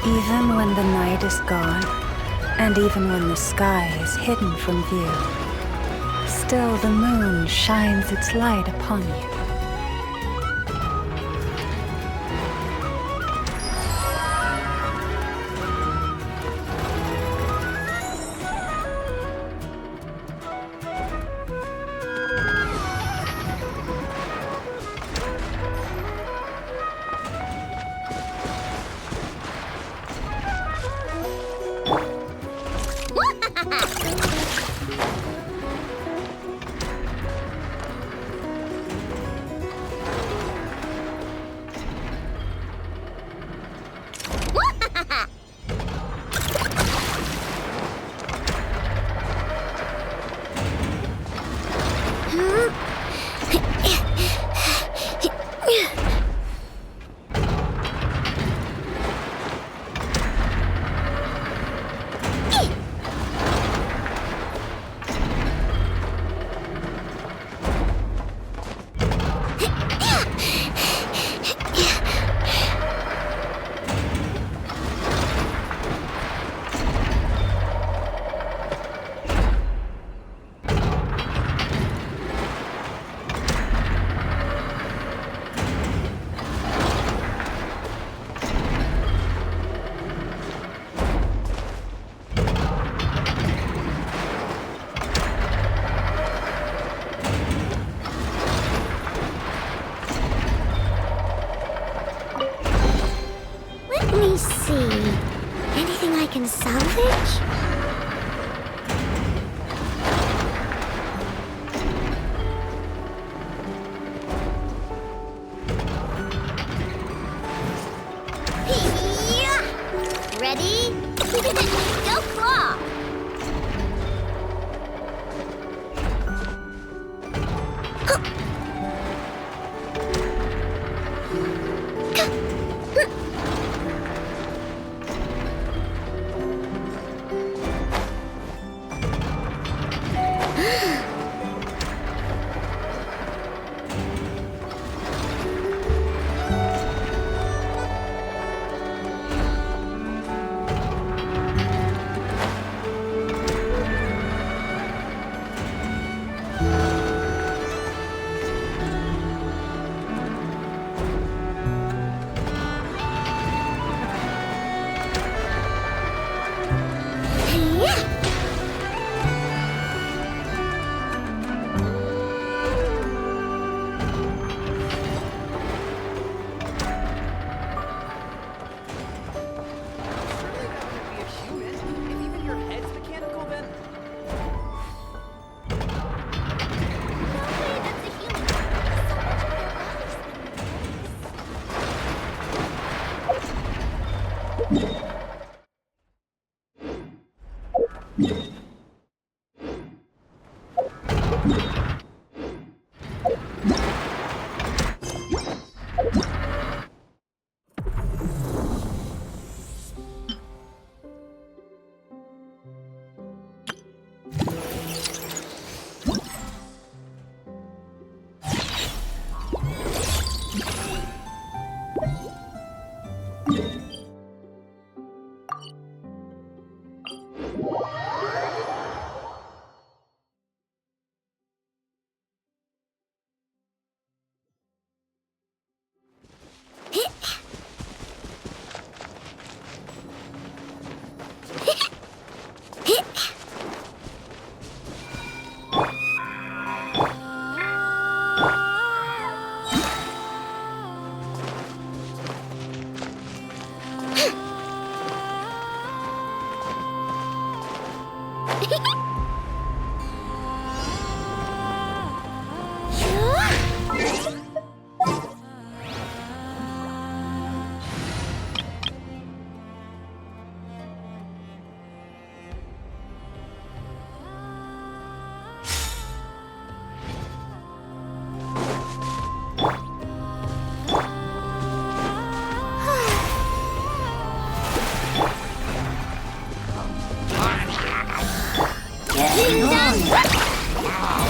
Even when the night is gone, and even when the sky is hidden from view, still the moon shines its light upon you. Let me see. Anything I can salvage? Ready? Go claw!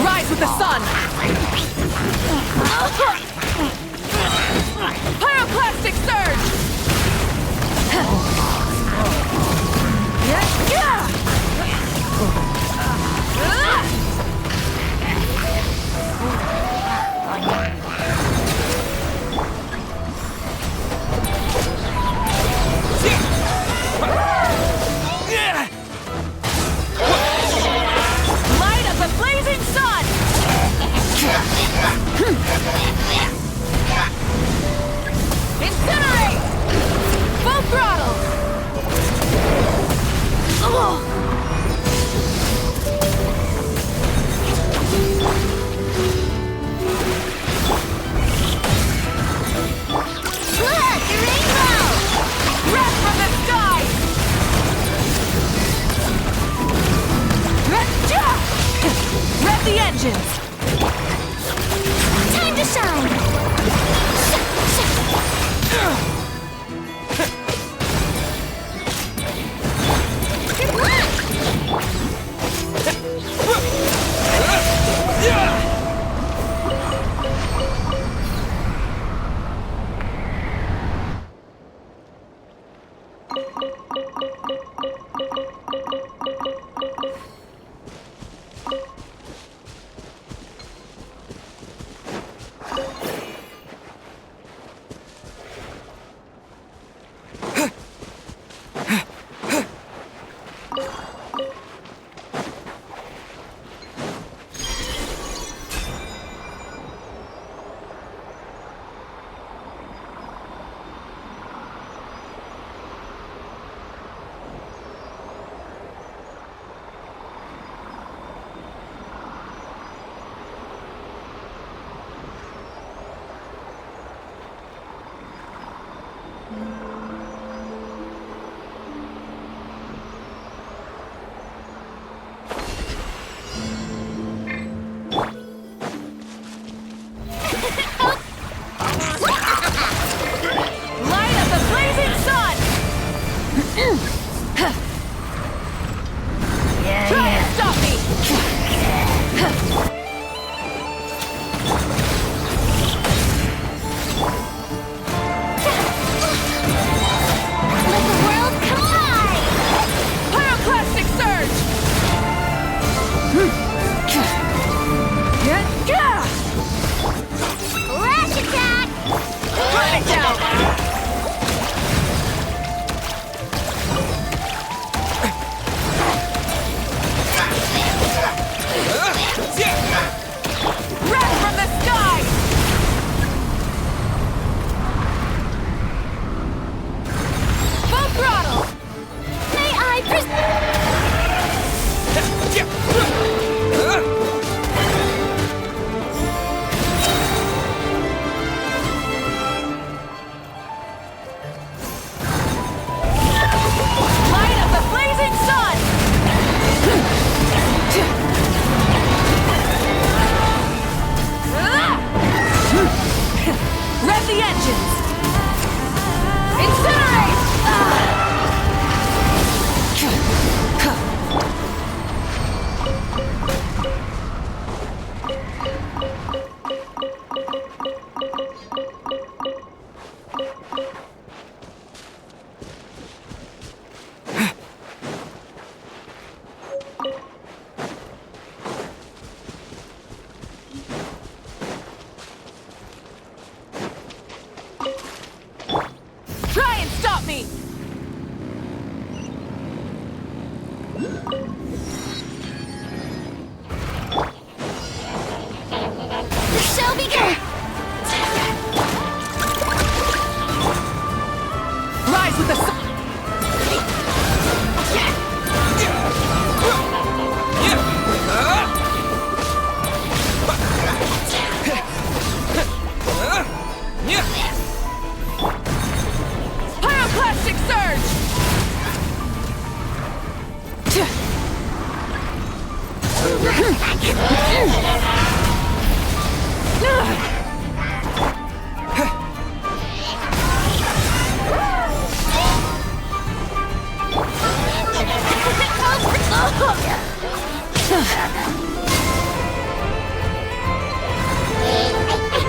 Rise with the sun! Pyroclastic surge! vengeance! Time to shine! Good luck! Light of the blazing sun! Try and stop me! Let the world collide! Pyroclastic surge! Flash attack! Burn it down! Wrath from the sky! Full throttle! May I Light of the blazing sun! Rev the engines! Incinerate! Try and stop me! The show begin! Rise with the sun! Pyroclastic surge!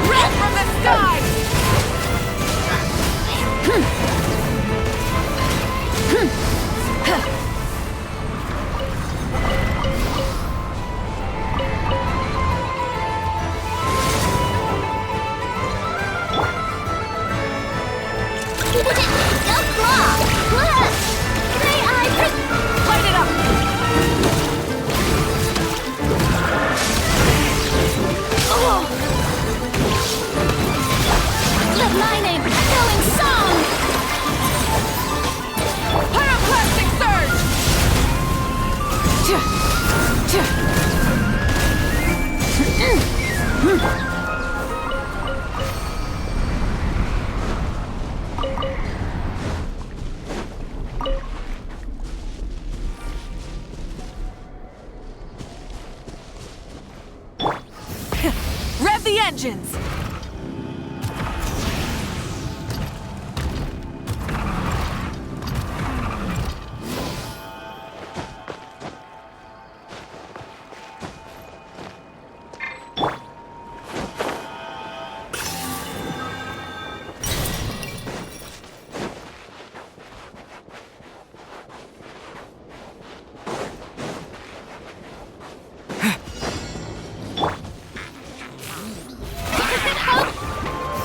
Wrath from the sky! Go claw! May I Light it up! let my name echo in song! engines!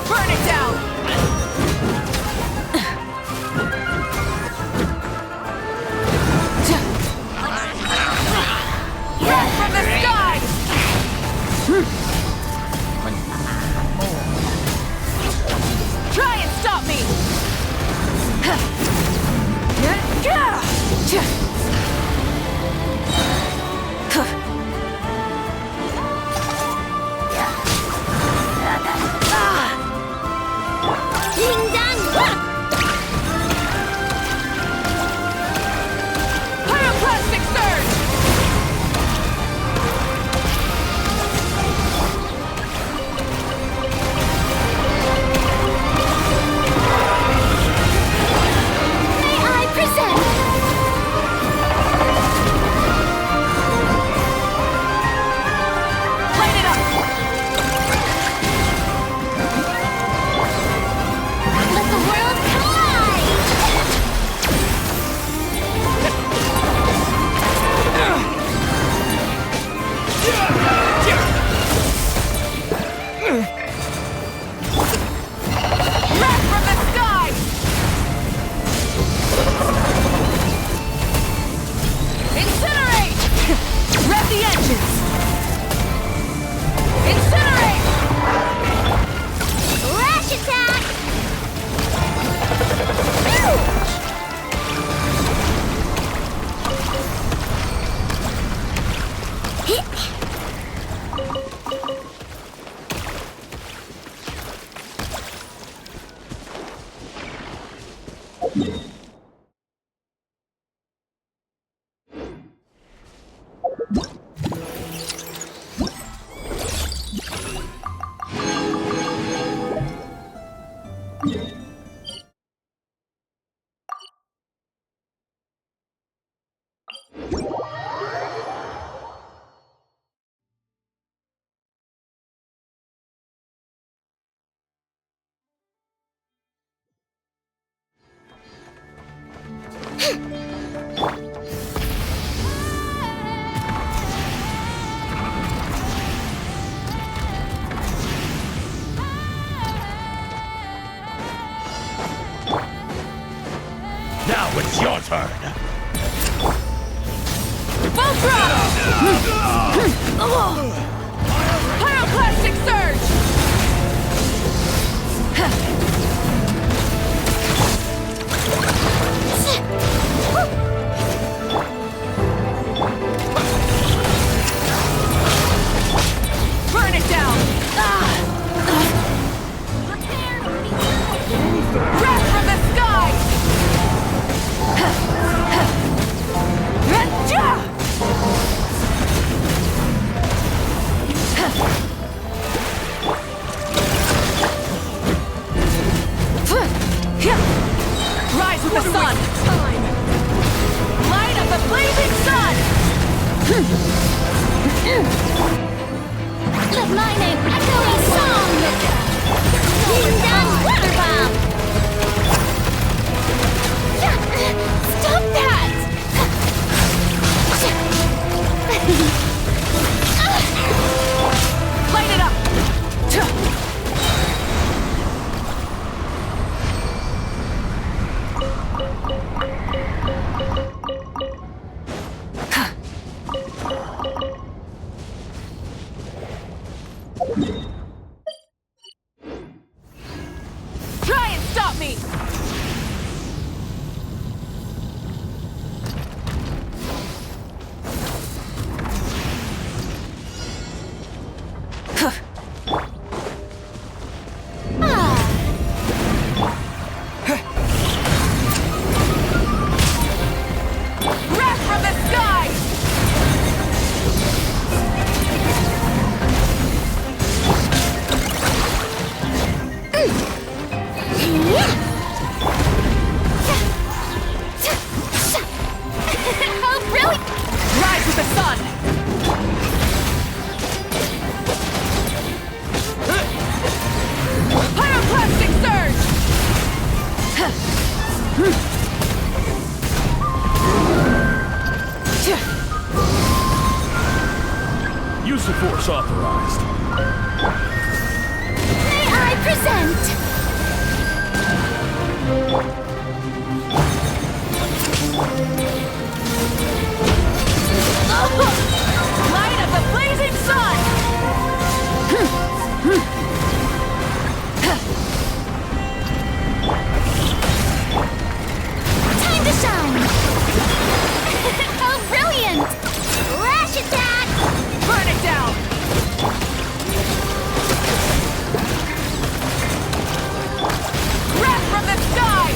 Burn it down! Red from the sky! Try and stop me! Ding dong! Pyroclastic surge! May I present? Light it up! Let the world collide! Red from the sky! Incinerate! Rev the engines! Incinerate! Rash attack! Now it's your turn. Full throttle! Pyroclastic surge! Burn it down! Red from the sky! Rise with the sun! Light of the blazing sun! Let my name echo in song! Ding dong! Water bomb! Stop that! Light it up! Use of force authorized. May I present? Light of the blazing sun! Time to shine! Oh, brilliant! Lash attack! Burn it down! Breath from the sky!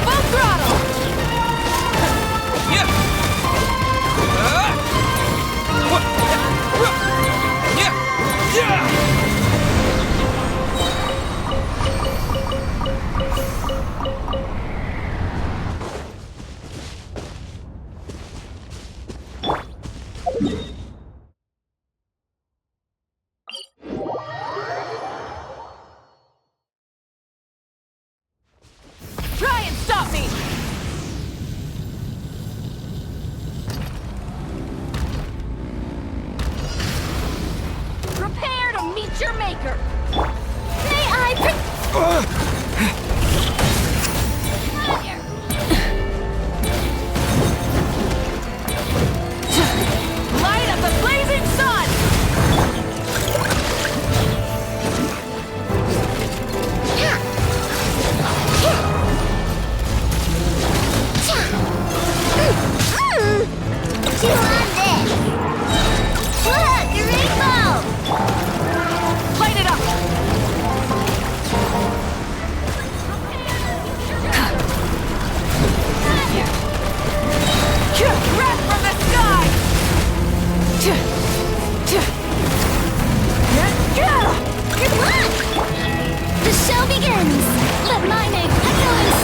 Full throttle! Try and stop me! Prepare to meet your maker! May I Light of the blazing sun! Chew on this! Look, a rainbow! Light it up! Breath from the sky! Good luck! The show begins! Let my name echoes!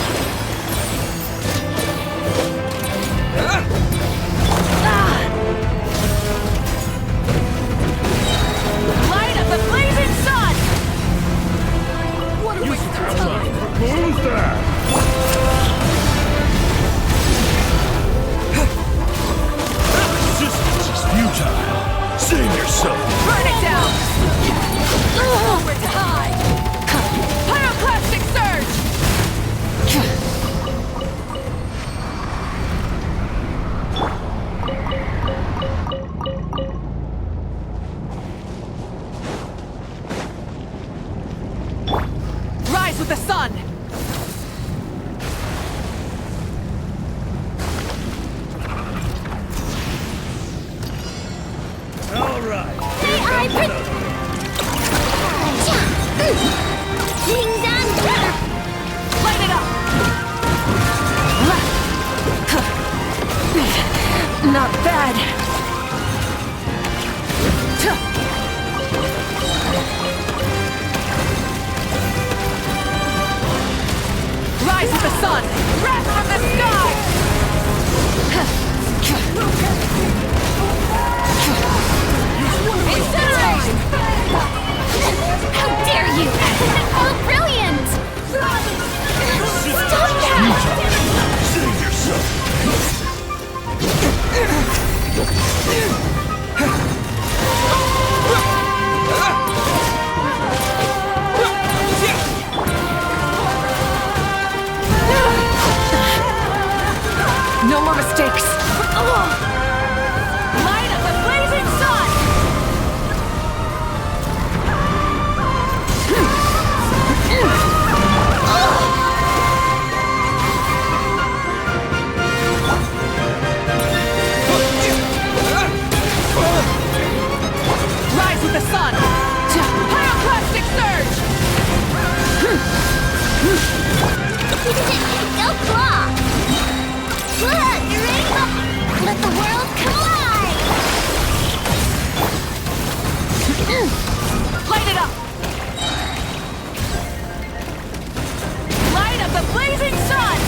Light of the blazing sun! What a Use waste of of force time! authorized. Who's that? Resistance is futile. Save yourself. Burn it down! Over to high! Pyroclastic surge! Rise with the sun! All right. May I Ding dong! Light it up! Not bad. Rise with the sun! Breath from the sky! Incinerate! How dare you! Oh, brilliant! Stop that! Save yourself. No more mistakes! Light of the blazing sun! Rise with the sun! Pyroclastic surge! Go claw! Look, a rainbow! Let the world collide! Light it up! Light of the blazing sun!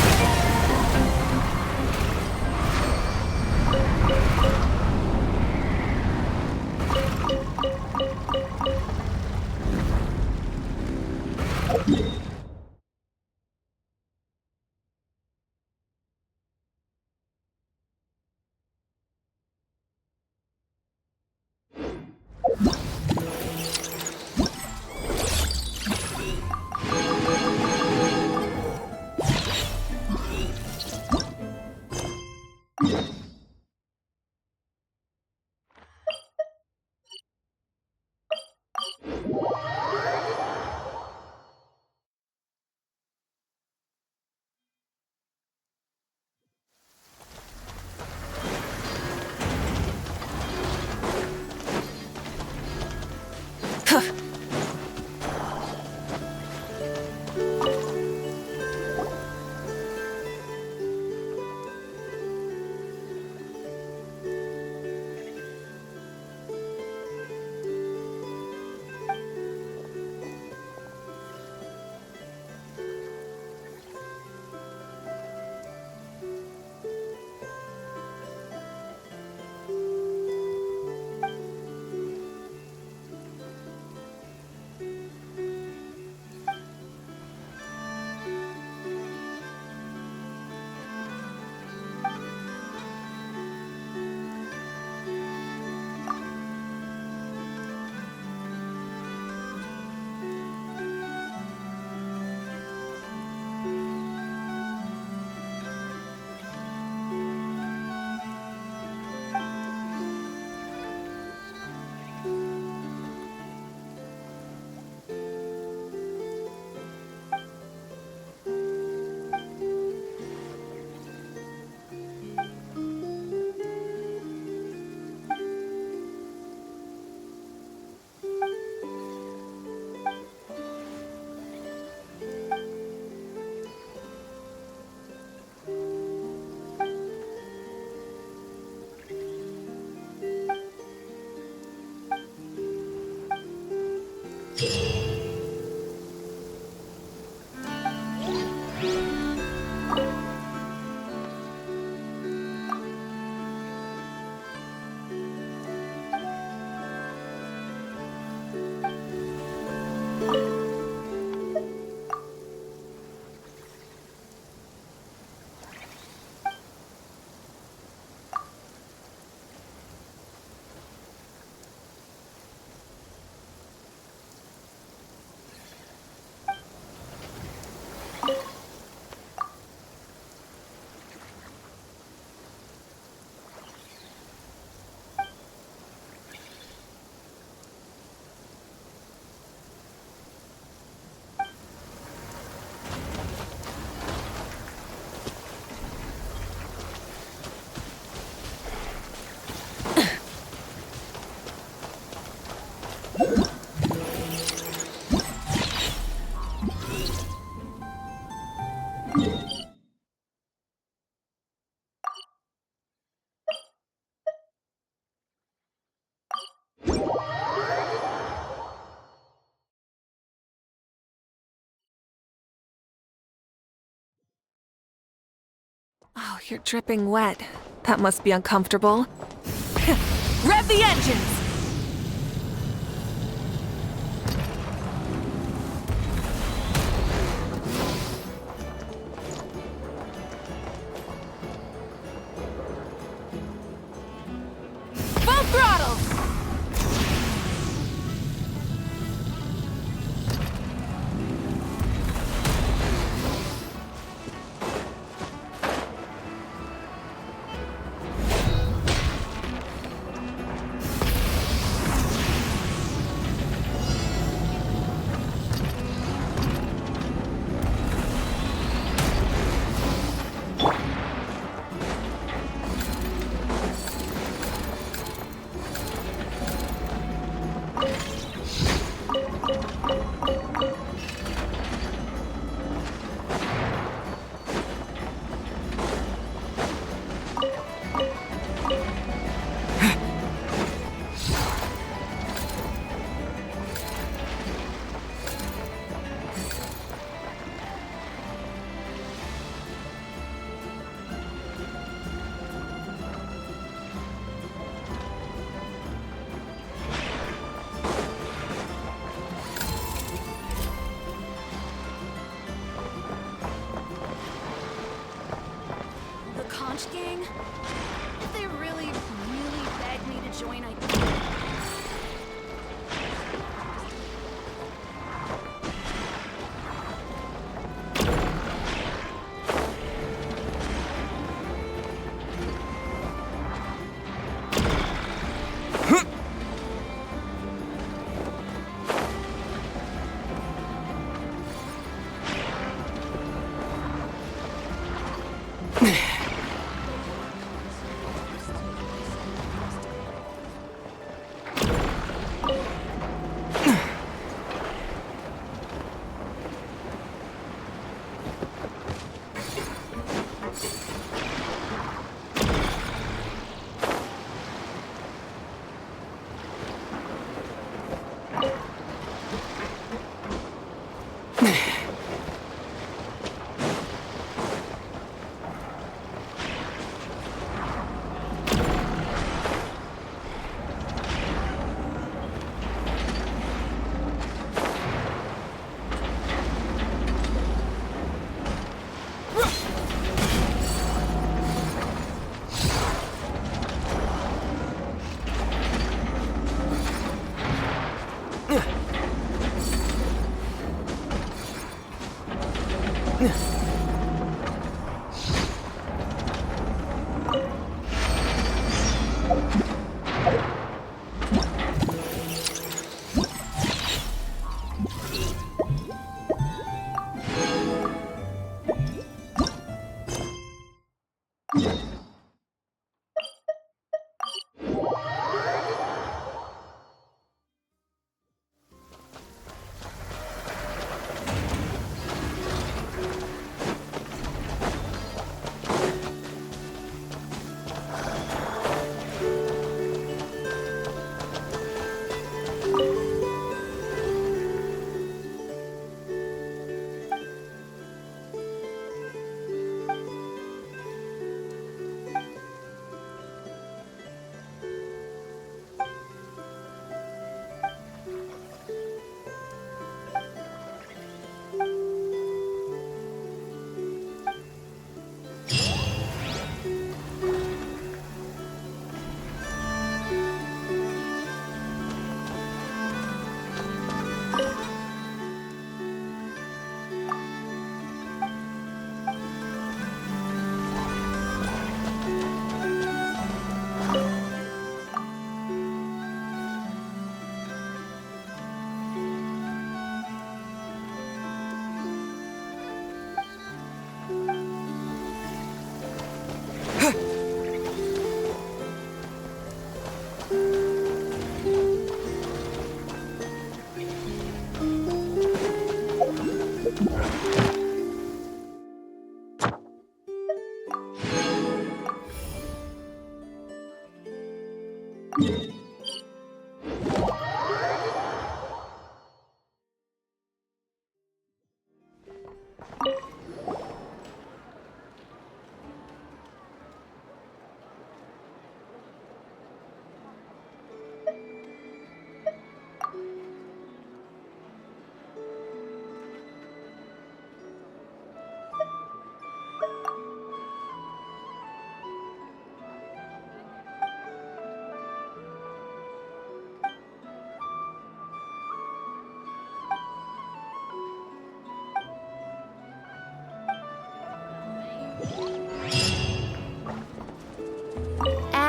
Oh, you're dripping wet. That must be uncomfortable. Rev the engines! Full throttle! Gang? If they really, really begged me to join, I'd...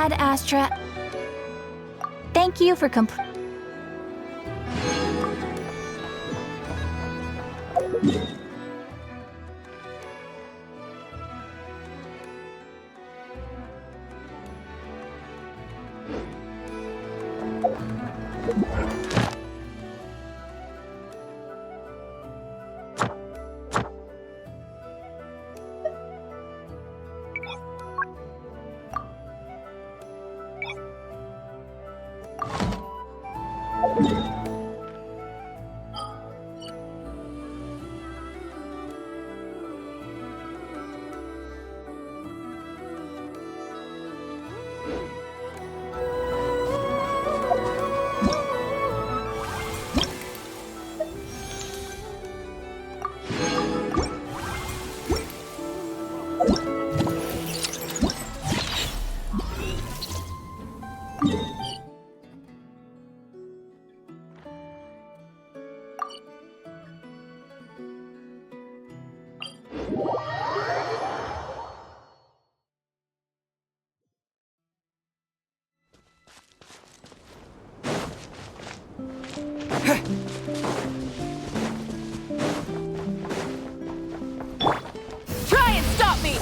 Ad Astra. Thank you for Try and stop me!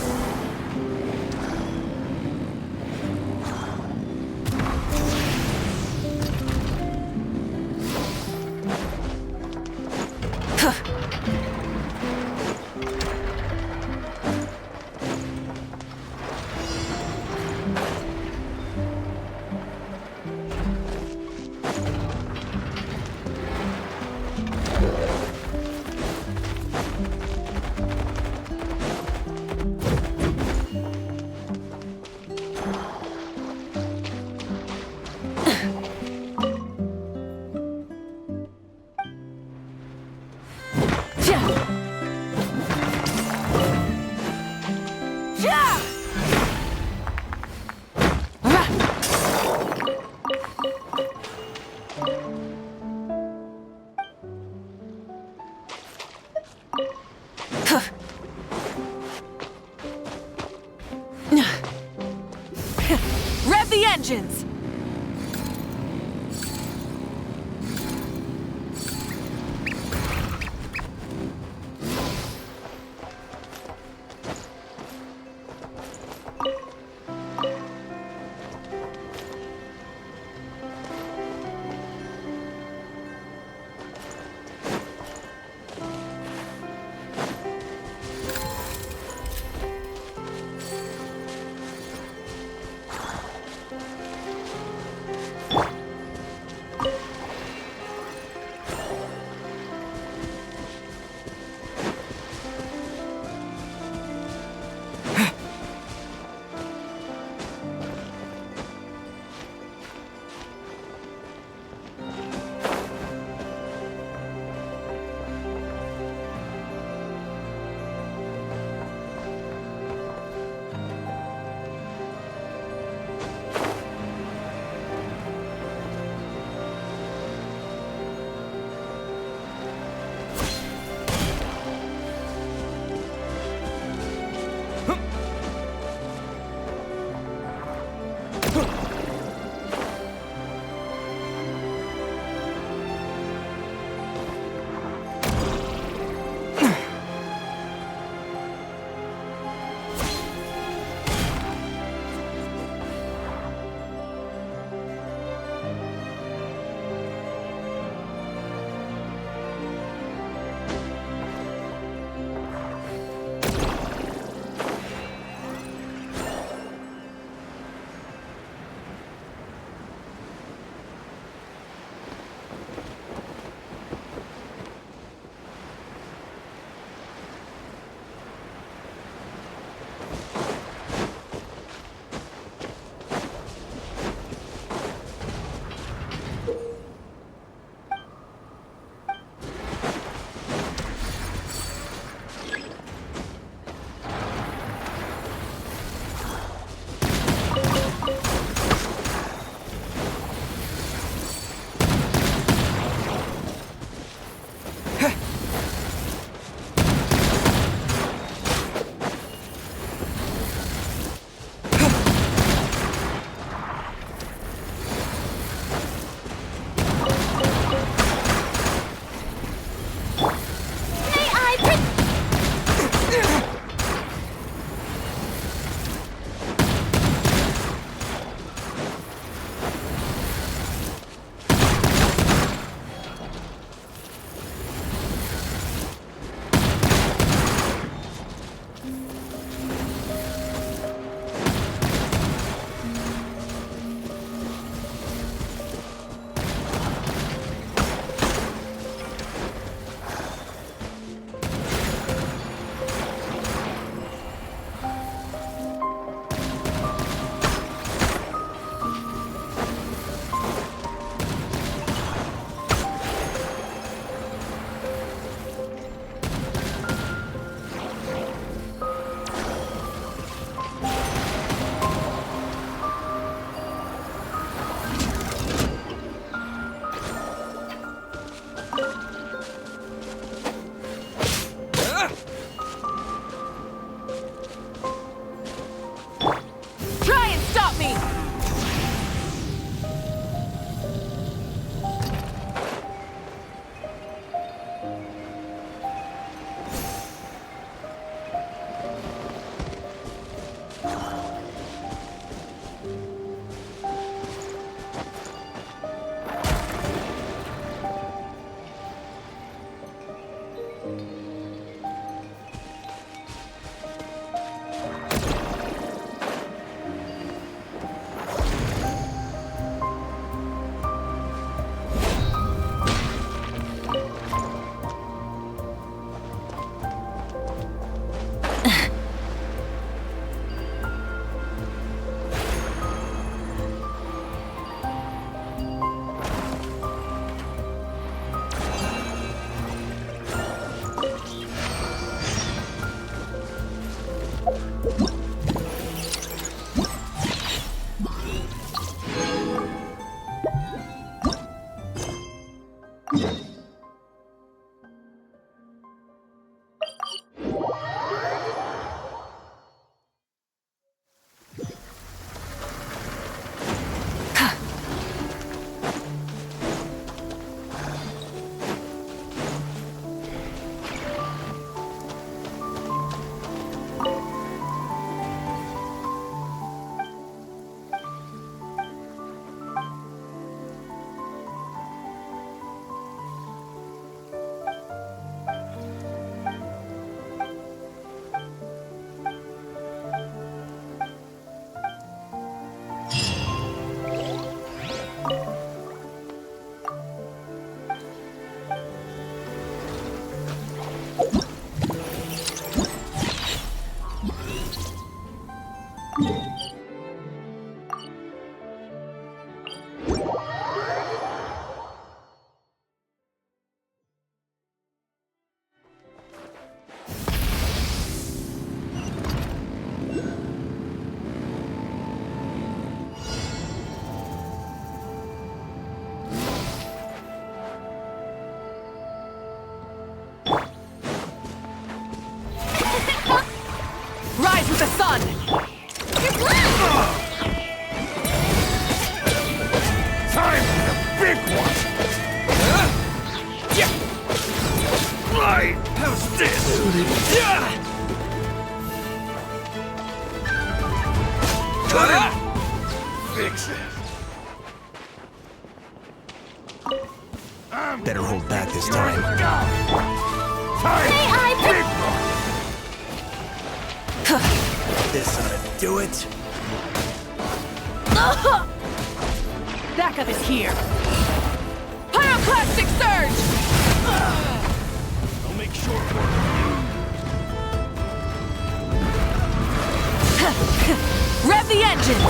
Rev the engines! this! Fix it. Better hold back this time. Time! May I This ought to do it. Backup is here. Pyroclastic surge! I'll make short work of you. Rev the engines!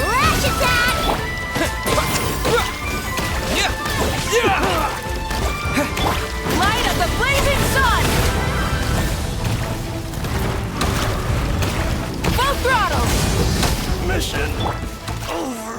Ratchet attack! Light of the blazing sun! Full throttle! Mission over.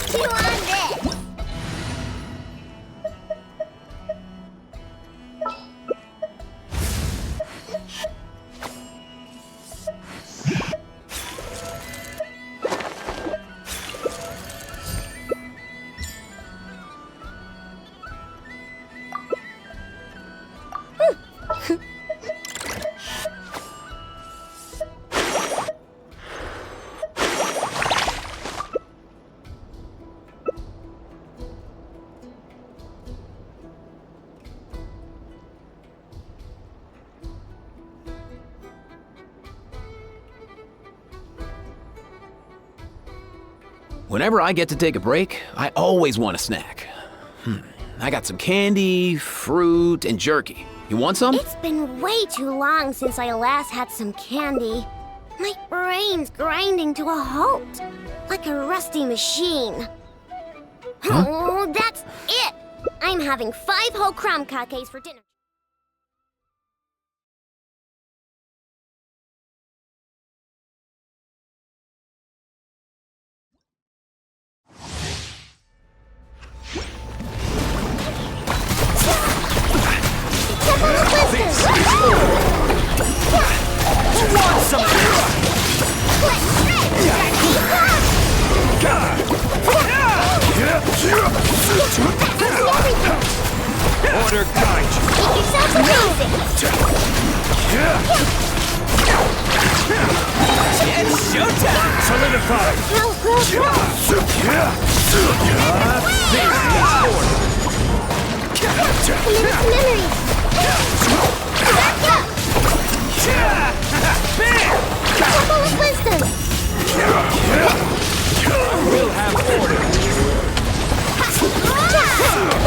Chew on this! Whenever I get to take a break, I always want a snack. I got some candy, fruit, and jerky. You want some? It's been way too long since I last had some candy. My brain's grinding to a halt, like a rusty machine. Huh? Oh, that's it! I'm having 5 whole crumb cupcakes for dinner. Order guide you. Make yourself amazing! It's showtime! Solidify. How cool! Committed to memory! Back up! Temple of Wisdom! We'll have order.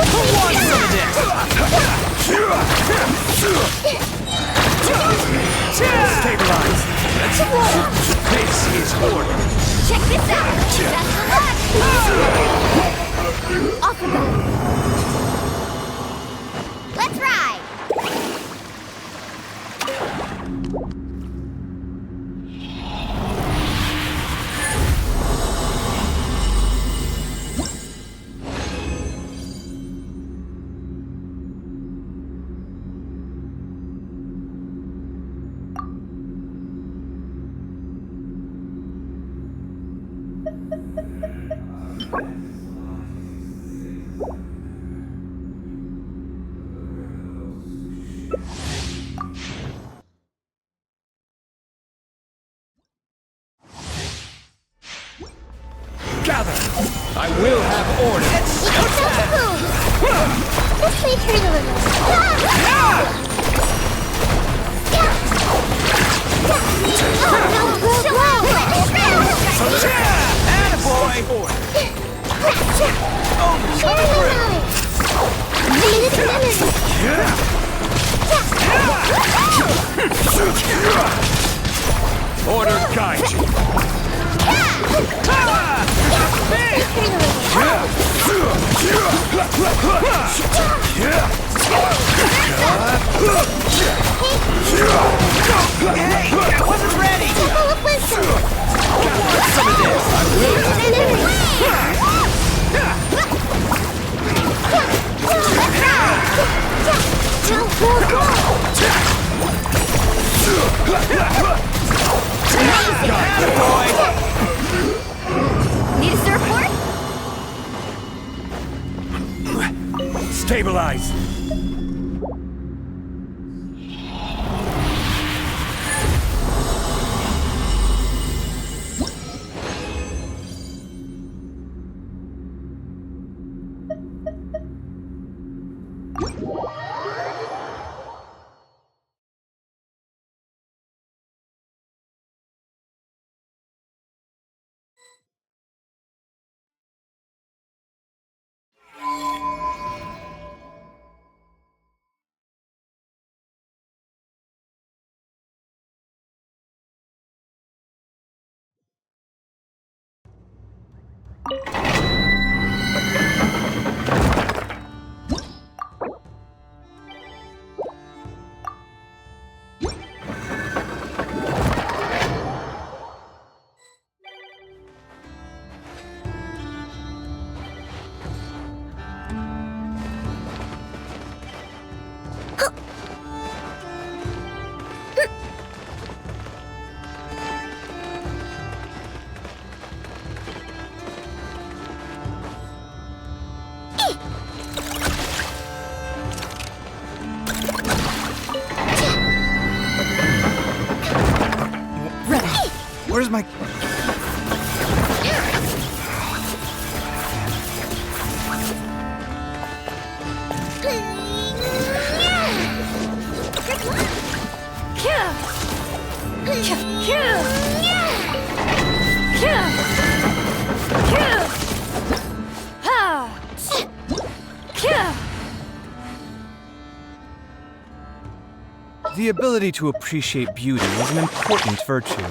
Who wants some of this? Stabilize. This is order. Check this out! Best of luck! Off we go! Let's ride! Gather. I will have order. It's Let's make her deliver. Attaboy! Order guide you. Hey, I wasn't ready! Temple of Wisdom! Some of this! I will have Let's go! Attaboy! Need a surfboard? Stabilize. Where's my... The ability to appreciate beauty is an important virtue.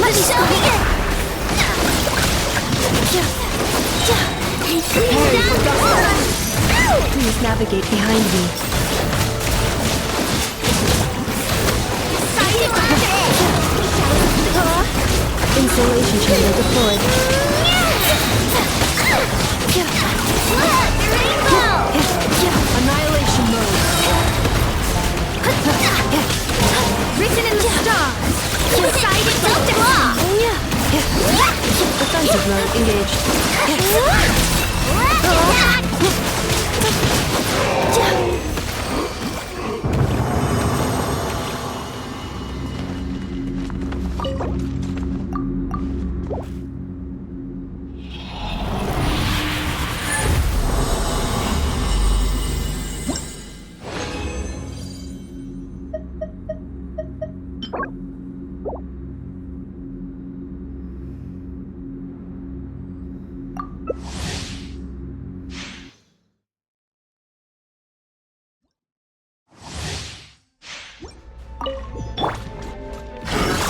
Let's show it! Please navigate behind me. Insulation chamber deployed. Annihilation mode. Written in the stars. Decided to block. Defensive mode engaged.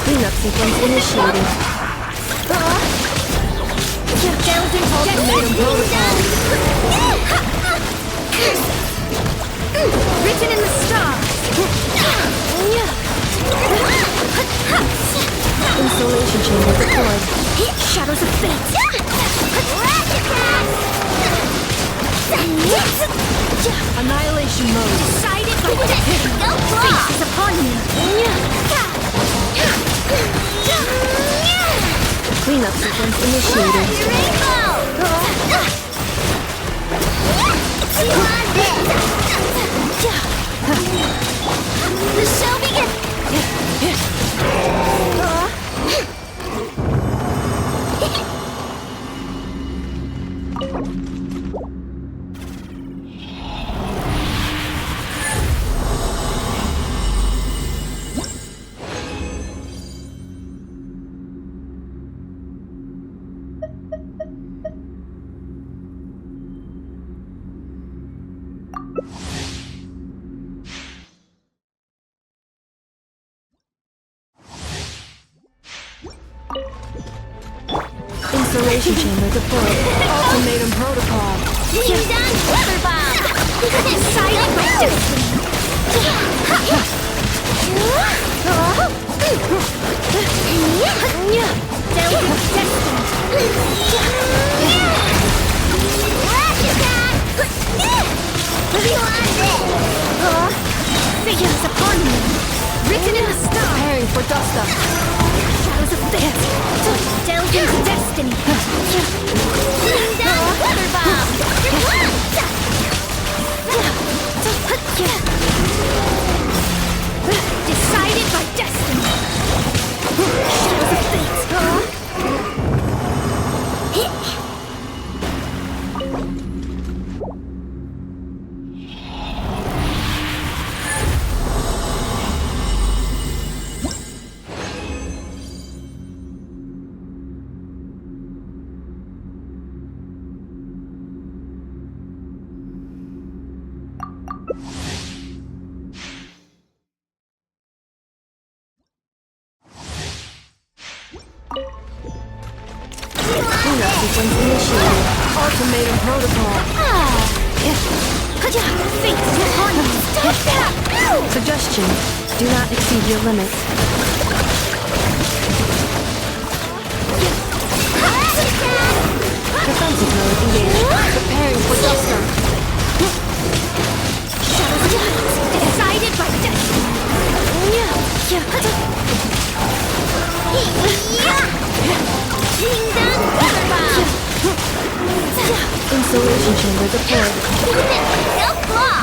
Cleanup sequence initiated. Ultimatum protocol. Written in the stars. Insulation chamber deployed. Shadows of fate. Annihilation mode. Decided to go fast is upon you. Cleanup sequence initiated. The show begins. Installation chamber deployed. Ultimatum protocol. You've done weather bomb! Decided by destiny! Delve into destiny! Figures upon me! Written in the sky! Preparing for dust up. Shadows of death! Delve into destiny! Bring down weather bomb! Decided by destiny! Shadows of fate! Cleanup sequence initiated. Ultimatum protocol. Fate is upon you! Stop that! Suggestion. Do not exceed your limits. Defensive mode engaged. Preparing for dust up. Shadows of death! Decided by destiny! Bring down weather bomb! Installation chamber deployed. No flaw!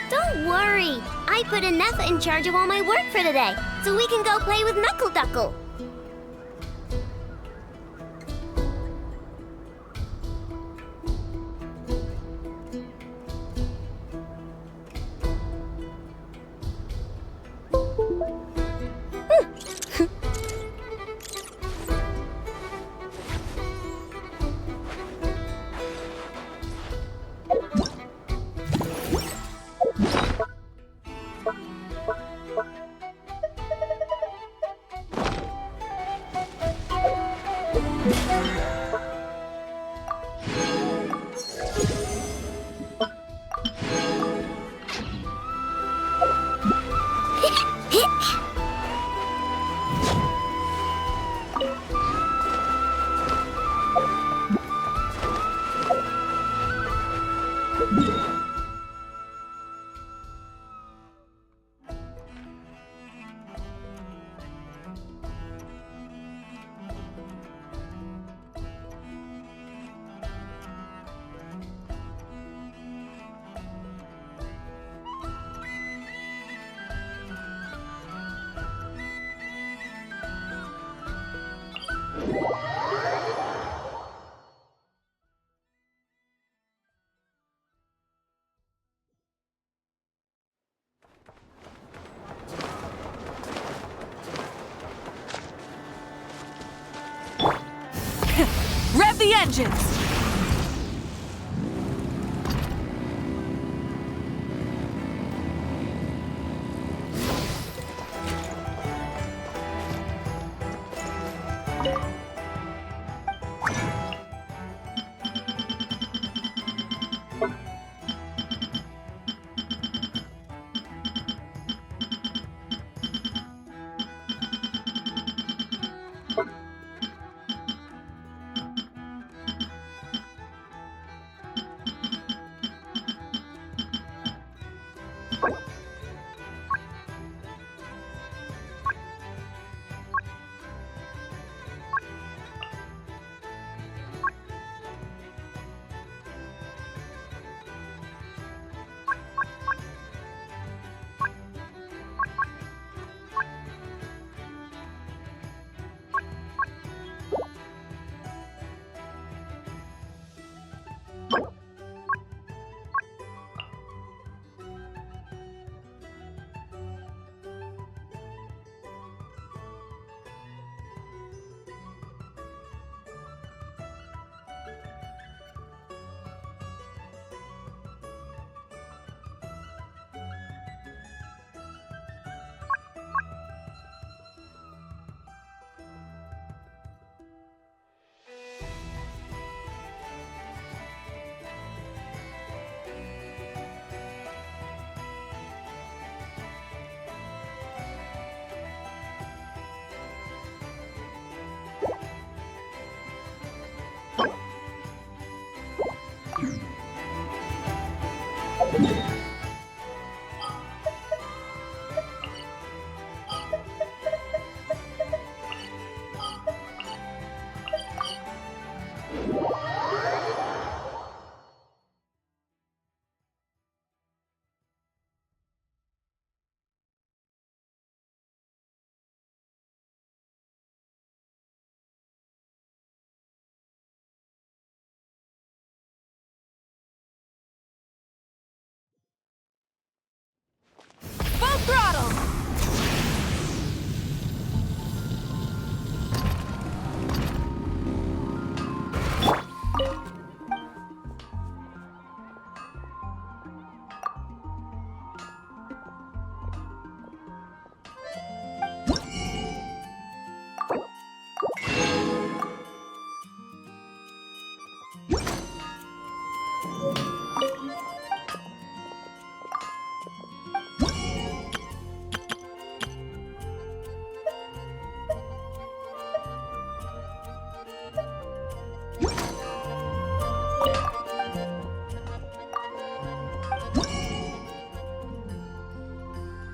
Don't worry. I put Anetha in charge of all my work for today, so we can go play with Knuckle Duckle. Rev the engines!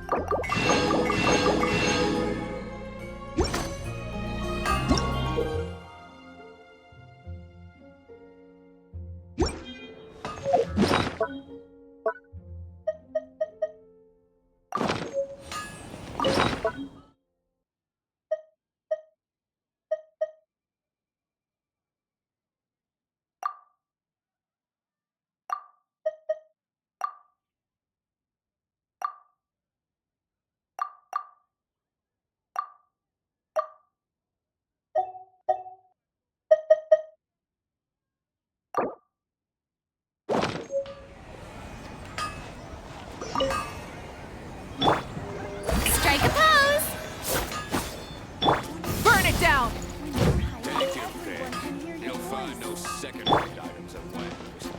Strike a pose! Burn it down! You'll find no second-rate items at Wendell's.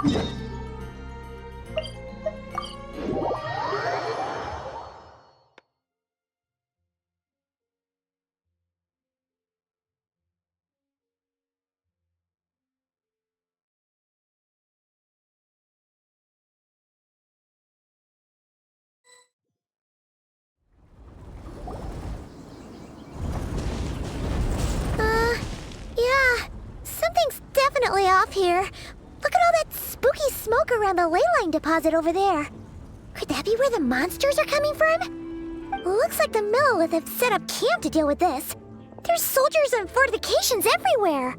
Yeah, something's definitely off here. Look at all that spooky smoke around the ley line deposit over there. Could that be where the monsters are coming from? Looks like the Millelith have set up camp to deal with this. There's soldiers and fortifications everywhere.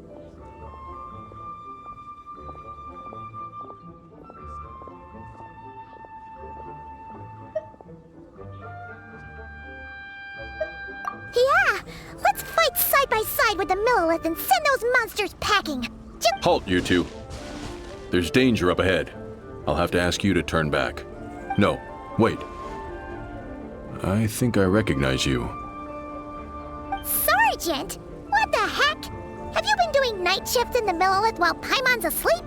Yeah, let's fight side by side with the Millelith and send those monsters packing. Halt, you two. There's danger up ahead. I'll have to ask you to turn back. No, wait. I think I recognize you. Sergeant! What the heck? Have you been doing night shifts in the Millelith while Paimon's asleep?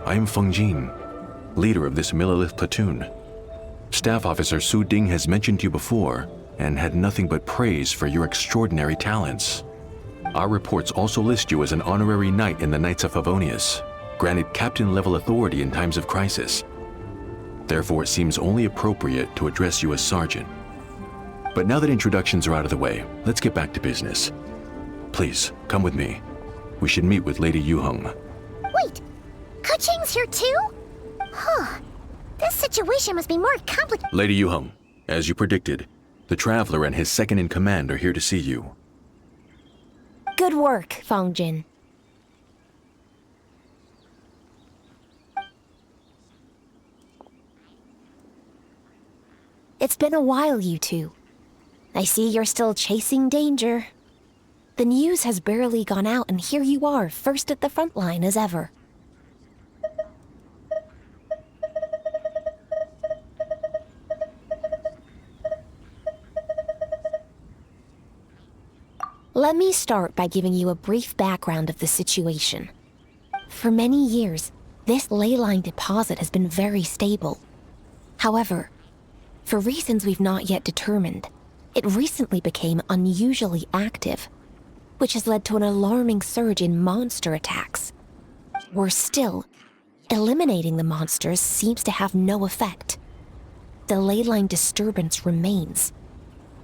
I am Feng Jin, leader of this Millelith platoon. Staff Officer Su Ding has mentioned you before and had nothing but praise for your extraordinary talents. Our reports also list you as an honorary knight in the Knights of Favonius, granted captain-level authority in times of crisis. Therefore, it seems only appropriate to address you as Sergeant. But now that introductions are out of the way, let's get back to business. Please, come with me. We should meet with Lady Yuheng. Wait, Kuching's here too? Huh. This situation must be more complicated. Lady Yuheng, as you predicted, the Traveler and his second-in-command are here to see you. Good work, Feng Jin. It's been a while, you two. I see you're still chasing danger. The news has barely gone out, and here you are, first at the front line as ever. Let me start by giving you a brief background of the situation. For many years, this ley line deposit has been very stable. However, for reasons we've not yet determined, it recently became unusually active, which has led to an alarming surge in monster attacks. Worse still, eliminating the monsters seems to have no effect. The ley line disturbance remains,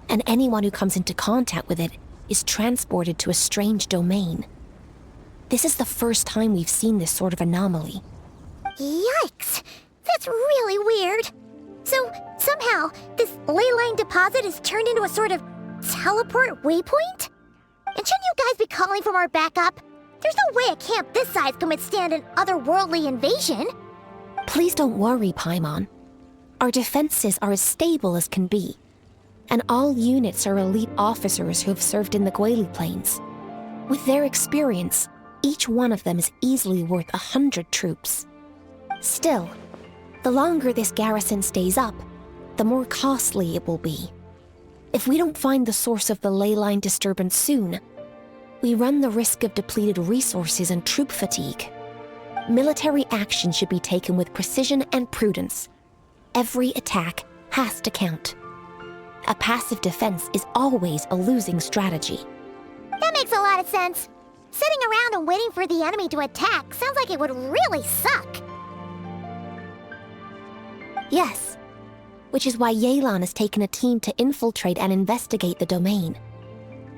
and anyone who comes into contact with it is transported to a strange domain. This is the first time we've seen this sort of anomaly. Yikes! That's really weird. So, somehow, this ley line deposit is turned into a sort of teleport waypoint? And shouldn't you guys be calling for more backup? There's no way a camp this size can withstand an otherworldly invasion. Please don't worry, Paimon. Our defenses are as stable as can be, and all units are elite officers who have served in the Guili Plains. With their experience, each one of them is easily worth 100 troops. Still, the longer this garrison stays up, the more costly it will be. If we don't find the source of the ley line disturbance soon, we run the risk of depleted resources and troop fatigue. Military action should be taken with precision and prudence. Every attack has to count. A passive defense is always a losing strategy. That makes a lot of sense. Sitting around and waiting for the enemy to attack sounds like it would really suck. Yes, which is why Yelan has taken a team to infiltrate and investigate the domain.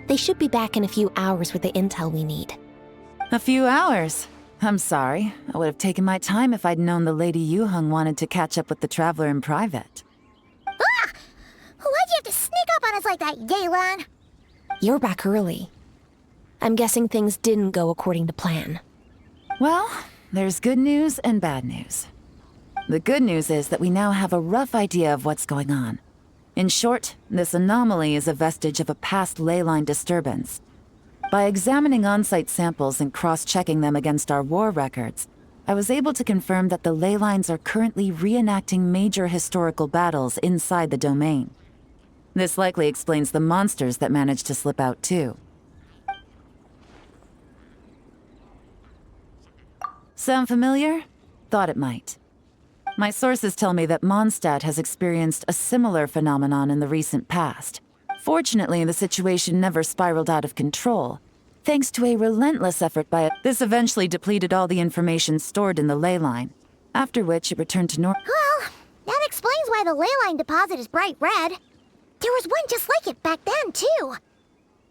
They should be back in a few hours with the intel we need. A few hours? I'm sorry. I would have taken my time if I'd known the Lady Yuheng wanted to catch up with the Traveler in private. Ah! Why'd you have to sneak up on us like that, Yelan? You're back early. I'm guessing things didn't go according to plan. Well, there's good news and bad news. The good news is that we now have a rough idea of what's going on. In short, this anomaly is a vestige of a past ley line disturbance. By examining on-site samples and cross-checking them against our war records, I was able to confirm that the ley lines are currently reenacting major historical battles inside the domain. This likely explains the monsters that managed to slip out too. Sound familiar? Thought it might. My sources tell me that Mondstadt has experienced a similar phenomenon in the recent past. Fortunately, the situation never spiraled out of control, thanks to a relentless effort by This eventually depleted all the information stored in the ley line, after which it returned to normal. Well, that explains why the ley line deposit is bright red. There was one just like it back then, too.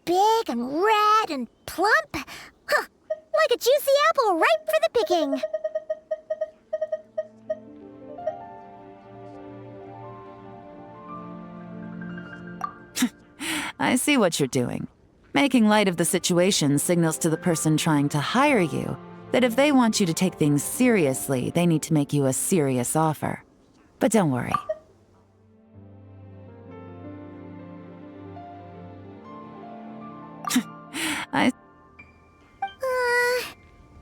Big and red and plump. Huh, like a juicy apple ripe for the picking. I see what you're doing. Making light of the situation signals to the person trying to hire you that if they want you to take things seriously, they need to make you a serious offer. But don't worry.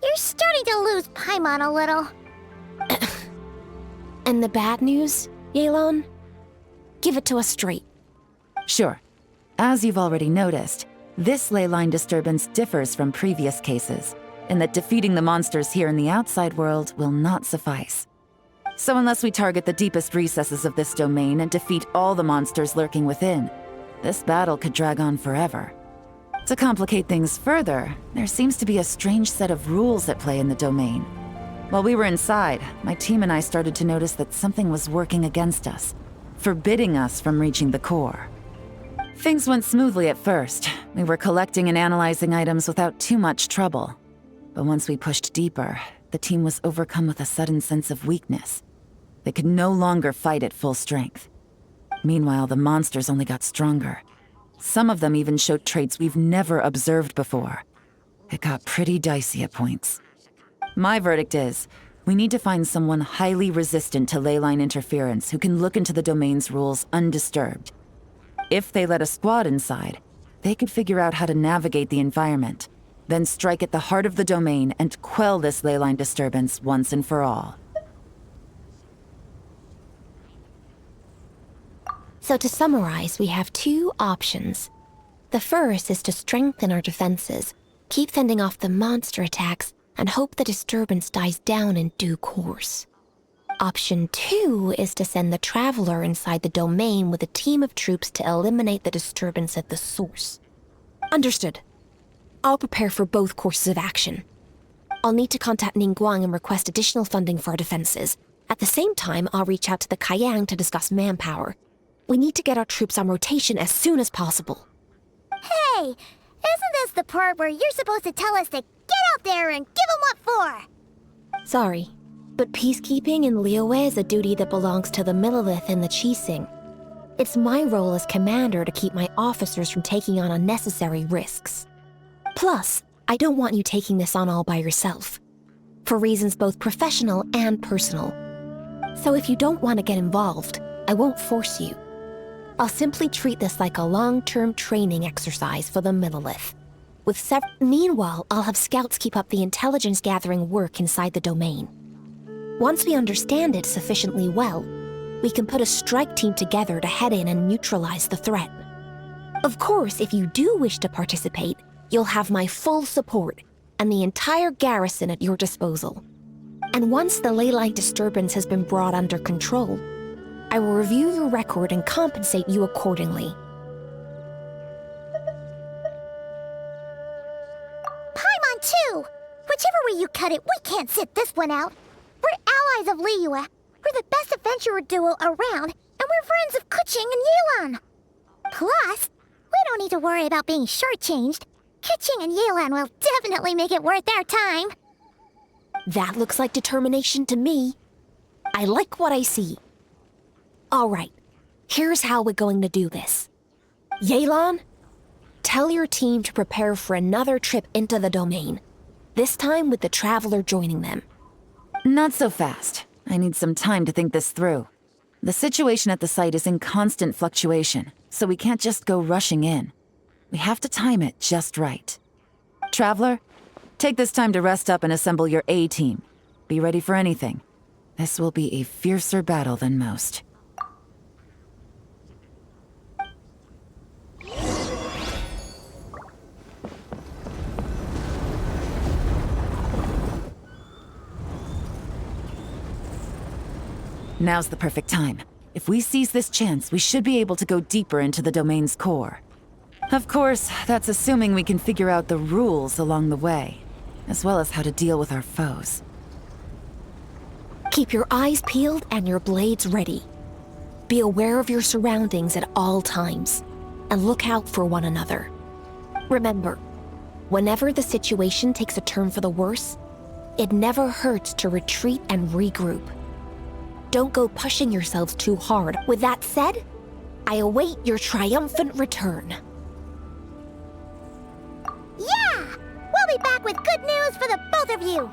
You're starting to lose Paimon a little. And the bad news, Yelan? Give it to us straight. Sure. As you've already noticed, this ley line disturbance differs from previous cases, in that defeating the monsters here in the outside world will not suffice. So unless we target the deepest recesses of this domain and defeat all the monsters lurking within, this battle could drag on forever. To complicate things further, there seems to be a strange set of rules at play in the domain. While we were inside, my team and I started to notice that something was working against us, forbidding us from reaching the core. Things went smoothly at first. We were collecting and analyzing items without too much trouble. But once we pushed deeper, the team was overcome with a sudden sense of weakness. They could no longer fight at full strength. Meanwhile, the monsters only got stronger. Some of them even showed traits we've never observed before. It got pretty dicey at points. My verdict is, we need to find someone highly resistant to ley line interference who can look into the domain's rules undisturbed. If they let a squad inside, they could figure out how to navigate the environment, then strike at the heart of the domain and quell this ley line disturbance once and for all. So to summarize, we have two options. The first is to strengthen our defenses, keep fending off the monster attacks, and hope the disturbance dies down in due course. Option 2 is to send the Traveler inside the domain with a team of troops to eliminate the disturbance at the source. Understood. I'll prepare for both courses of action. I'll need to contact Ningguang and request additional funding for our defenses. At the same time, I'll reach out to the Kayang to discuss manpower. We need to get our troops on rotation as soon as possible. Hey, isn't this the part where you're supposed to tell us to get out there and give them what for? Sorry, but peacekeeping in Liyue is a duty that belongs to the Millelith and the Qixing. It's my role as commander to keep my officers from taking on unnecessary risks. Plus, I don't want you taking this on all by yourself, for reasons both professional and personal. So if you don't want to get involved, I won't force you. I'll simply treat this like a long-term training exercise for the Millelith. Meanwhile, I'll have scouts keep up the intelligence-gathering work inside the domain. Once we understand it sufficiently well, we can put a strike team together to head in and neutralize the threat. Of course, if you do wish to participate, you'll have my full support and the entire garrison at your disposal. And once the ley line disturbance has been brought under control, I will review your record and compensate you accordingly. Paimon too! Whichever way you cut it, we can't sit this one out. We're allies of Liyue. We're the best adventurer duo around, and we're friends of Keqing and Yelan. Plus, we don't need to worry about being shortchanged. Keqing and Yelan will definitely make it worth our time. That looks like determination to me. I like what I see. All right, here's how we're going to do this. Yelan, tell your team to prepare for another trip into the domain, this time with the Traveler joining them. Not so fast. I need some time to think this through. The situation at the site is in constant fluctuation, so we can't just go rushing in. We have to time it just right. Traveler, take this time to rest up and assemble your A-team. Be ready for anything. This will be a fiercer battle than most. Now's the perfect time. If we seize this chance, we should be able to go deeper into the domain's core. Of course, that's assuming we can figure out the rules along the way, as well as how to deal with our foes. Keep your eyes peeled and your blades ready. Be aware of your surroundings at all times, and look out for one another. Remember, whenever the situation takes a turn for the worse, it never hurts to retreat and regroup. Don't go pushing yourselves too hard. With that said, I await your triumphant return. Yeah! We'll be back with good news for the both of you!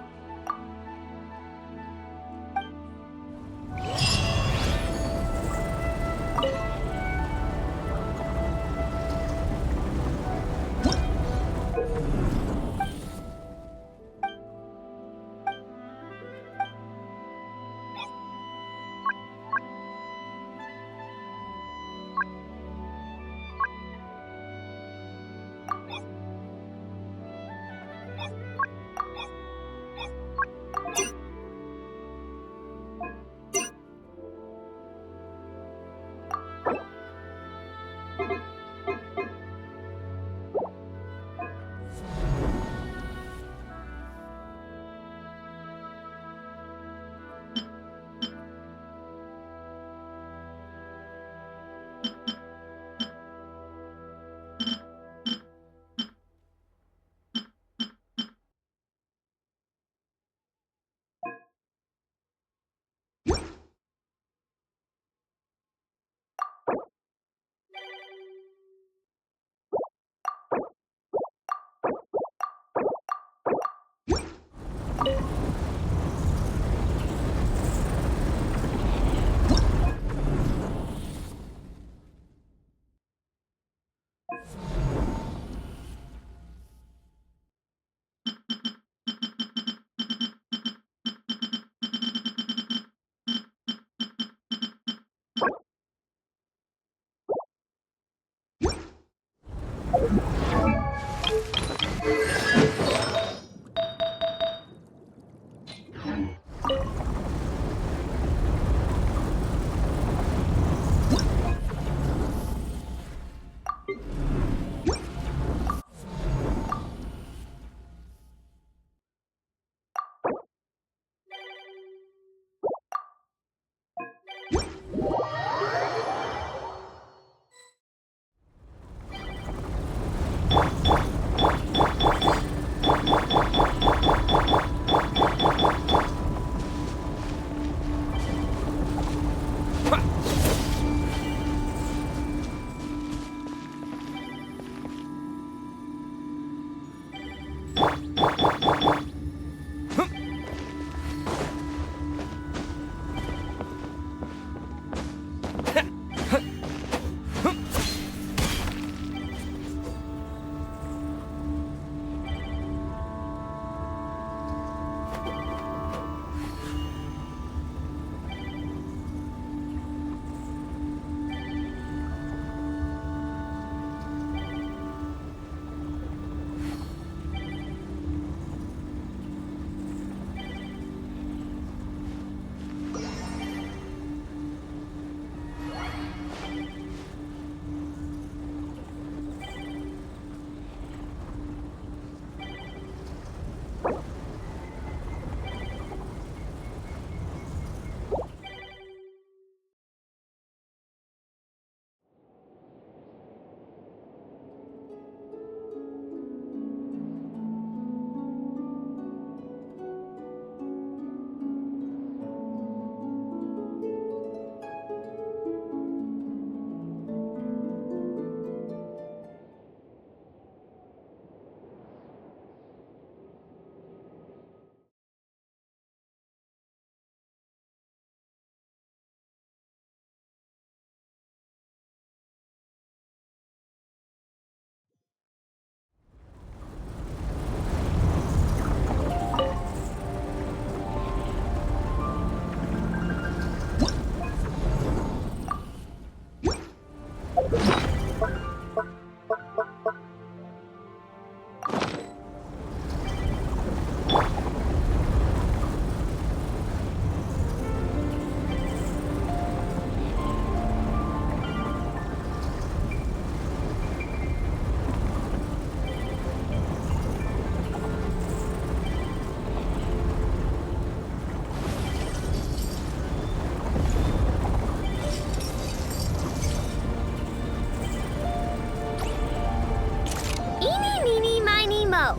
Eeny, meeny, miny, mo.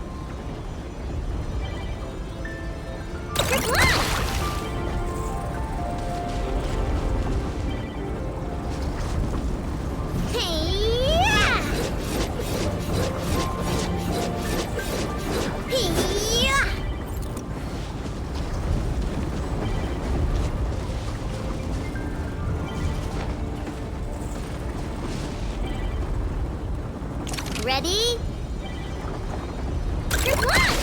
Good luck! Hey-ya! Hey-ya! Ready? Good luck!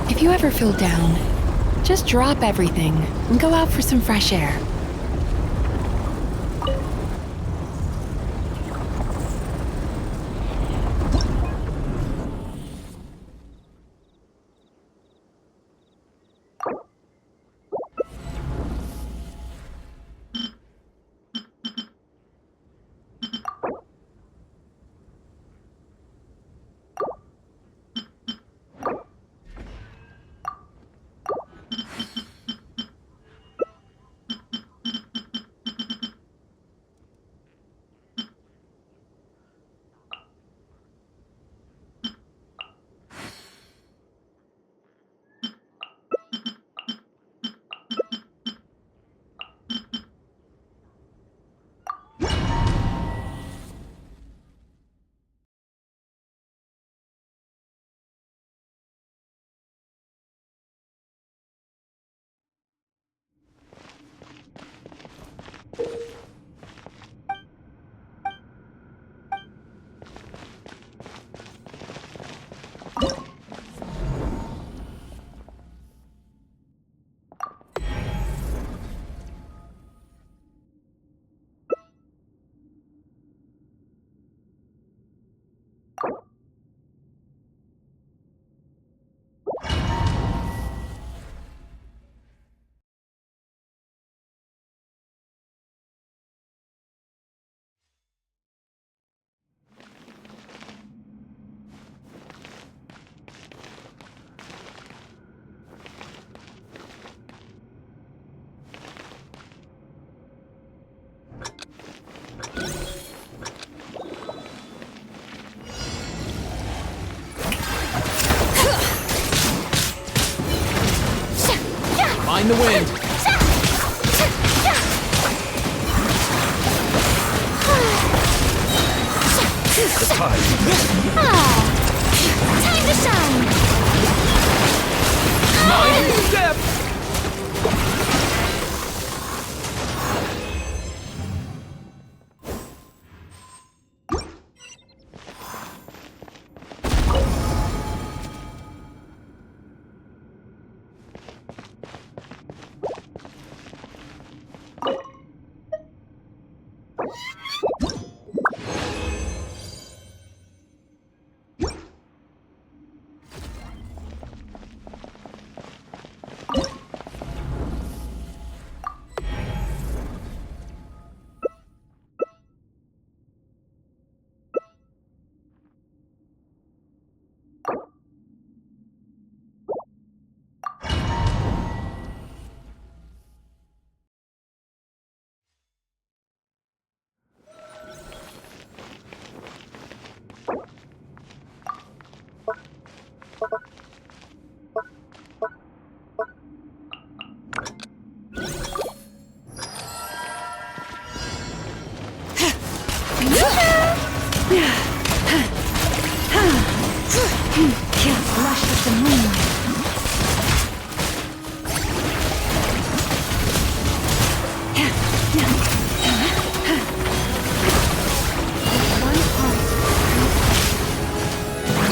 If you ever feel down, just drop everything and go out for some fresh air. Mind the wind. The tide. Time to shine! Mind your step. Flush with the moonlight.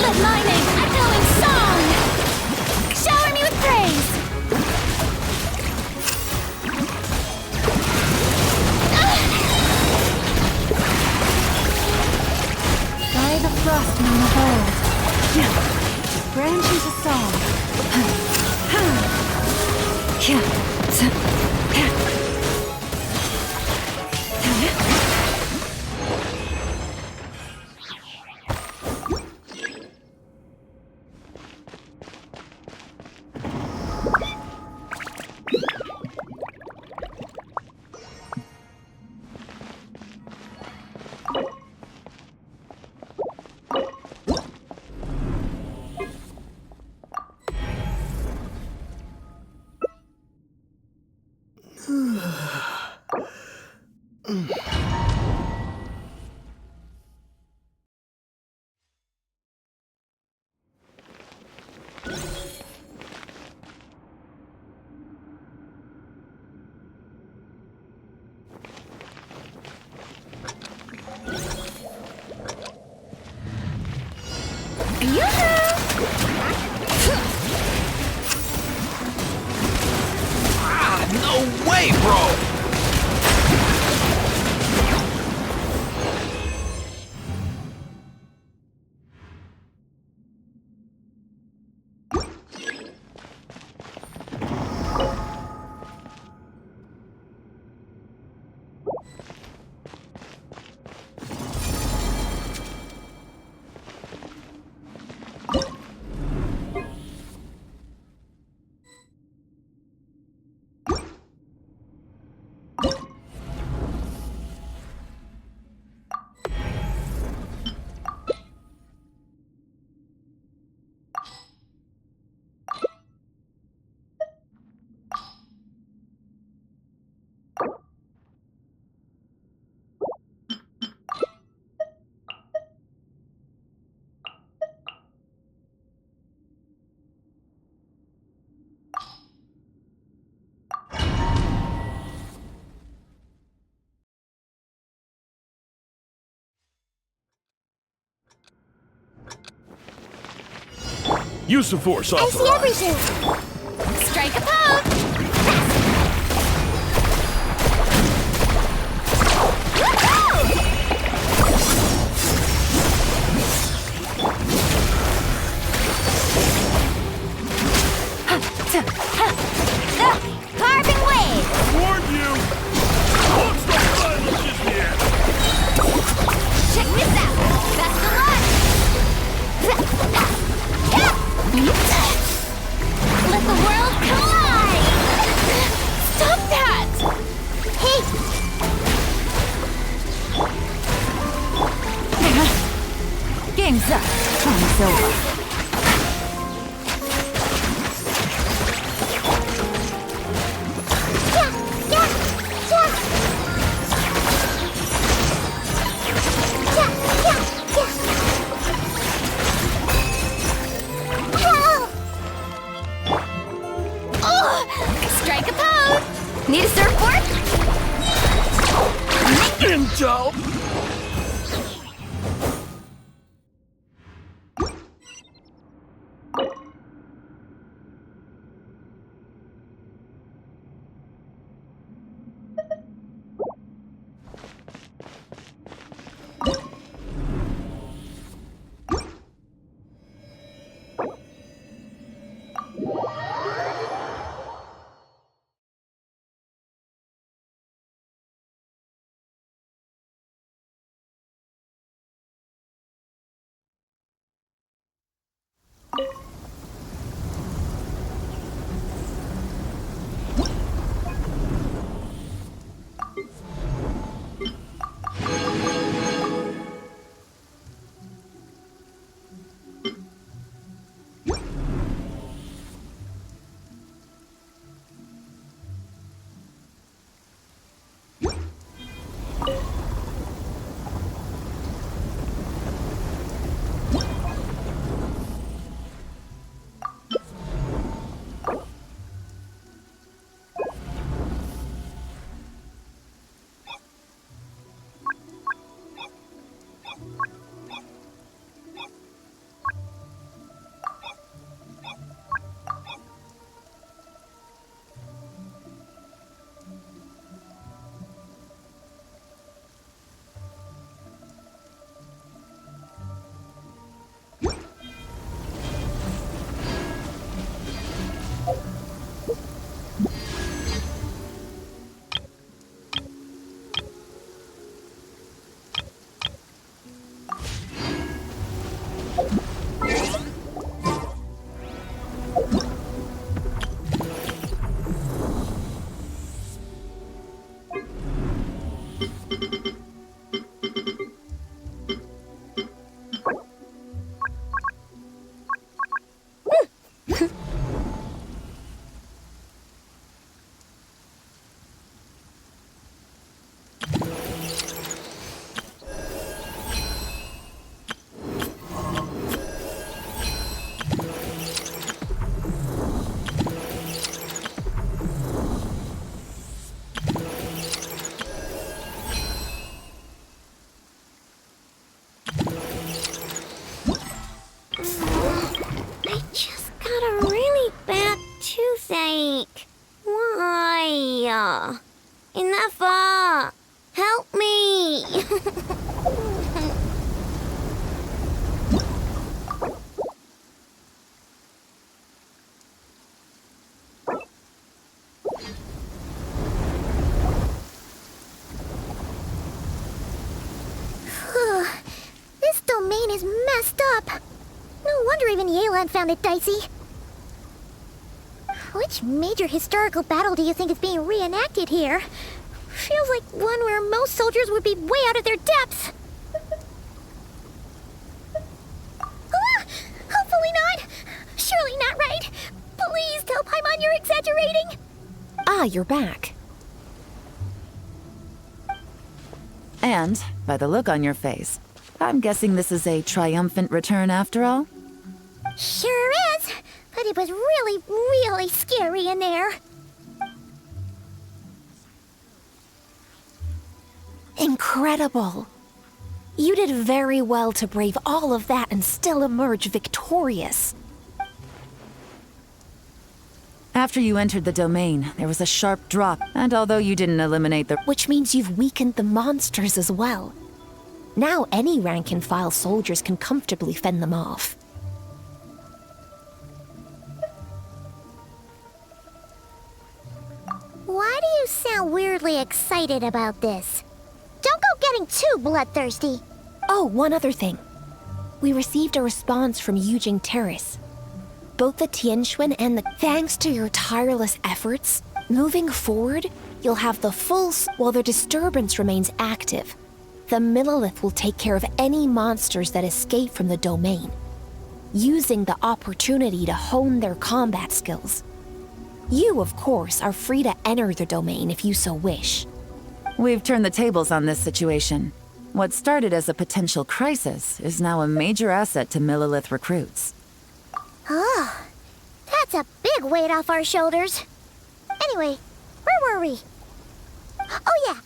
Let my name echo in song! Shower me with praise! By the frost on the hold. Branch into song. No way, bro! Use the force I authorized. see everything. Strike a pose. Carving wave. Warned you! Monster violence is here! Check this out. Best of luck. Let the world collide. Stop that. Hey. Game's up. Time's over. Strike a pose! Need a surfboard? Intel! got a really bad toothache. Why? Enough! Help me! This domain is messed up. No wonder even Yelan found it dicey. Which major historical battle do you think is being reenacted here? Feels like one where most soldiers would be way out of their depths. Hopefully not. Surely not right. Please tell Paimon you're exaggerating. Ah, you're back. And, by the look on your face, I'm guessing this is a triumphant return after all? Sure is. But it was really, really scary in there. Incredible. You did very well to brave all of that and still emerge victorious. After you entered the domain, there was a sharp drop, and although you didn't eliminate the... Which means you've weakened the monsters as well. Now any rank-and-file soldiers can comfortably fend them off. Why do you sound weirdly excited about this? Don't go getting too bloodthirsty. Oh, one other thing. We received a response from Yujing Terrace. Both the Tianxuan and the... Thanks to your tireless efforts, moving forward, you'll have the full... While the disturbance remains active, the Millilith will take care of any monsters that escape from the domain, using the opportunity to hone their combat skills. You, of course, are free to enter the domain if you so wish. We've turned the tables on this situation. What started as a potential crisis is now a major asset to Millilith recruits. Oh, that's a big weight off our shoulders. Anyway, where were we? Oh yeah,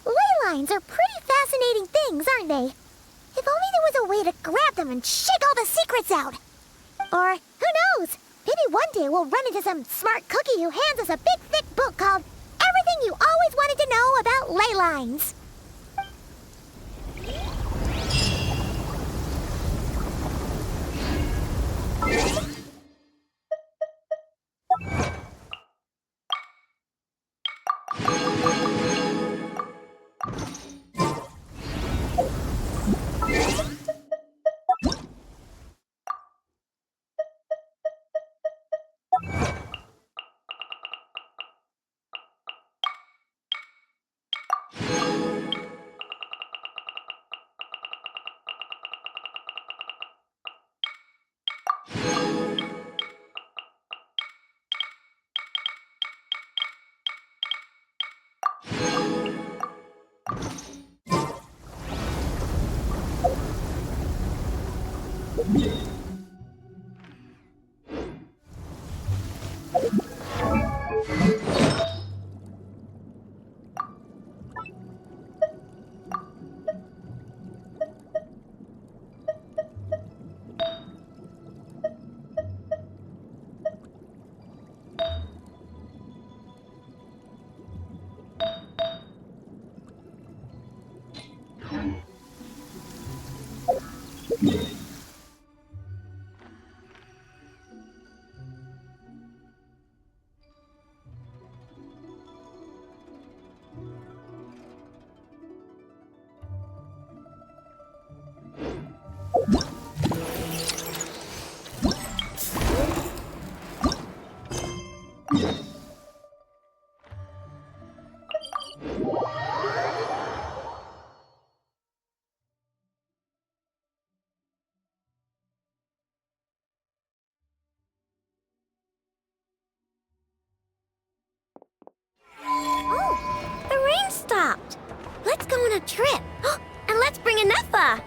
ley lines are pretty fascinating things, aren't they? If only there was a way to grab them and shake all the secrets out. Or, who knows, maybe one day we'll run into some smart cookie who hands us a big thick book called Everything You Always Wanted to Know About Ley Lines. Oh, the rain stopped. Let's go on a trip. And let's bring Anefa.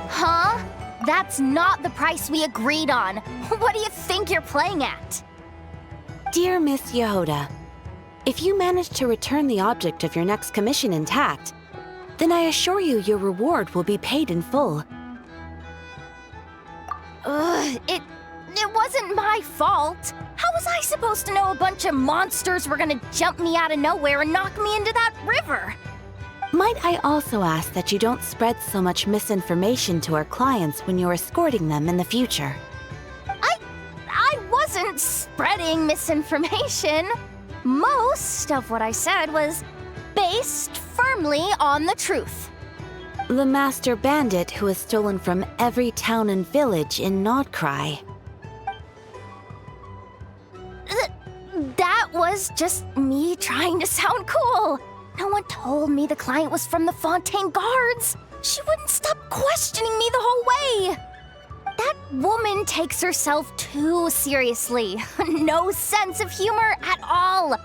Huh? That's not the price we agreed on. What do you think you're playing at? Dear Miss Yoda, If you manage to return the object of your next commission intact, then I assure you your reward will be paid in full. It wasn't my fault. How was I supposed to know a bunch of monsters were gonna jump me out of nowhere and knock me into that river? Might I also ask that you don't spread so much misinformation to our clients when you're escorting them in the future? I wasn't spreading misinformation. Most of what I said was based firmly on the truth. The master bandit who has stolen from every town and village in Nodcry. That was just me trying to sound cool. No one told me the client was from the Fontaine Guards. She wouldn't stop questioning me the whole way. That woman takes herself too seriously. No sense of humor at all.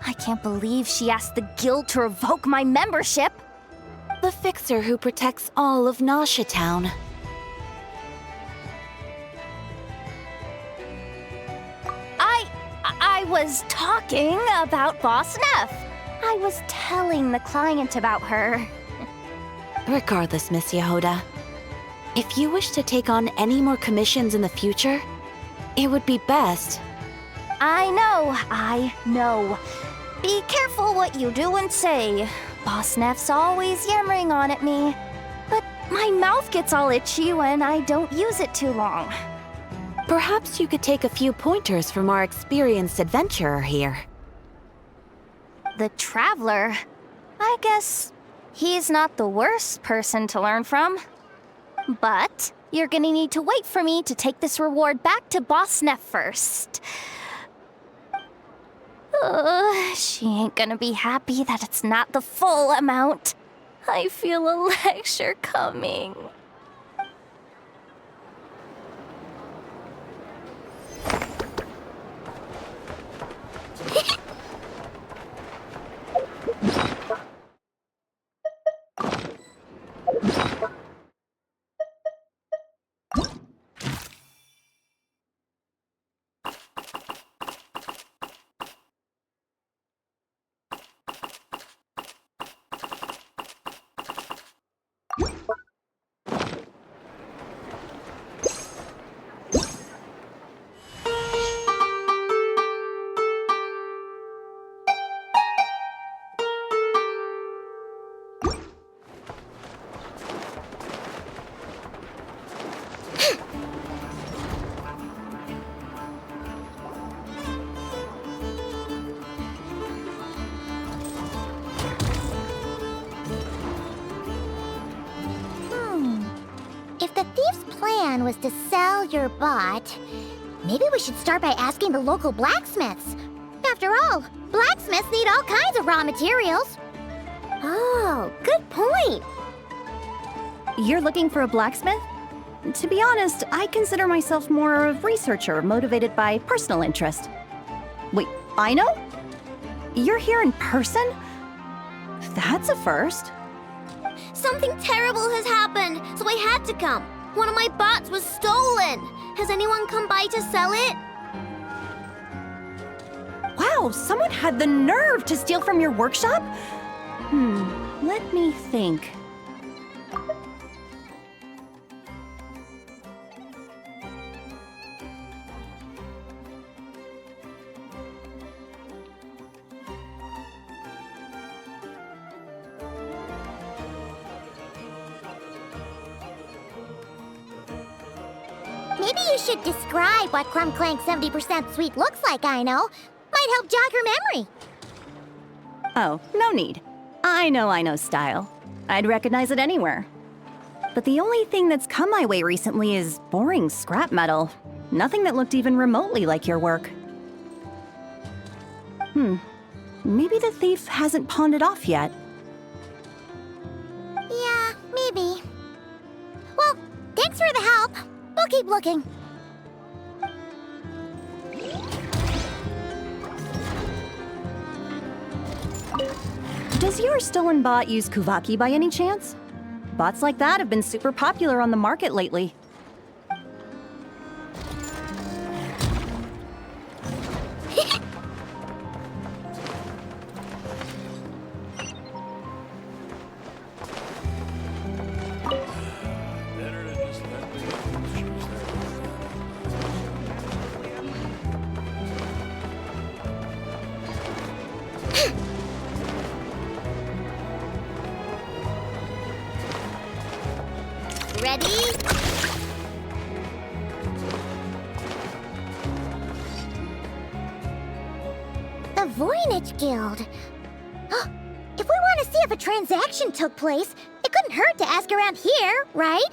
I can't believe she asked the guild to revoke my membership. The fixer who protects all of Nasha Town. I was talking about Boss Neff. I was telling the client about her. Regardless, Miss Yehoda, if you wish to take on any more commissions in the future, it would be best. I know. Be careful what you do and say. Boss Neff's always yammering on at me. But my mouth gets all itchy when I don't use it too long. Perhaps you could take a few pointers from our experienced adventurer here. The Traveler? I guess he's not the worst person to learn from. But you're gonna need to wait for me to take this reward back to Boss Neff first. She ain't gonna be happy that it's not the full amount. I feel a lecture coming. If the thief's plan was to sell your bot, maybe we should start by asking the local blacksmiths. After all, blacksmiths need all kinds of raw materials. Oh, good point. You're looking for a blacksmith? To be honest, I consider myself more of a researcher motivated by personal interest. Wait, I know? You're here in person? That's a first. Something terrible has happened, so I had to come. One of my bots was stolen. Has anyone come by to sell it? Wow, someone had the nerve to steal from your workshop? Let me think. Maybe you should describe what Crumb Clank 70% sweet looks like, I know. Might help jog her memory. Oh, no need. I know style. I'd recognize it anywhere. But the only thing that's come my way recently is boring scrap metal. Nothing that looked even remotely like your work. Maybe the thief hasn't pawned it off yet. Yeah, maybe. Well, thanks for the help. We'll keep looking. Does your stolen bot use Kuvaki by any chance? Bots like that have been super popular on the market lately. Ready? The Voynich Guild. If we want to see if a transaction took place, it couldn't hurt to ask around here, right?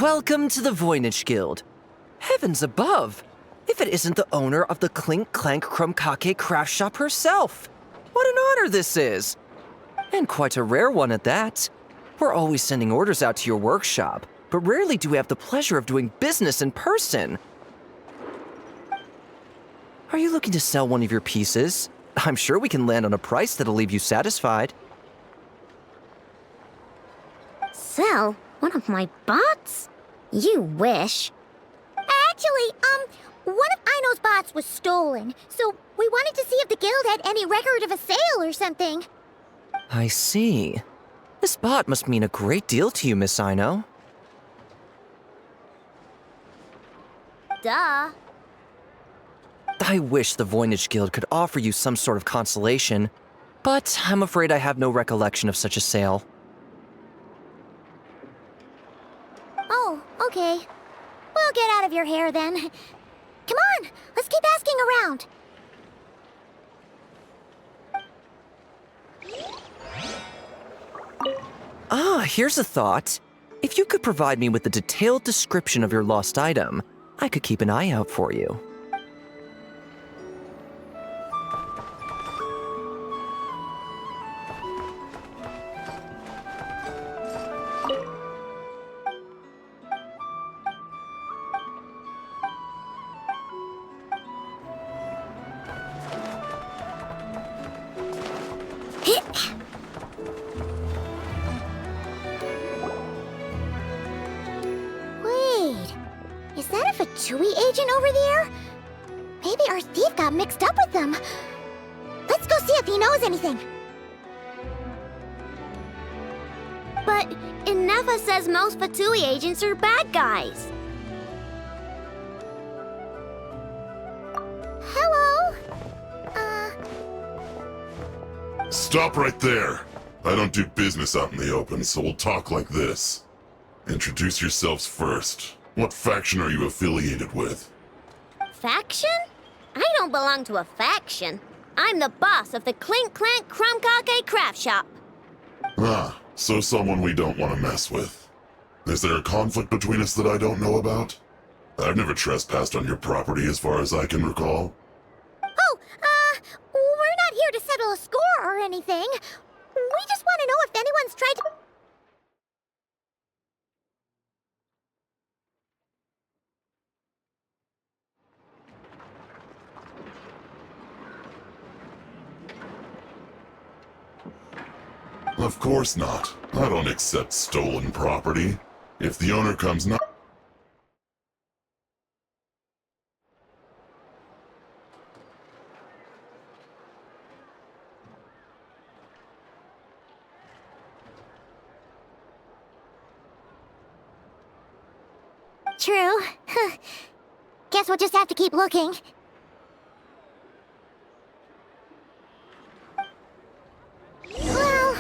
Welcome to the Voynich Guild. Heavens above! If it isn't the owner of the Clink Clank Krumkake craft shop herself! What an honor this is! And quite a rare one at that. We're always sending orders out to your workshop, but rarely do we have the pleasure of doing business in person. Are you looking to sell one of your pieces? I'm sure we can land on a price that'll leave you satisfied. Sell one of my bots? You wish. Actually, one of Ino's bots was stolen, so we wanted to see if the guild had any record of a sale or something. I see. This bot must mean a great deal to you, Miss Ino. Duh. I wish the Voynich Guild could offer you some sort of consolation, but I'm afraid I have no recollection of such a sale. Oh, okay. We'll get out of your hair then. Come on, let's keep asking around. Here's a thought. If you could provide me with a detailed description of your lost item, I could keep an eye out for you. Is that a Fatui agent over there? Maybe our thief got mixed up with them. Let's go see if he knows anything. But Inefa says most Fatui agents are bad guys. Hello? Stop right there. I don't do business out in the open, so we'll talk like this. Introduce yourselves first. What faction are you affiliated with? Faction? I don't belong to a faction. I'm the boss of the Clink Clank Krumkake craft shop. Ah, so someone we don't want to mess with. Is there a conflict between us that I don't know about? I've never trespassed on your property as far as I can recall. Oh, we're not here to settle a score or anything. We just want to know if anyone's tried to... Of course not. I don't accept stolen property. If the owner comes not... True. Guess we'll just have to keep looking. Well,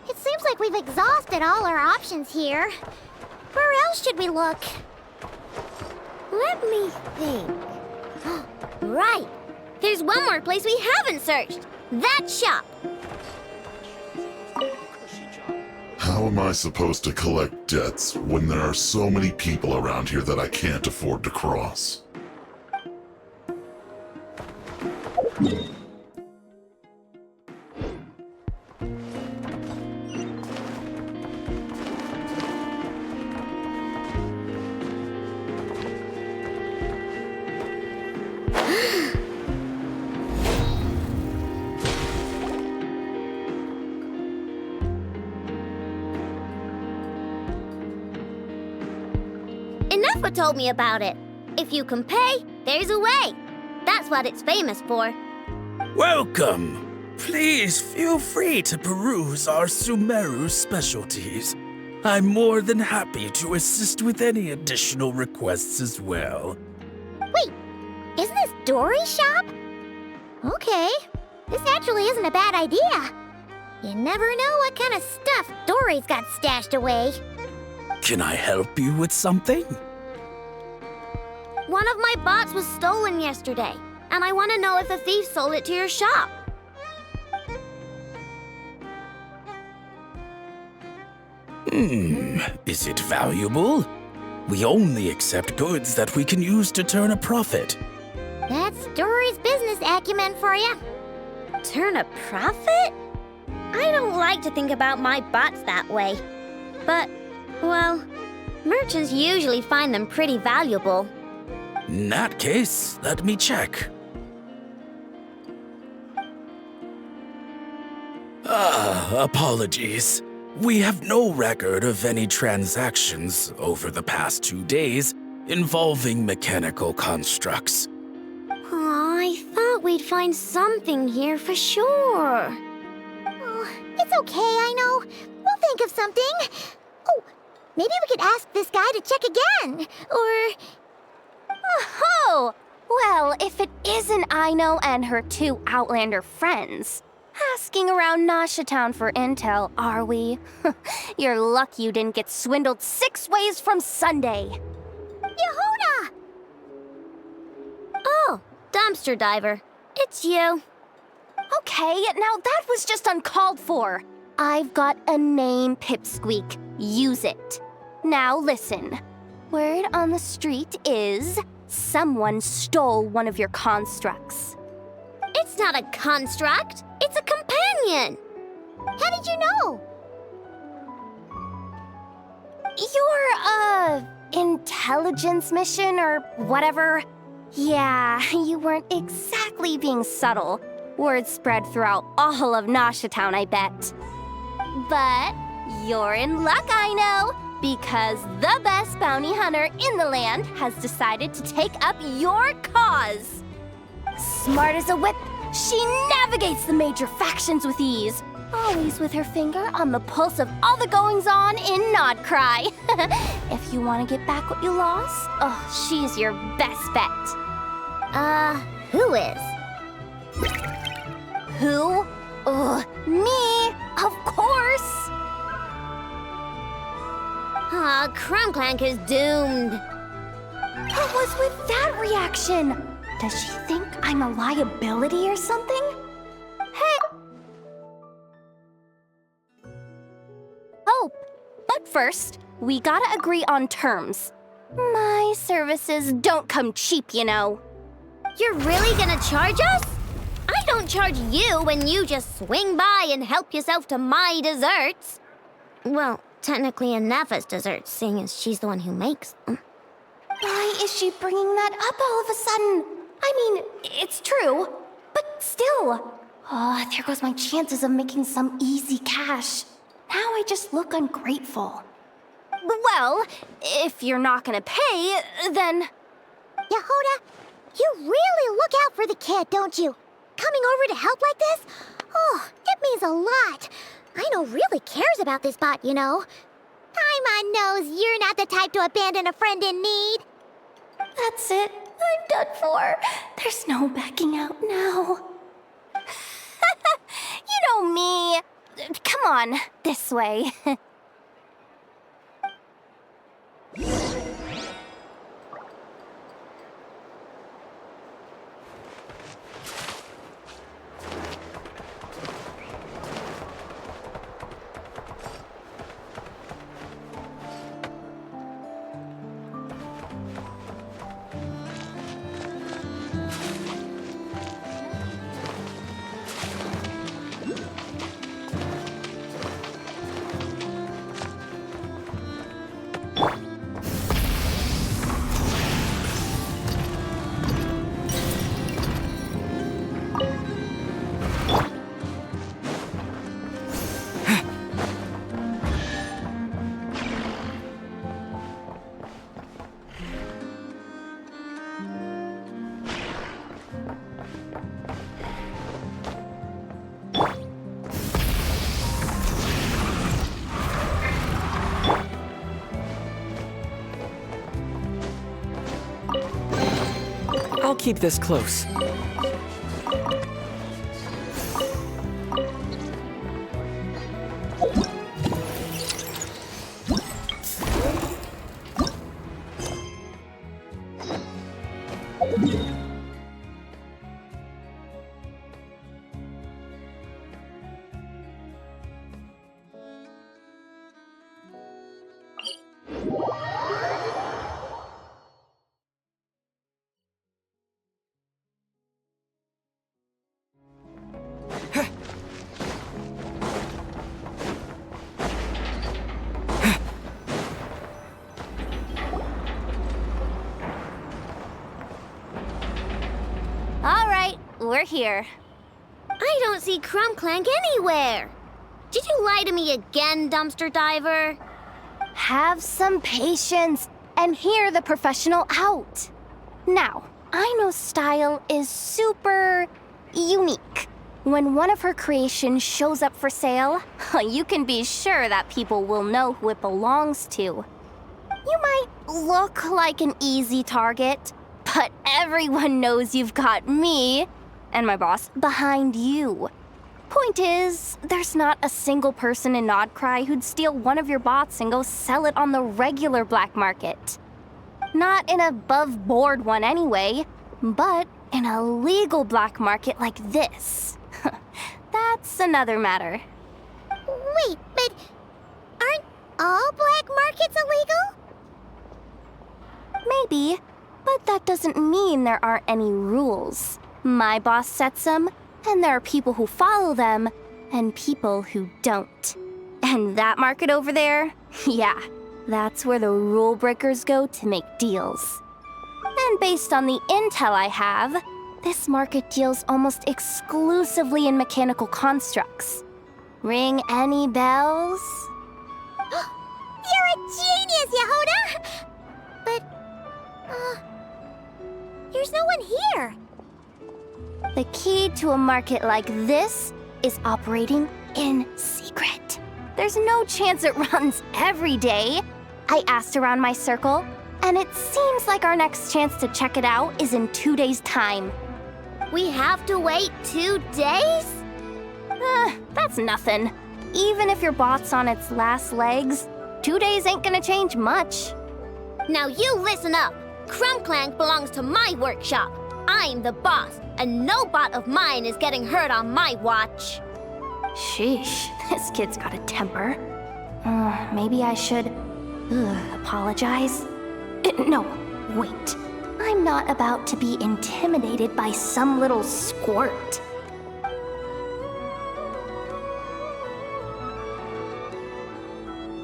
it seems like we've exhausted all our options here. Where else should we look? Let me think. Right! There's one more place we haven't searched. That shop! How am I supposed to collect debts when there are so many people around here that I can't afford to cross? Inefa told me about it. If you can pay, there's a way. That's what it's famous for. Welcome! Please feel free to peruse our Sumeru specialties. I'm more than happy to assist with any additional requests as well. Wait, isn't this story shop? Okay, this actually isn't a bad idea. You never know what kind of stuff Dory's got stashed away. Can I help you with something? One of my bots was stolen yesterday, and I want to know if a thief sold it to your shop. Is it valuable? We only accept goods that we can use to turn a profit. That's Dory's business acumen for you. Turn a profit? I don't like to think about my bots that way. But, well, merchants usually find them pretty valuable. In that case, let me check. Apologies. We have no record of any transactions over the past 2 days involving mechanical constructs. Aw, I thought we'd find something here for sure. Oh, it's okay, I know. We'll think of something. Oh, maybe we could ask this guy to check again. Or... Oh! Well, if it isn't Aino and her 2 Outlander friends. Asking around Nasha Town for intel, are we? You're lucky you didn't get swindled 6 ways from Sunday. Yehuda! Oh, dumpster diver. It's you. Okay, now that was just uncalled for. I've got a name, Pipsqueak. Use it. Now listen. Word on the street is someone stole one of your constructs. It's not a construct. It's a companion. How did you know? Your, intelligence mission or whatever? Yeah, you weren't exactly being subtle. Word spread throughout all of Nasha Town, I bet. But you're in luck, I know, because the best bounty hunter in the land has decided to take up your cause. Smart as a whip, she navigates the major factions with ease, always with her finger on the pulse of all the goings-on in Nodcry. If you want to get back what you lost, oh, she's your best bet. Who is? Who? Me, of course. Aw, Crumclank is doomed. What was with that reaction? Does she think I'm a liability or something? Hey! Oh, but first, we gotta agree on terms. My services don't come cheap, you know. You're really gonna charge us? I don't charge you when you just swing by and help yourself to my desserts. Well, technically Anafa's desserts, seeing as she's the one who makes them. Why is she bringing that up all of a sudden? I mean, it's true, but still. Oh, there goes my chances of making some easy cash. Now I just look ungrateful. Well, if you're not gonna pay, then... Yehuda, you really look out for the kid, don't you? Coming over to help like this? Oh, it means a lot. Aino really cares about this bot, you know. Paimon knows you're not the type to abandon a friend in need. That's it. I'm done for. There's no backing out now. You know me. Come on, this way. keep this close. All right, we're here. I don't see Crumb Clank anywhere. Did you lie to me again, dumpster diver? Have some patience and hear the professional out. Now, I know Style is super unique. When one of her creations shows up for sale, you can be sure that people will know who it belongs to. You might look like an easy target, but everyone knows you've got me and my boss behind you. Point is, there's not a single person in Nodcry who'd steal one of your bots and go sell it on the regular black market. Not an above-board one anyway, but in a legal black market like this. That's another matter. Wait, but aren't all black markets illegal? Maybe, but that doesn't mean there aren't any rules. My boss sets them, and there are people who follow them, and people who don't. And that market over there, yeah, that's where the rule breakers go to make deals. And based on the intel I have, this market deals almost exclusively in mechanical constructs. Ring any bells? You're a genius, Yehuda! But, there's no one here. The key to a market like this is operating in secret. There's no chance it runs every day. I asked around my circle, and it seems like our next chance to check it out is in 2 days' time. We have to wait 2 days? That's nothing. Even if your bot's on its last legs, 2 days ain't gonna change much. Now you listen up. Crumb Clank belongs to my workshop. I'm the boss, and no bot of mine is getting hurt on my watch. Sheesh, this kid's got a temper. Maybe I should apologize. No, wait. I'm not about to be intimidated by some little squirt.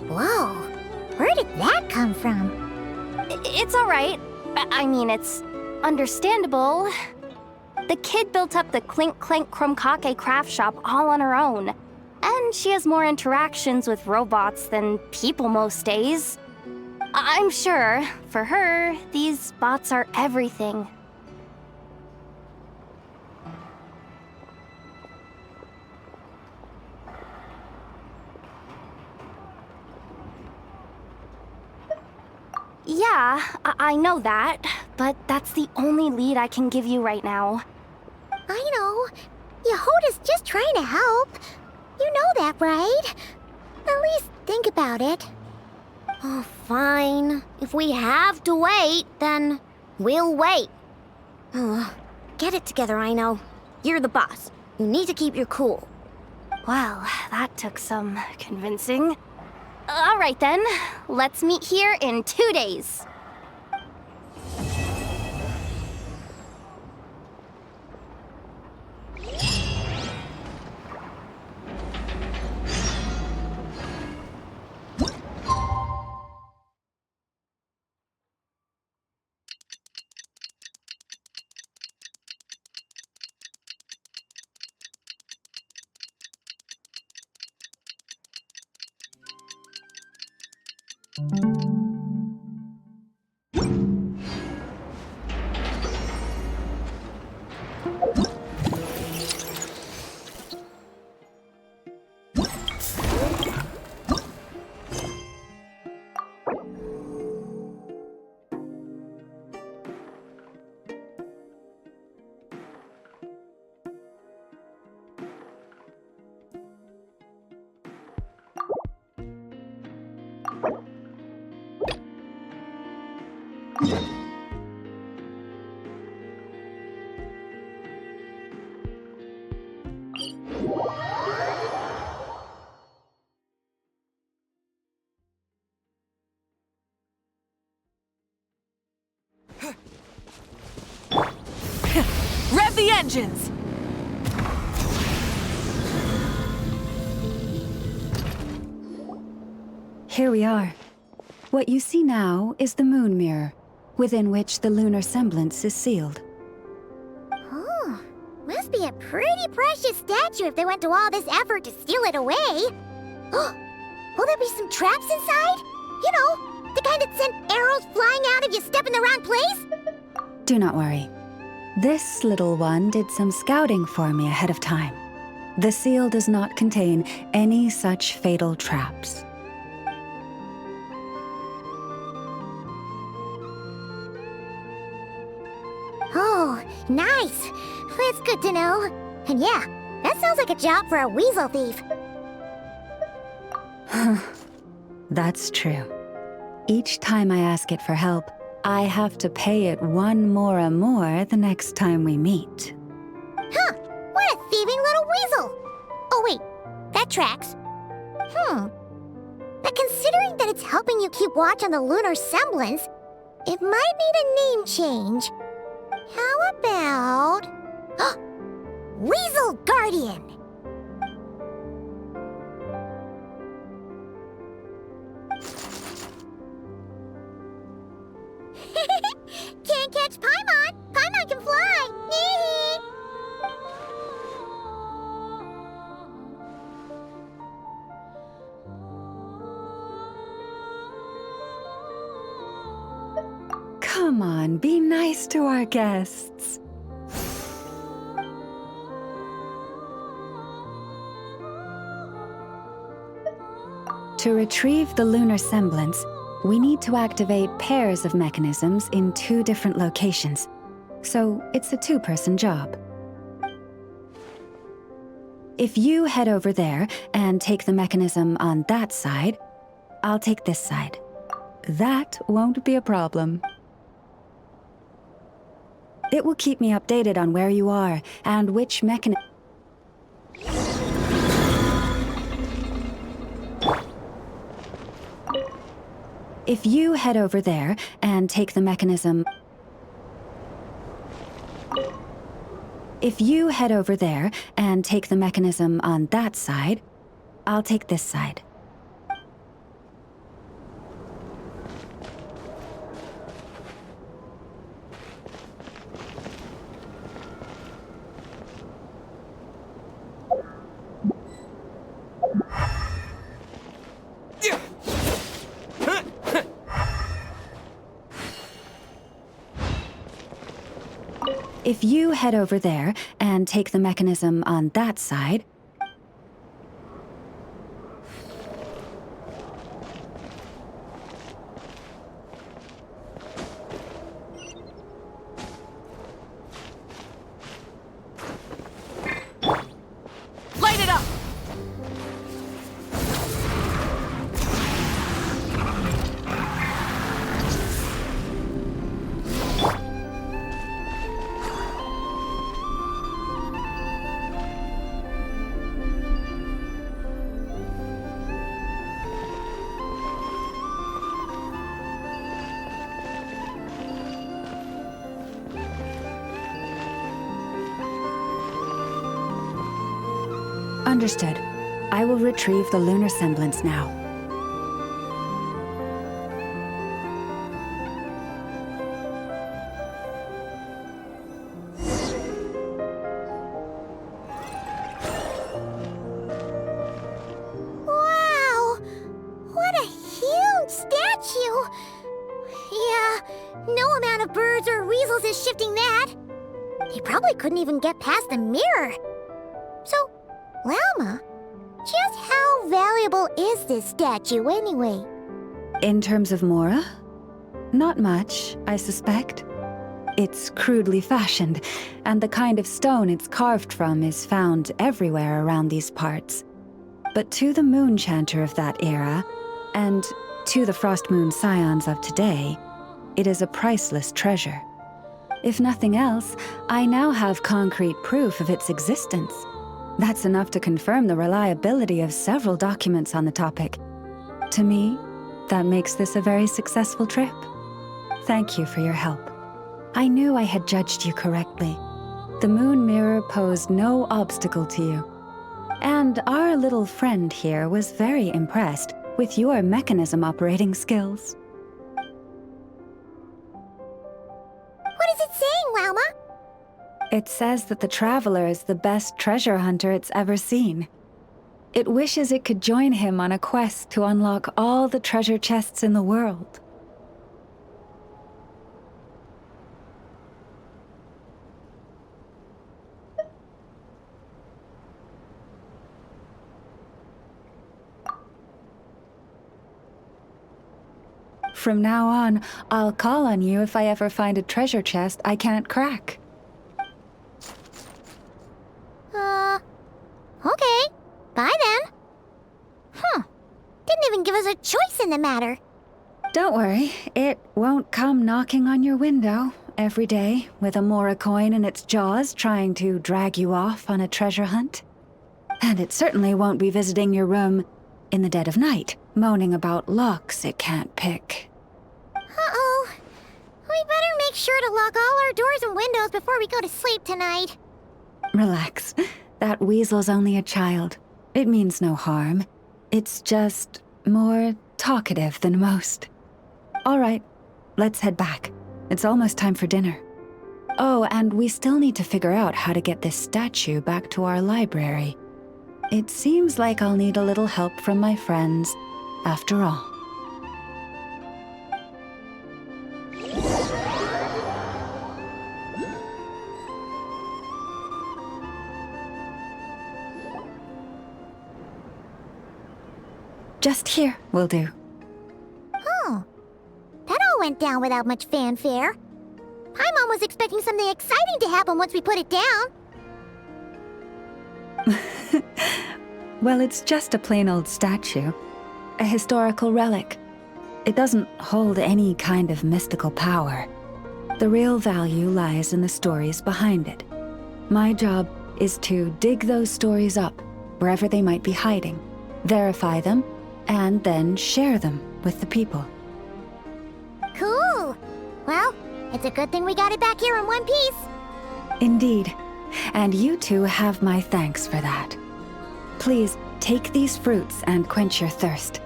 Whoa, where did that come from? It's all right. I mean, it's understandable. The kid built up the Clink Clank Krumkake craft shop all on her own. And she has more interactions with robots than people most days. I'm sure, for her, these bots are everything. Yeah, I know that, but that's the only lead I can give you right now. I know. Yehuda's just trying to help. You know that, right? At least think about it. Oh, fine. If we have to wait, then we'll wait. Get it together, I know. You're the boss. You need to keep your cool. Well, that took some convincing. All right then, let's meet here in 2 days. Rev the engines! Here we are. What you see now is the moon mirror, within which the lunar semblance is sealed. Oh, must be a pretty precious statue if they went to all this effort to steal it away. Will there be some traps inside? You know, the kind that send arrows flying out if you step in the wrong place? Do not worry. This little one did some scouting for me ahead of time. The seal does not contain any such fatal traps. Oh, nice. That's good to know. And yeah, that sounds like a job for a weasel thief. That's true. Each time I ask it for help, I have to pay it 1 mora more the next time we meet. Huh, what a thieving little weasel! Oh wait, that tracks. But considering that it's helping you keep watch on the lunar semblance, it might need a name change. How about... Weasel Guardian! Can't catch Paimon! Paimon can fly! Come on, be nice to our guests. To retrieve the lunar semblance, we need to activate pairs of mechanisms in 2 different locations. So it's a 2-person job. If you head over there and take the mechanism on that side, I'll take this side. That won't be a problem. It will keep me updated on where you are and which mechanism. If you head over there and take the mechanism... If you head over there and take the mechanism on that side, I'll take this side. If you head over there and take the mechanism on that side... Light it up! Understood. I will retrieve the lunar semblance now. Wow! What a huge statue! Yeah, no amount of birds or weasels is shifting that. They probably couldn't even get past the mirror. So, Llama, just how valuable is this statue anyway? In terms of Mora? Not much, I suspect. It's crudely fashioned, and the kind of stone it's carved from is found everywhere around these parts. But to the moon chanter of that era, and to the frost moon scions of today, it is a priceless treasure. If nothing else, I now have concrete proof of its existence. That's enough to confirm the reliability of several documents on the topic. To me, that makes this a very successful trip. Thank you for your help. I knew I had judged you correctly. The moon mirror posed no obstacle to you. And our little friend here was very impressed with your mechanism operating skills. What is it saying, Lauma? It says that the Traveler is the best treasure hunter it's ever seen. It wishes it could join him on a quest to unlock all the treasure chests in the world. From now on, I'll call on you if I ever find a treasure chest I can't crack. Okay. Bye then. Didn't even give us a choice in the matter. Don't worry, it won't come knocking on your window every day with a Mora coin in its jaws trying to drag you off on a treasure hunt. And it certainly won't be visiting your room in the dead of night, moaning about locks it can't pick. Uh-oh. We better make sure to lock all our doors and windows before we go to sleep tonight. Relax. That weasel's only a child. It means no harm. It's just more talkative than most. All right, let's head back. It's almost time for dinner. Oh, and we still need to figure out how to get this statue back to our library. It seems like I'll need a little help from my friends, after all. Just here will do. Oh. That all went down without much fanfare. Paimon was expecting something exciting to happen once we put it down. Well, it's just a plain old statue. A historical relic. It doesn't hold any kind of mystical power. The real value lies in the stories behind it. My job is to dig those stories up, wherever they might be hiding, verify them, and then share them with the people. Cool. Well, it's a good thing we got it back here in one piece. Indeed. And you two have my thanks for that. Please, take these fruits and quench your thirst.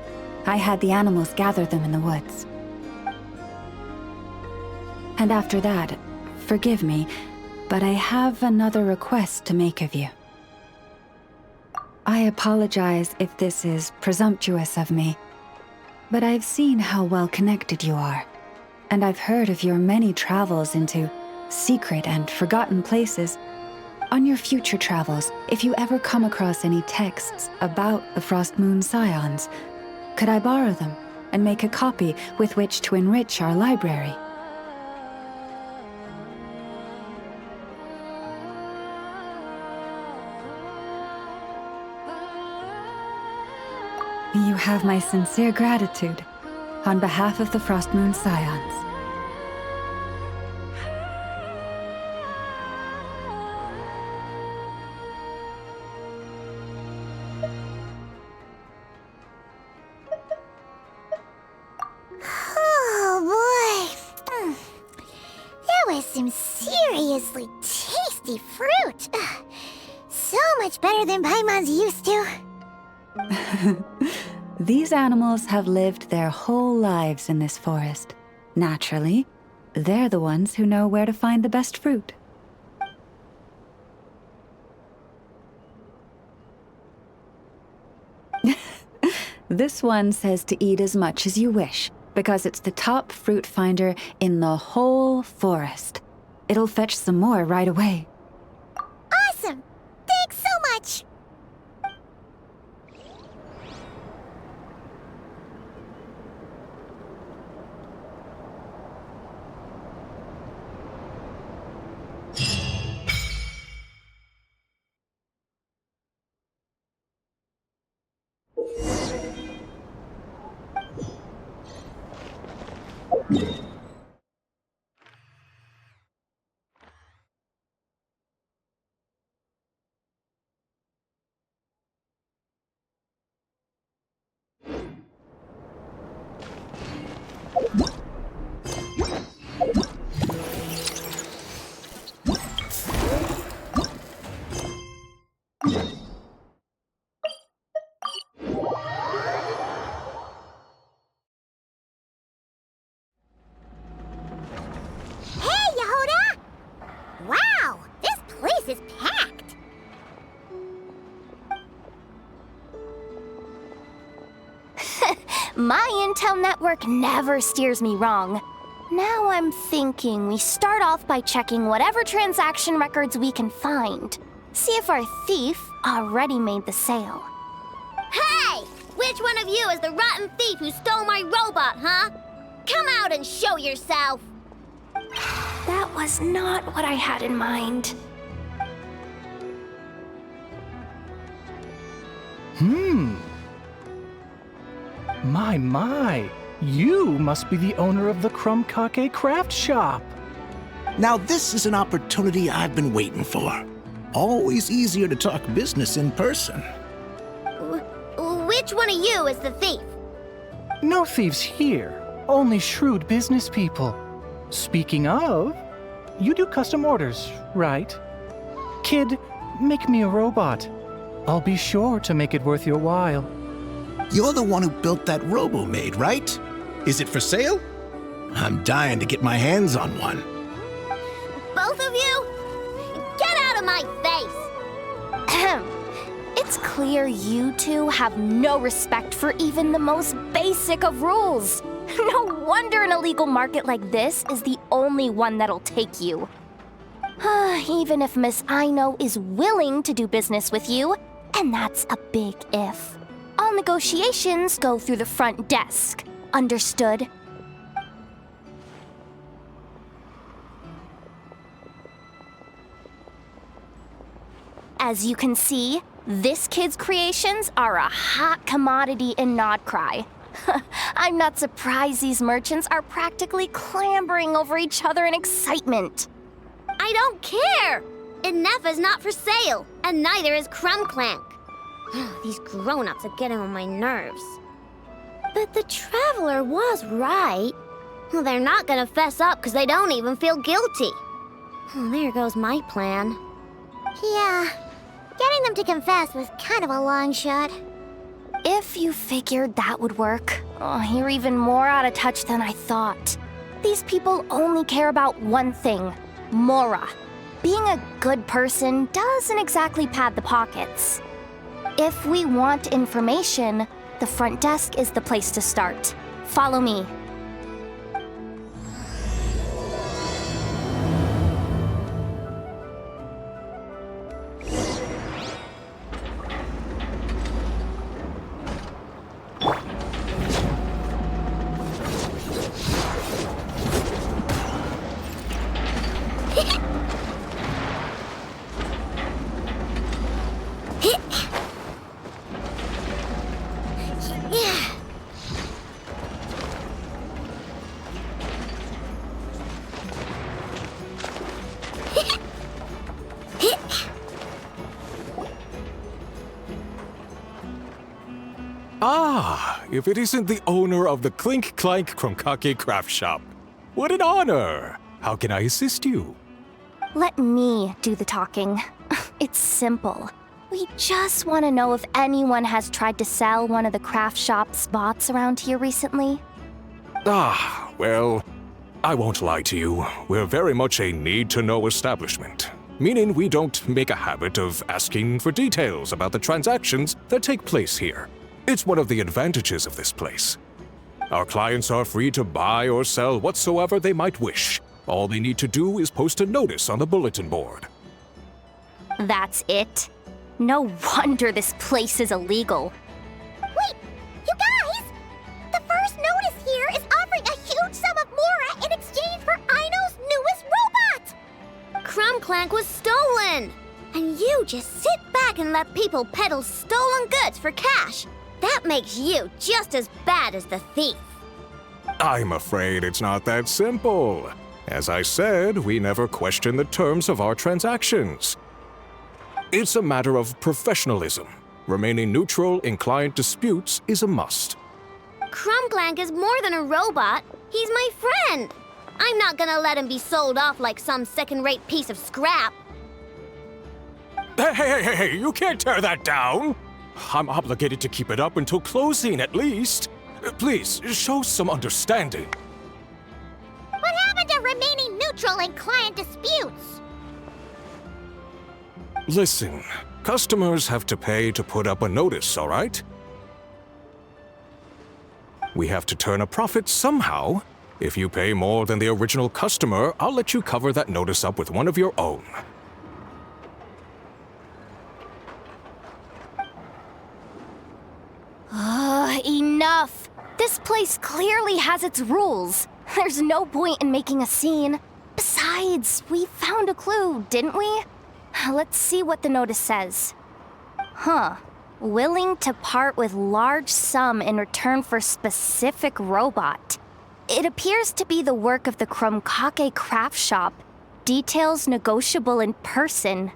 I had the animals gather them in the woods. And after that, forgive me, but I have another request to make of you. I apologize if this is presumptuous of me, but I've seen how well connected you are, and I've heard of your many travels into secret and forgotten places. On your future travels, if you ever come across any texts about the Frost Moon Scions, could I borrow them and make a copy with which to enrich our library? You have my sincere gratitude on behalf of the Frost Moon Scions. Oh boy. That was some seriously tasty fruit. So much better than Paimon's used to. These animals have lived their whole lives in this forest. Naturally, they're the ones who know where to find the best fruit. This one says to eat as much as you wish, because it's the top fruit finder in the whole forest. It'll fetch some more right away. Awesome! Thanks so much! My intel network never steers me wrong. Now I'm thinking we start off by checking whatever transaction records we can find. See if our thief already made the sale. Hey! Which one of you is the rotten thief who stole my robot, huh? Come out and show yourself! That was not what I had in mind. My. You must be the owner of the Crumb Kake craft shop. Now this is an opportunity I've been waiting for. Always easier to talk business in person. Which one of you is the thief? No thieves here, only shrewd business people. Speaking of, you do custom orders, right? Kid, make me a robot. I'll be sure to make it worth your while. You're the one who built that robo-maid, right? Is it for sale? I'm dying to get my hands on one. Both of you? Get out of my face! It's clear you two have no respect for even the most basic of rules. No wonder an illegal market like this is the only one that'll take you. Even if Miss Aino is willing to do business with you, and that's a big if. All negotiations go through the front desk. Understood? As you can see, this kid's creations are a hot commodity in Nodcry. I'm not surprised these merchants are practically clambering over each other in excitement. I don't care! Inefa's not for sale, and neither is Crumclank. These grown-ups are getting on my nerves. But the Traveler was right. They're not gonna fess up because they don't even feel guilty. There goes my plan. Yeah, getting them to confess was kind of a long shot. If you figured that would work, you're even more out of touch than I thought. These people only care about one thing, Mora. Being a good person doesn't exactly pad the pockets. If we want information, the front desk is the place to start. Follow me. If it isn't the owner of the Clink Clank Krumkake craft shop. What an honor! How can I assist you? Let me do the talking. It's simple. We just want to know if anyone has tried to sell one of the craft shop's bots around here recently. Well, I won't lie to you. We're very much a need-to-know establishment. Meaning we don't make a habit of asking for details about the transactions that take place here. It's one of the advantages of this place. Our clients are free to buy or sell whatsoever they might wish. All they need to do is post a notice on the bulletin board. That's it? No wonder this place is illegal. Wait, you guys! The first notice here is offering a huge sum of Mora in exchange for Aino's newest robot! Crumclank was stolen! And you just sit back and let people peddle stolen goods for cash. That makes you just as bad as the thief. I'm afraid it's not that simple. As I said, we never question the terms of our transactions. It's a matter of professionalism. Remaining neutral in client disputes is a must. Crumclank is more than a robot. He's my friend. I'm not gonna let him be sold off like some second-rate piece of scrap. Hey, you can't tear that down! I'm obligated to keep it up until closing, at least. Please, show some understanding. What happened to remaining neutral in client disputes? Listen, customers have to pay to put up a notice, all right? We have to turn a profit somehow. If you pay more than the original customer, I'll let you cover that notice up with one of your own. Enough! This place clearly has its rules. There's no point in making a scene. Besides, we found a clue, didn't we? Let's see what the notice says. Willing to part with large sum in return for specific robot. It appears to be the work of the Krumkake craft shop. Details negotiable in person.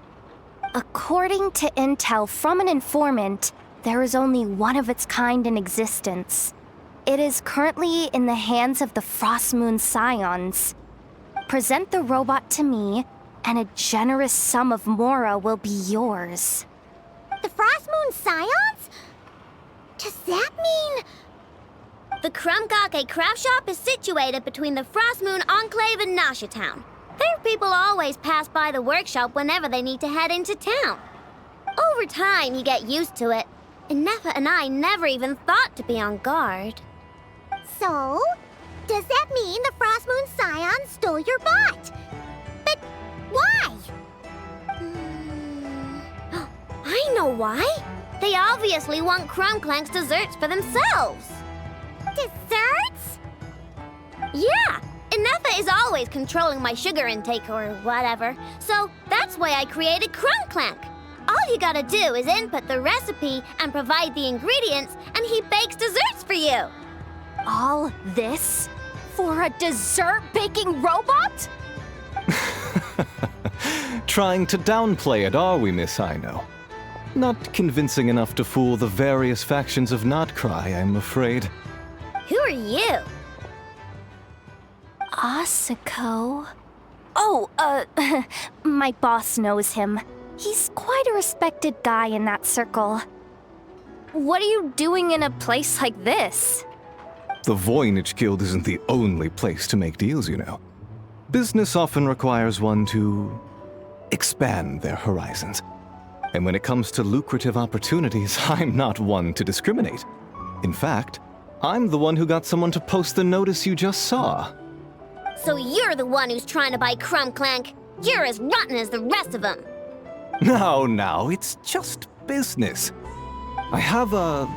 According to intel from an informant, there is only one of its kind in existence. It is currently in the hands of the Frost Moon Scions. Present the robot to me, and a generous sum of Mora will be yours. The Frost Moon Scions? Does that mean... The Krumkake craft shop is situated between the Frost Moon Enclave and Nasha Town. Their people always pass by the workshop whenever they need to head into town. Over time, you get used to it. And Nefa and I never even thought to be on guard. So, does that mean the Frost Moon Scions stole your bot? But why? I know why. They obviously want Crumclank's desserts for themselves. Desserts? Yeah, and Nefa is always controlling my sugar intake or whatever, so that's why I created Crumclank. All you gotta do is input the recipe and provide the ingredients, and he bakes desserts for you. All this for a dessert baking robot? Trying to downplay it, are we, Miss Aino? Not convincing enough to fool the various factions of Notcry, I'm afraid. Who are you? Asuko. Oh, my boss knows him. He's quite a respected guy in that circle. What are you doing in a place like this? The Voynich Guild isn't the only place to make deals, you know. Business often requires one to expand their horizons. And when it comes to lucrative opportunities, I'm not one to discriminate. In fact, I'm the one who got someone to post the notice you just saw. So you're the one who's trying to buy Crumclank. You're as rotten as the rest of them. Now, it's just business. I have a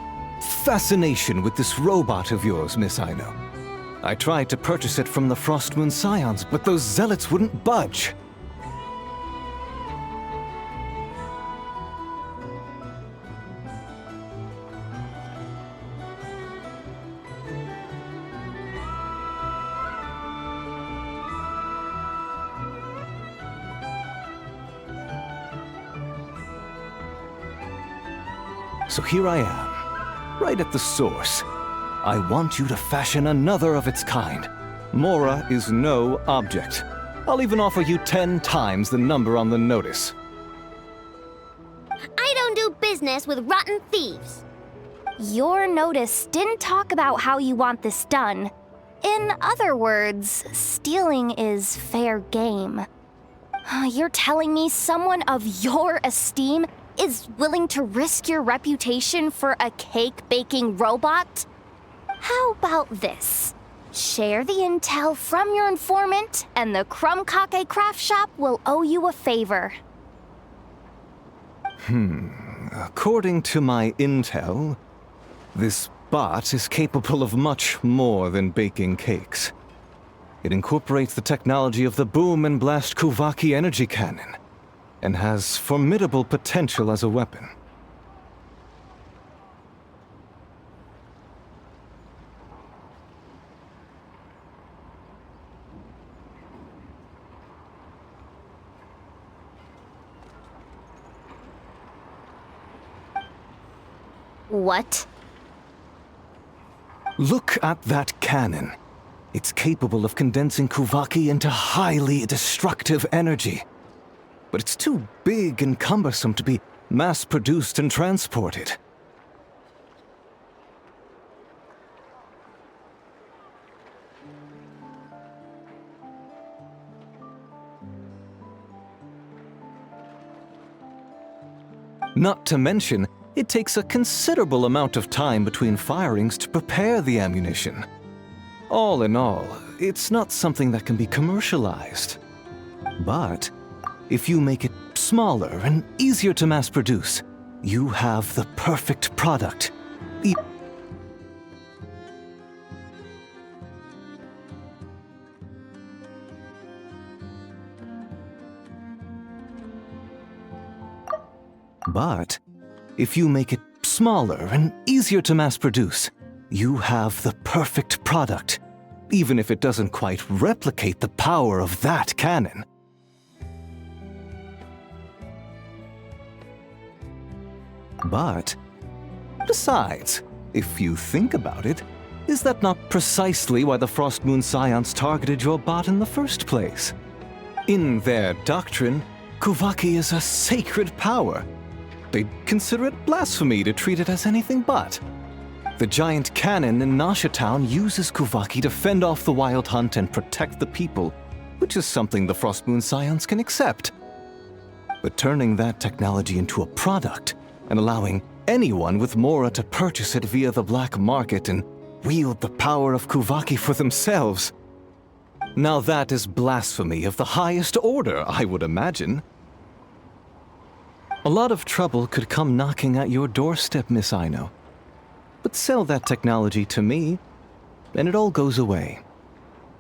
fascination with this robot of yours, Miss Aino. I tried to purchase it from the Frostmoon Scions, but those zealots wouldn't budge. So here I am, right at the source. I want you to fashion another of its kind. Mora is no object. I'll even offer you 10 times the number on the notice. I don't do business with rotten thieves. Your notice didn't talk about how you want this done. In other words, stealing is fair game. You're telling me someone of your esteem is willing to risk your reputation for a cake-baking robot? How about this? Share the intel from your informant, and the Krumkake craft shop will owe you a favor. According to my intel, this bot is capable of much more than baking cakes. It incorporates the technology of the Boom and Blast Kuvaki energy cannon, and has formidable potential as a weapon. What? Look at that cannon. It's capable of condensing Kuvaki into highly destructive energy. But it's too big and cumbersome to be mass-produced and transported. Not to mention, It takes a considerable amount of time between firings to prepare the ammunition. All in all, it's not something that can be commercialized. But if you make it smaller and easier to mass produce, you have the perfect product. But if you make it smaller and easier to mass produce, you have the perfect product, even if it doesn't quite replicate the power of that cannon. But besides, if you think about it, is that not precisely why the Frost Moon Scions targeted your bot in the first place? In their doctrine, Kuvaki is a sacred power. They'd consider it blasphemy to treat it as anything but. The giant cannon in Nasha Town uses Kuvaki to fend off the wild hunt and protect the people, which is something the Frost Moon Scions can accept. But turning that technology into a product and allowing anyone with Mora to purchase it via the black market and wield the power of Kuvaki for themselves. Now that is blasphemy of the highest order, I would imagine. A lot of trouble could come knocking at your doorstep, Miss Aino. But sell that technology to me, and it all goes away.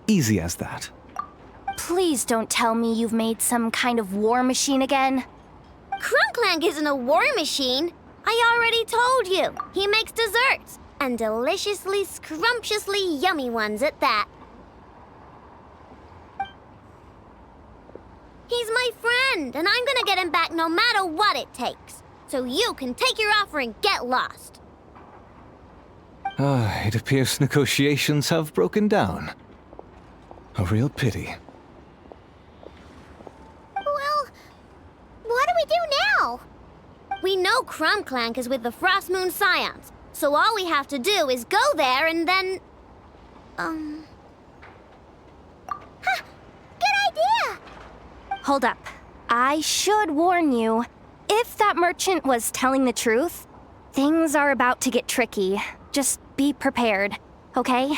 Easy as that. Please don't tell me you've made some kind of war machine again. Krumklang isn't a war machine. I already told you. He makes desserts, and deliciously, scrumptiously yummy ones at that. He's my friend, and I'm gonna get him back no matter what it takes. So you can take your offer and get lost. It appears negotiations have broken down. A real pity. Well, what do we do now? We know Krumklang is with the Frost Moon Scions, so all we have to do is go there and then... Good idea! Hold up. I should warn you, if that merchant was telling the truth, things are about to get tricky. Just be prepared, okay?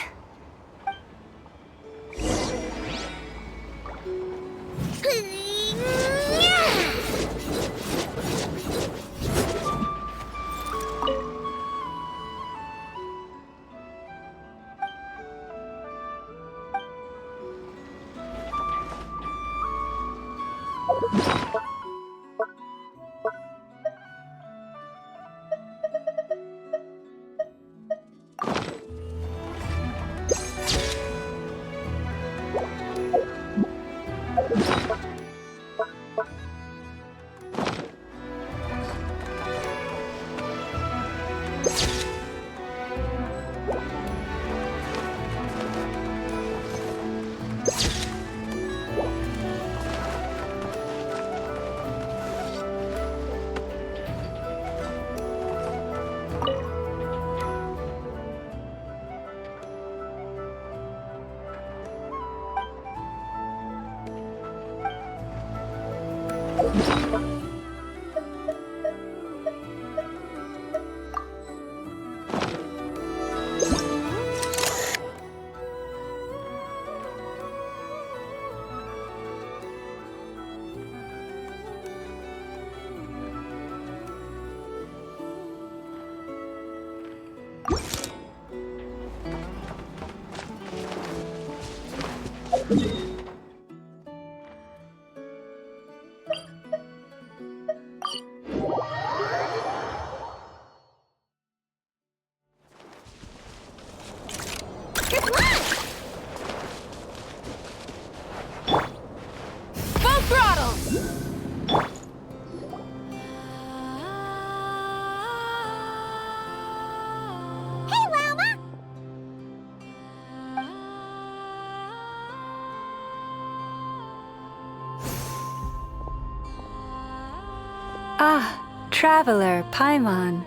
Traveler Paimon,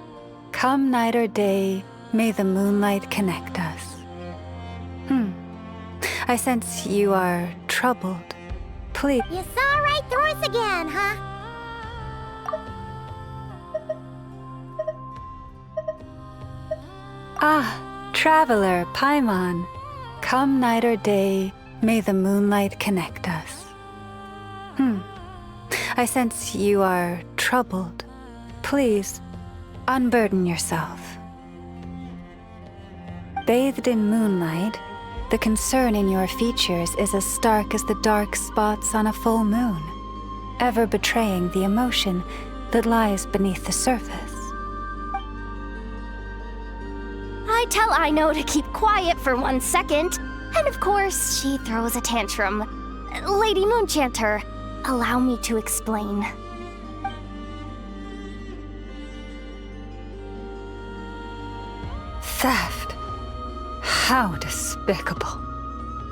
come night or day, may the moonlight connect us. I sense you are troubled. Please. You saw right through us again, huh? Ah, traveler, Paimon. Come night or day, may the moonlight connect us. I sense you are troubled. Please, unburden yourself. Bathed in moonlight, the concern in your features is as stark as the dark spots on a full moon, ever betraying the emotion that lies beneath the surface. I tell Aino to keep quiet for 1 second, and of course, she throws a tantrum. Lady Moonchanter, allow me to explain. Theft. How despicable.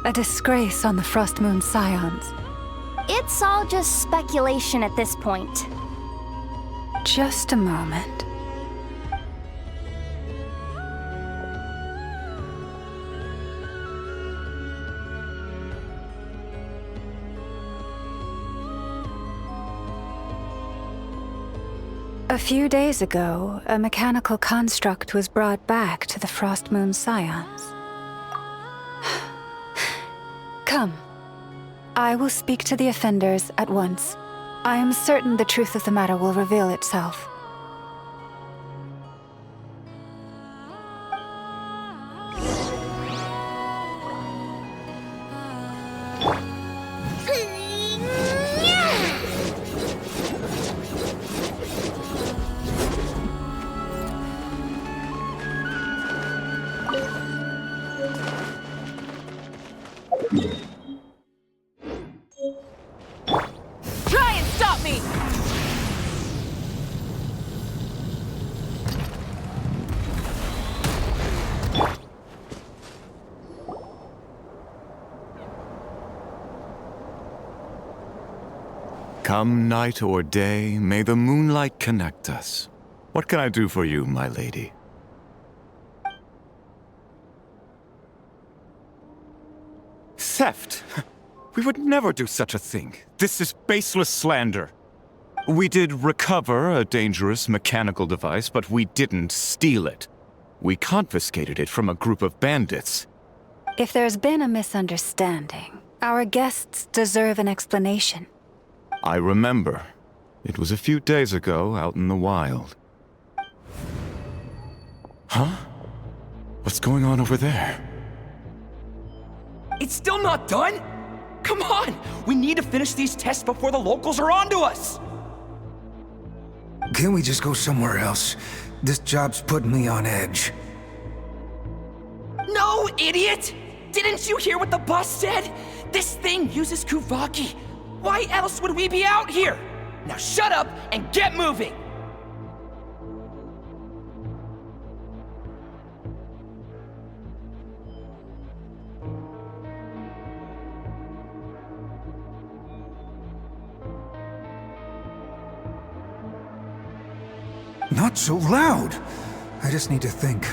A disgrace on the Frost Moon Scions. It's all just speculation at this point. Just a moment. A few days ago, a mechanical construct was brought back to the Frost Moon Scions. Come. I will speak to the offenders at once. I am certain the truth of the matter will reveal itself. Try and stop me! Come night or day, may the moonlight connect us. What can I do for you, my lady? Theft? We would never do such a thing. This is baseless slander. We did recover a dangerous mechanical device, but we didn't steal it. We confiscated it from a group of bandits. If there's been a misunderstanding, our guests deserve an explanation. I remember. It was a few days ago out in the wild. Huh? What's going on over there? It's still not done? Come on! We need to finish these tests before the locals are onto us! Can't we just go somewhere else? This job's putting me on edge. No, idiot! Didn't you hear what the boss said? This thing uses Kuvaki. Why else would we be out here? Now shut up and get moving! Not so loud! I just need to think.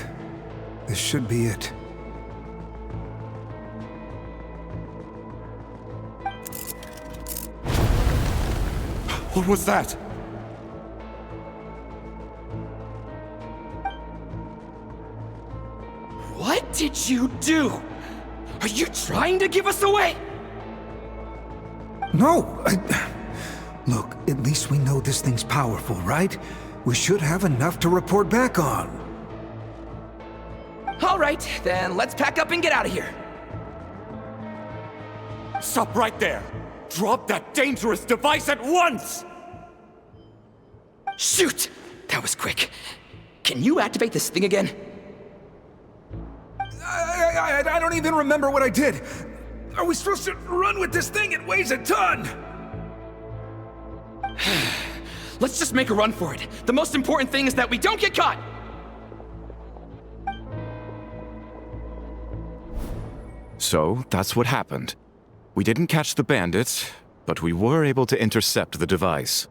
This should be it. What was that? What did you do? Are you trying to give us away? No! Look, at least we know this thing's powerful, right? We should have enough to report back on. All right, then let's pack up and get out of here. Stop right there! Drop that dangerous device at once! Shoot! That was quick. Can you activate this thing again? I don't even remember what I did. Are we supposed to run with this thing? It weighs a ton! Let's just make a run for it. The most important thing is that we don't get caught! So, that's what happened. We didn't catch the bandits, but we were able to intercept the device.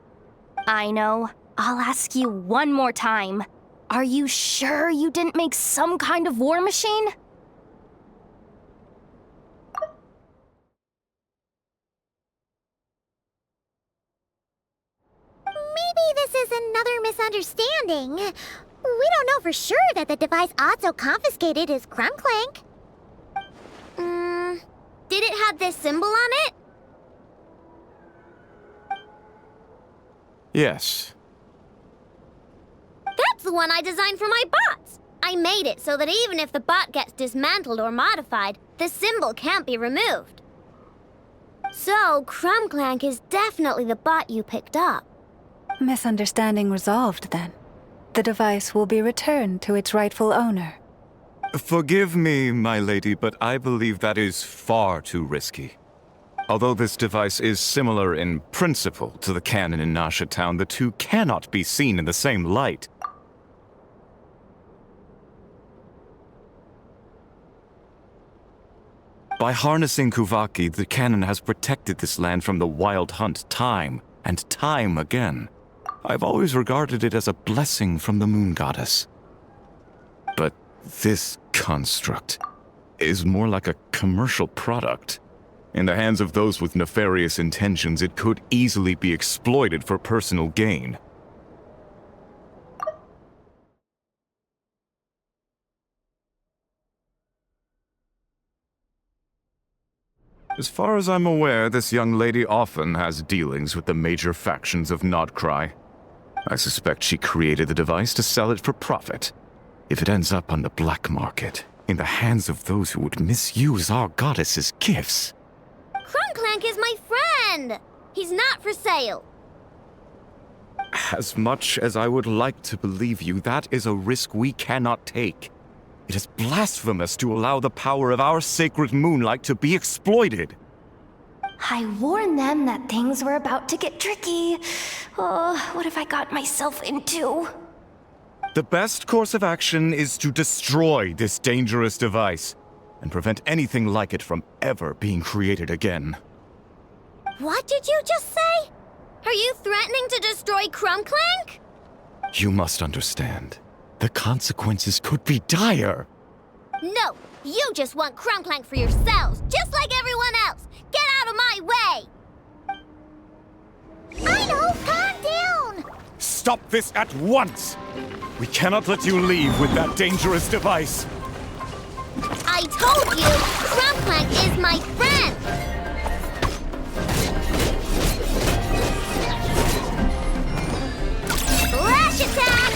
I know. I'll ask you one more time. Are you sure you didn't make some kind of war machine? Maybe this is another misunderstanding. We don't know for sure that the device Otso confiscated is Crumclank. Did it have this symbol on it? Yes. That's the one I designed for my bots. I made it so that even if the bot gets dismantled or modified, the symbol can't be removed. So, Crumclank is definitely the bot you picked up. Misunderstanding resolved, then. The device will be returned to its rightful owner. Forgive me, my lady, but I believe that is far too risky. Although this device is similar in principle to the cannon in Nasha Town, the two cannot be seen in the same light. By harnessing Kuvaki, the cannon has protected this land from the wild hunt time and time again. I've always regarded it as a blessing from the moon goddess. But this construct is more like a commercial product. In the hands of those with nefarious intentions, it could easily be exploited for personal gain. As far as I'm aware, this young lady often has dealings with the major factions of Nodcry. I suspect she created the device to sell it for profit. If it ends up on the black market, in the hands of those who would misuse our goddess's gifts... Crumclank is my friend! He's not for sale. As much as I would like to believe you, that is a risk we cannot take. It is blasphemous to allow the power of our sacred moonlight to be exploited. I warned them that things were about to get tricky. Oh, what have I got myself into? The best course of action is to destroy this dangerous device and prevent anything like it from ever being created again. What did you just say? Are you threatening to destroy Crumclank? You must understand. The consequences could be dire. No, you just want Crumclank for yourselves, just like everyone else. Get out of my way! I know, calm down! Stop this at once! We cannot let you leave with that dangerous device. I told you, Crumclank is my friend! Flash attack!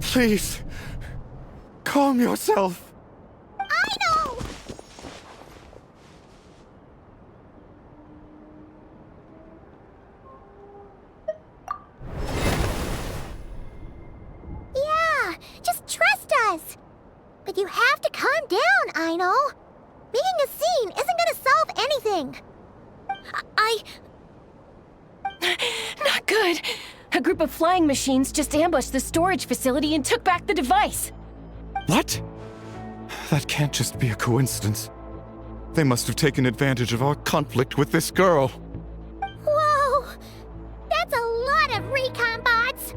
Please, calm yourself. I know! Yeah, just trust us. But you have to calm down, Aino. Making a scene isn't gonna solve anything. Not good. A group of flying machines just ambushed the storage facility and took back the device. What? That can't just be a coincidence. They must have taken advantage of our conflict with this girl. Whoa! That's a lot of recon bots!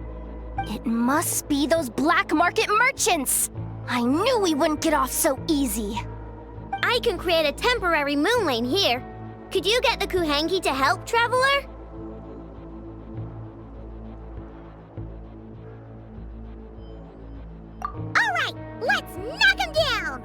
It must be those black market merchants! I knew we wouldn't get off so easy. I can create a temporary moon lane here. Could you get the Kuhenki to help, Traveler? Alright, let's knock him down!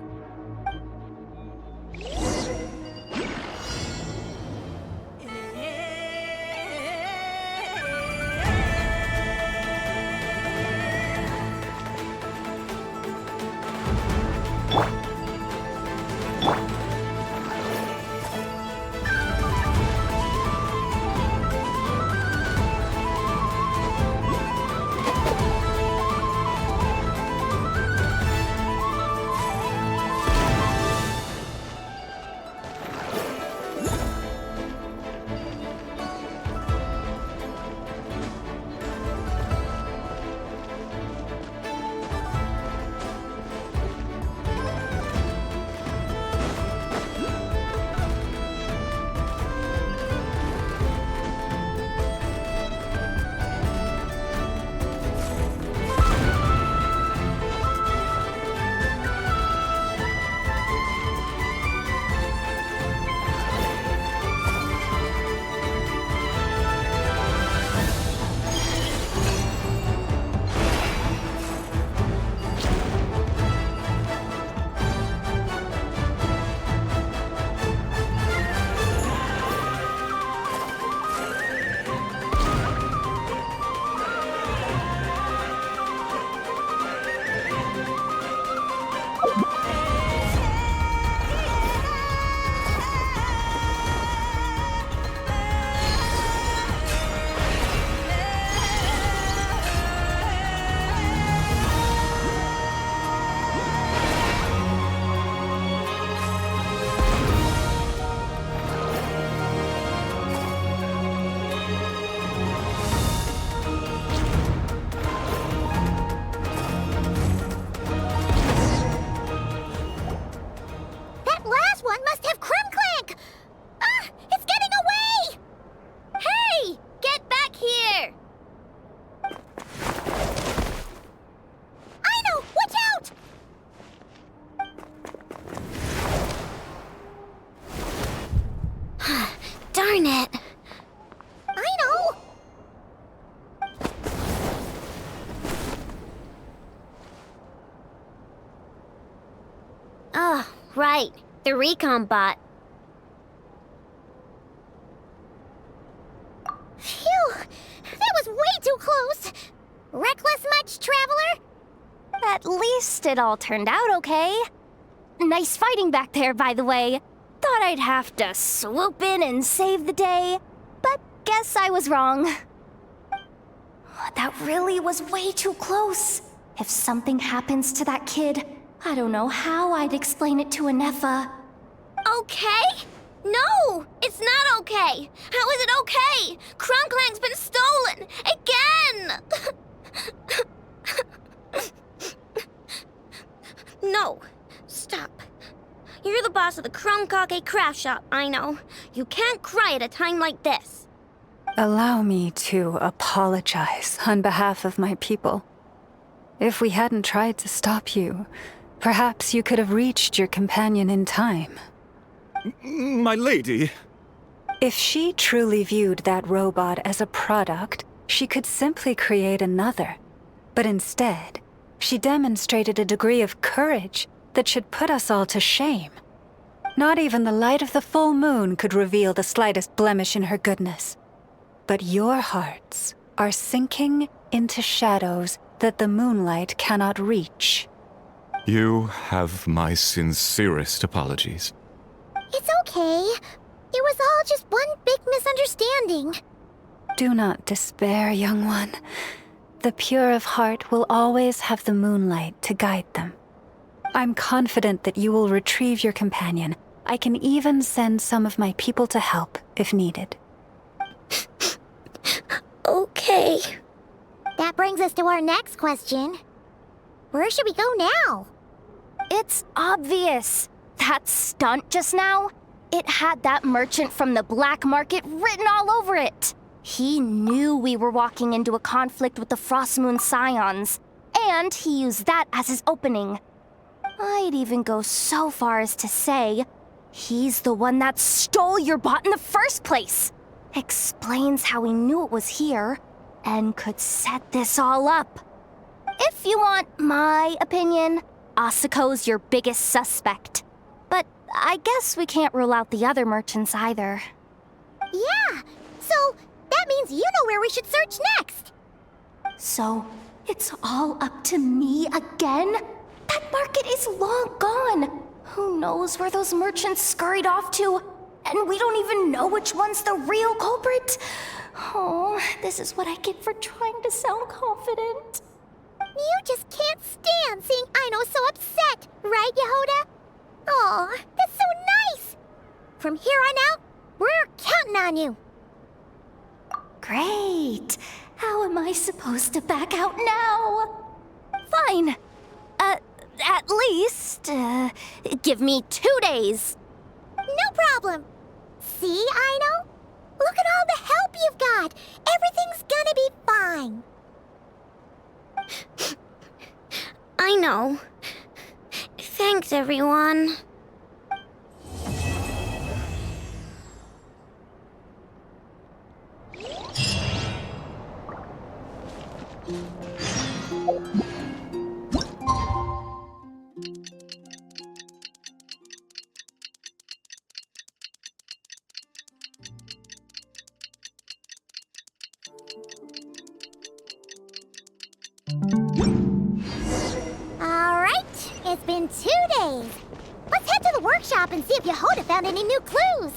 Right, the recon bot. Phew! That was way too close! Reckless much, Traveler? At least it all turned out okay. Nice fighting back there, by the way. Thought I'd have to swoop in and save the day, but guess I was wrong. That really was way too close. If something happens to that kid, I don't know how I'd explain it to Anefa. Okay? No! It's not okay! How is it okay? Crumclank's been stolen! Again! No. Stop. You're the boss of the Crumkake craft shop, I know. You can't cry at a time like this. Allow me to apologize on behalf of my people. If we hadn't tried to stop you, perhaps you could have reached your companion in time. My lady. If she truly viewed that robot as a product, she could simply create another. But instead, she demonstrated a degree of courage that should put us all to shame. Not even the light of the full moon could reveal the slightest blemish in her goodness. But your hearts are sinking into shadows that the moonlight cannot reach. You have my sincerest apologies. It's okay. It was all just one big misunderstanding. Do not despair, young one. The pure of heart will always have the moonlight to guide them. I'm confident that you will retrieve your companion. I can even send some of my people to help if needed. Okay. That brings us to our next question. Where should we go now? It's obvious. That stunt just now, it had that merchant from the black market written all over it. He knew we were walking into a conflict with the Frostmoon Scions, and he used that as his opening. I'd even go so far as to say, he's the one that stole your bot in the first place. Explains how he knew it was here, and could set this all up. If you want my opinion, Asuko's your biggest suspect. But I guess we can't rule out the other merchants either. Yeah, so that means you know where we should search next. So, it's all up to me again? That market is long gone. Who knows where those merchants scurried off to? And we don't even know which one's the real culprit. Oh, this is what I get for trying to sound confident. You just can't stand seeing Aino so upset, right, Yehoda? Aw, that's so nice! From here on out, we're counting on you. Great. How am I supposed to back out now? Fine. At least, give me 2 days. No problem. See, Aino? Look at all the help you've got. Everything's gonna be fine. I know. Thanks, everyone. It's been 2 days. Let's head to the workshop and see if Yehoda found any new clues.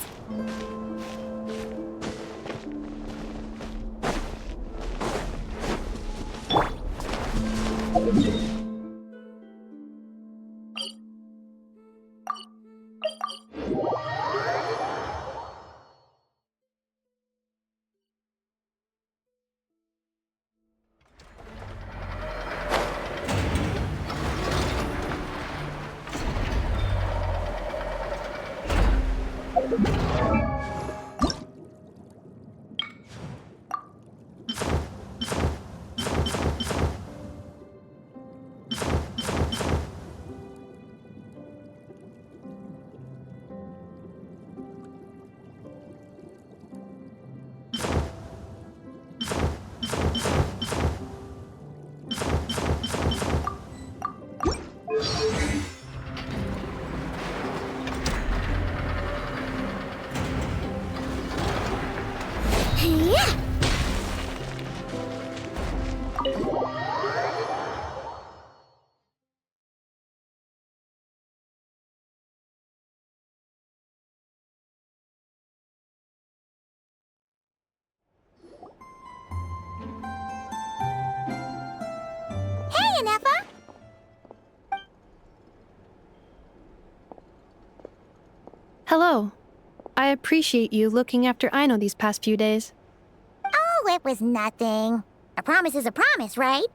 Hiya, Neffa. Hello. I appreciate you looking after Aino these past few days. Oh, it was nothing. A promise is a promise, right?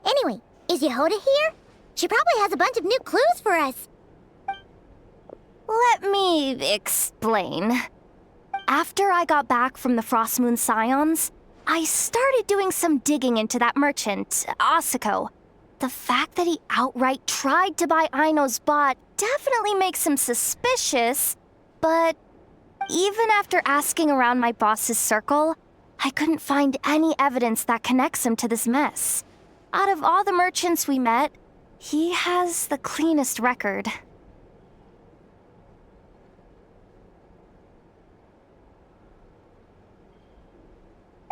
Anyway, is Yehoda here? She probably has a bunch of new clues for us. Let me explain. After I got back from the Frost Moon Scions, I started doing some digging into that merchant, Asako. The fact that he outright tried to buy Aino's bot definitely makes him suspicious, but even after asking around my boss's circle, I couldn't find any evidence that connects him to this mess. Out of all the merchants we met, he has the cleanest record.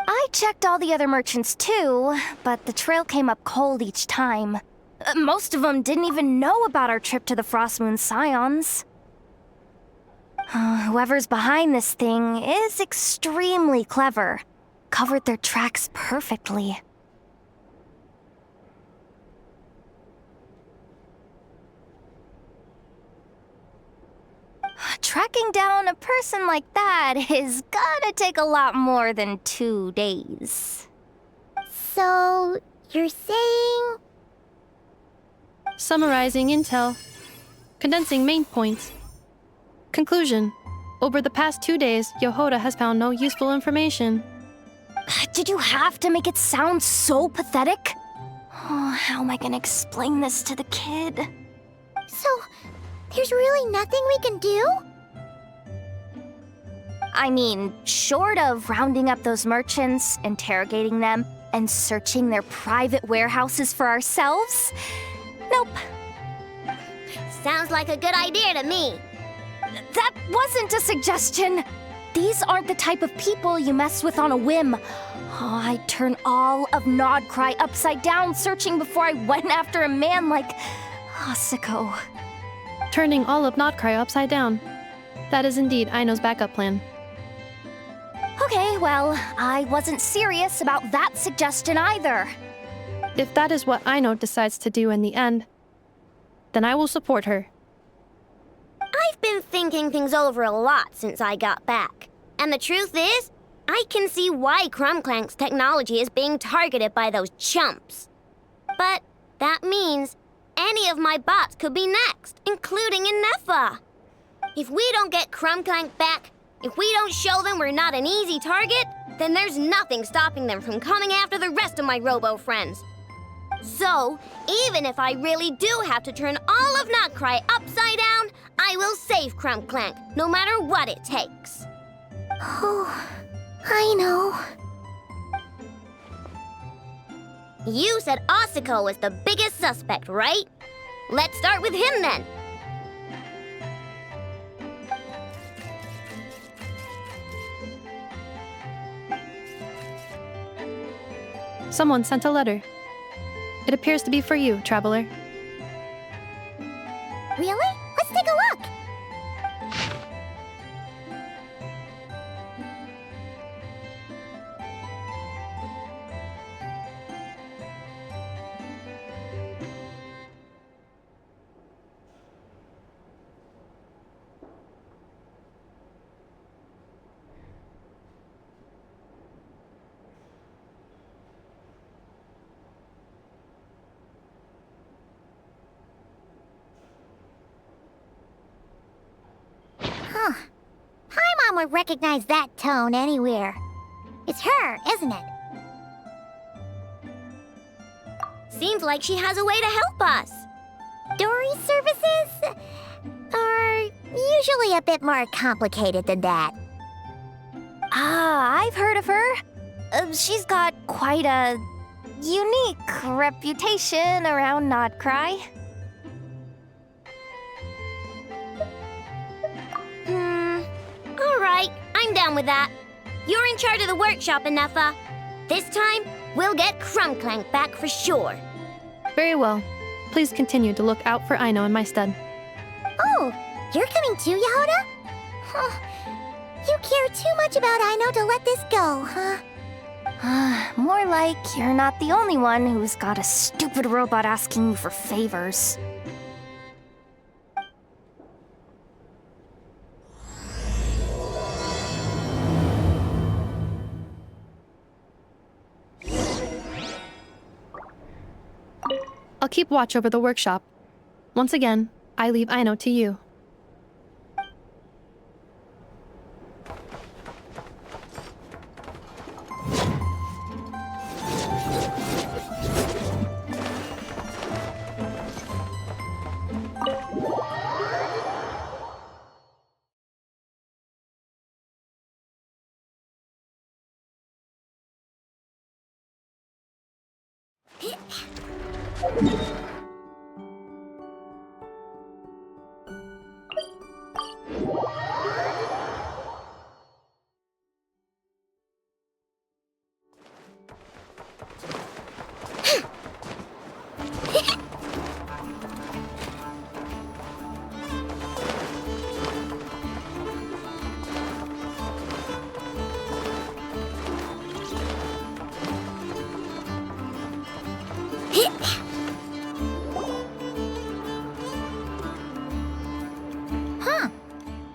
I checked all the other merchants too, but the trail came up cold each time. Most of them didn't even know about our trip to the Frost Moon Scions. Whoever's behind this thing is extremely clever. Covered their tracks perfectly. Tracking down a person like that is gonna take a lot more than 2 days. So, you're saying... Summarizing intel. Condensing main points. Conclusion. Over the past 2 days, Yehoda has found no useful information. Did you have to make it sound so pathetic? Oh, how am I gonna explain this to the kid? So, there's really nothing we can do? I mean, short of rounding up those merchants, interrogating them, and searching their private warehouses for ourselves? Nope. Sounds like a good idea to me. That wasn't a suggestion. These aren't the type of people you mess with on a whim. Oh, I'd turn all of Nodcry upside down searching before I went after a man like Asako. Turning all of Nodcry upside down. That is indeed Aino's backup plan. Okay, well, I wasn't serious about that suggestion either. If that is what Aino decides to do in the end, then I will support her. I've been thinking things over a lot since I got back. And the truth is, I can see why Crumclank's technology is being targeted by those chumps. But that means any of my bots could be next, including Neffa. If we don't get Crumclank back, if we don't show them we're not an easy target, then there's nothing stopping them from coming after the rest of my robo-friends. So, even if I really do have to turn all of Nodcry upside down, I will save Crumclank, no matter what it takes. Oh, I know. You said Asako was the biggest suspect, right? Let's start with him then. Someone sent a letter. It appears to be for you, traveler. Really? Let's take a look! Huh. Paimon would recognize that tone anywhere. It's her, isn't it? Seems like she has a way to help us. Dory's services are usually a bit more complicated than that. Ah, I've heard of her. She's got quite a unique reputation around Nodcry. Alright, I'm down with that. You're in charge of the workshop, Neffa. This time, we'll get Crumclank back for sure. Very well. Please continue to look out for Aino in my stead. Oh, you're coming too, Yehoda? Huh. You care too much about Aino to let this go, huh? More like you're not the only one who's got a stupid robot asking you for favors. I'll keep watch over the workshop. Once again, I leave Aino to you.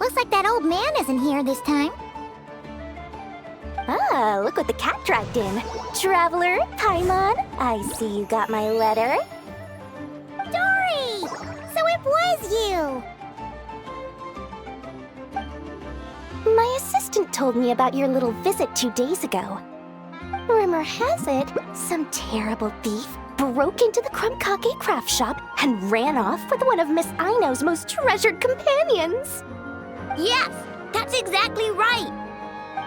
Looks like that old man isn't here this time. Ah, look what the cat dragged in. Traveler, Paimon, I see you got my letter. Dory! So it was you! My assistant told me about your little visit 2 days ago. Rumor has it, some terrible thief broke into the Krumkake craft shop and ran off with one of Miss Aino's most treasured companions. Yes, that's exactly right.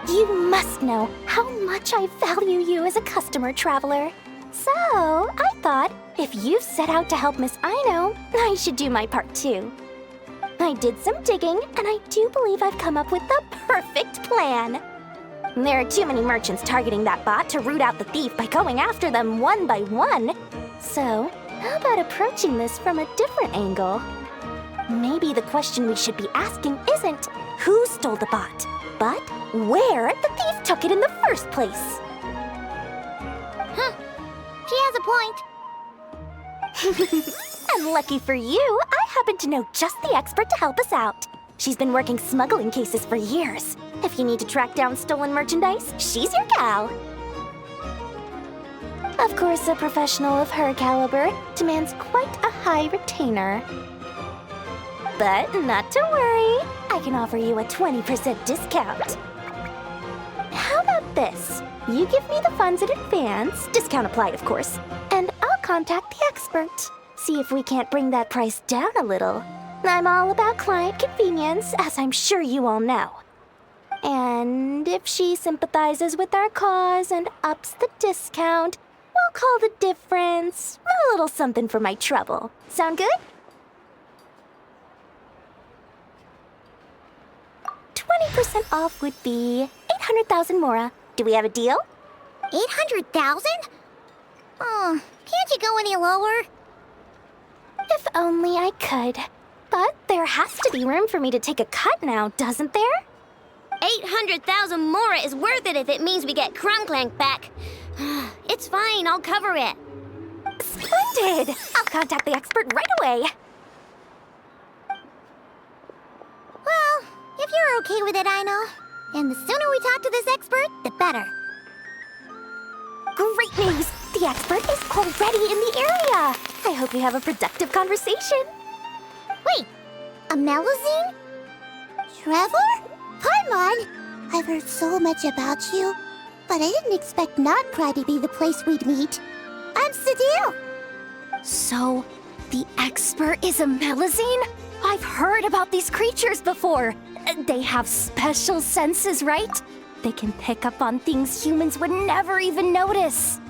You must know how much I value you as a customer, Traveler. So, I thought, if you've set out to help Miss Aino, I should do my part too. I did some digging, and I do believe I've come up with the perfect plan. There are too many merchants targeting that bot to root out the thief by going after them one by one. So, how about approaching this from a different angle? Maybe the question we should be asking isn't who stole the bot, but where the thief took it in the first place. Huh. She has a point. And lucky for you, I happen to know just the expert to help us out. She's been working smuggling cases for years. If you need to track down stolen merchandise, she's your gal. Of course, a professional of her caliber demands quite a high retainer. But not to worry, I can offer you a 20% discount. How about this? You give me the funds in advance, discount applied of course, and I'll contact the expert. See if we can't bring that price down a little. I'm all about client convenience, as I'm sure you all know. And if she sympathizes with our cause and ups the discount, we'll call the difference a little something for my trouble. Sound good? 20% off would be 800,000 mora. Do we have a deal? 800,000? Oh, can't you go any lower? If only I could. But there has to be room for me to take a cut now, doesn't there? 800,000 mora is worth it if it means we get Krumklank back. It's fine, I'll cover it. Splendid! I'll contact the expert right away. Well, if you're okay with it, Aino. And the sooner we talk to this expert, the better. Great news! The expert is already in the area! I hope you have a productive conversation. Wait, a Melusine? Trevor? Paimon! I've heard so much about you, but I didn't expect Notcry to be the place we'd meet. I'm Sadil! So, the expert is a Melusine? I've heard about these creatures before. They have special senses, right? They can pick up on things humans would never even notice.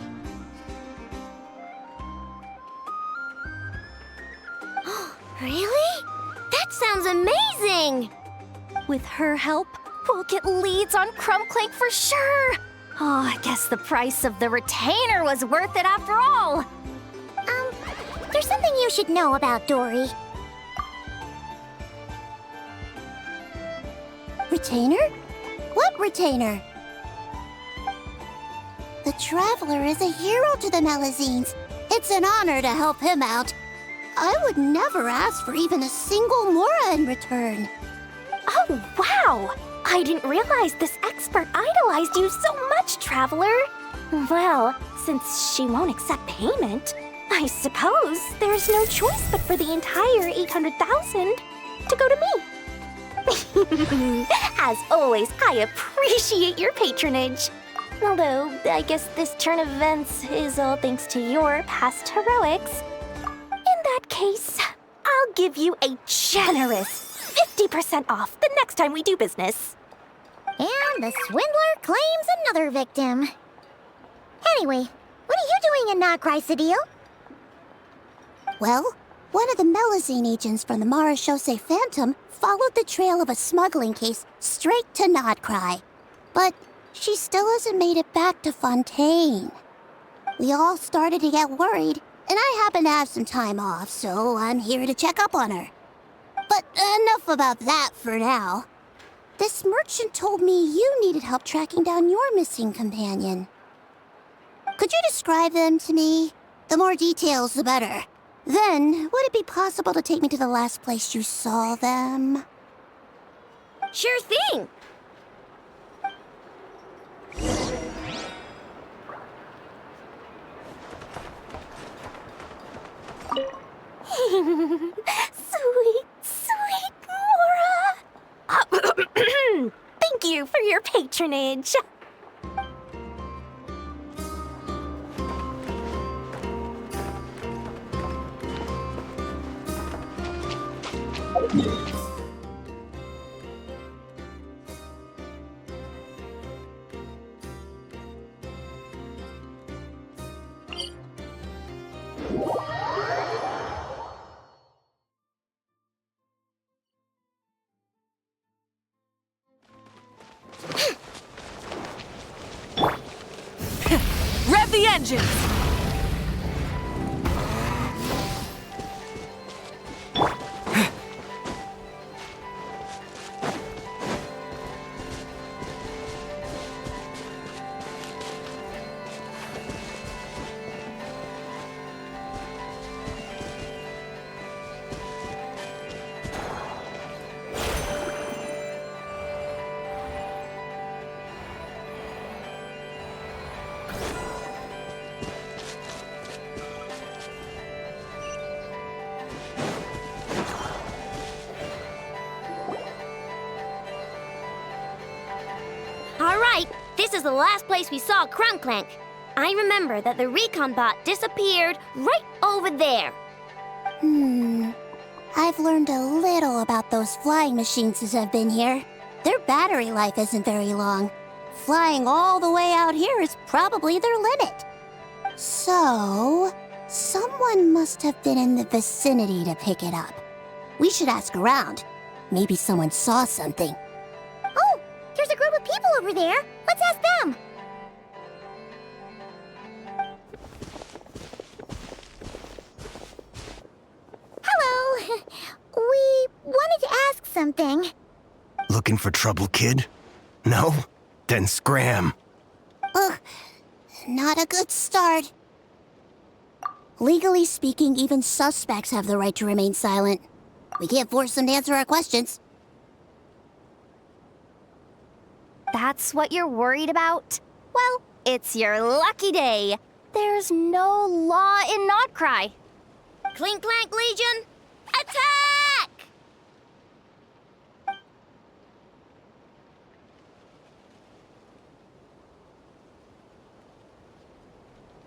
Really? That sounds amazing! With her help, we'll get leads on Krumklank for sure. Oh, I guess the price of the retainer was worth it after all. There's something you should know about Dory. Retainer? What retainer? The Traveler is a hero to the Melazines. It's an honor to help him out. I would never ask for even a single Mora in return. Oh, wow! I didn't realize this expert idolized you so much, Traveler. Well, since she won't accept payment, I suppose there's no choice but for the entire 800,000 to go to me. As always, I appreciate your patronage. Although, I guess this turn of events is all thanks to your past heroics. In that case, I'll give you a generous 50% off the next time we do business. And the swindler claims another victim. Anyway, what are you doing in Notcry, Cedille? Well, one of the Melazine agents from the Marechaussee Phantom followed the trail of a smuggling case straight to Notcry. But she still hasn't made it back to Fontaine. We all started to get worried, and I happen to have some time off, so I'm here to check up on her. But enough about that for now. This merchant told me you needed help tracking down your missing companion. Could you describe them to me? The more details, the better. Then, would it be possible to take me to the last place you saw them? Sure thing! Sweet, sweet Mora! Thank you for your patronage. Rev the engines! Alright, this is the last place we saw Crunkclank. I remember that the recon bot disappeared right over there. I've learned a little about those flying machines since I've been here. Their battery life isn't very long. Flying all the way out here is probably their limit. So, someone must have been in the vicinity to pick it up. We should ask around. Maybe someone saw something. Oh, there's a group of people over there. Let's ask them. Hello. We wanted to ask something. Looking for trouble, kid? No? Then scram. Ugh, not a good start. Legally speaking, even suspects have the right to remain silent. We can't force them to answer our questions. That's what you're worried about? Well, it's your lucky day. There's no law in Notcry. Clink Clank Legion, attack!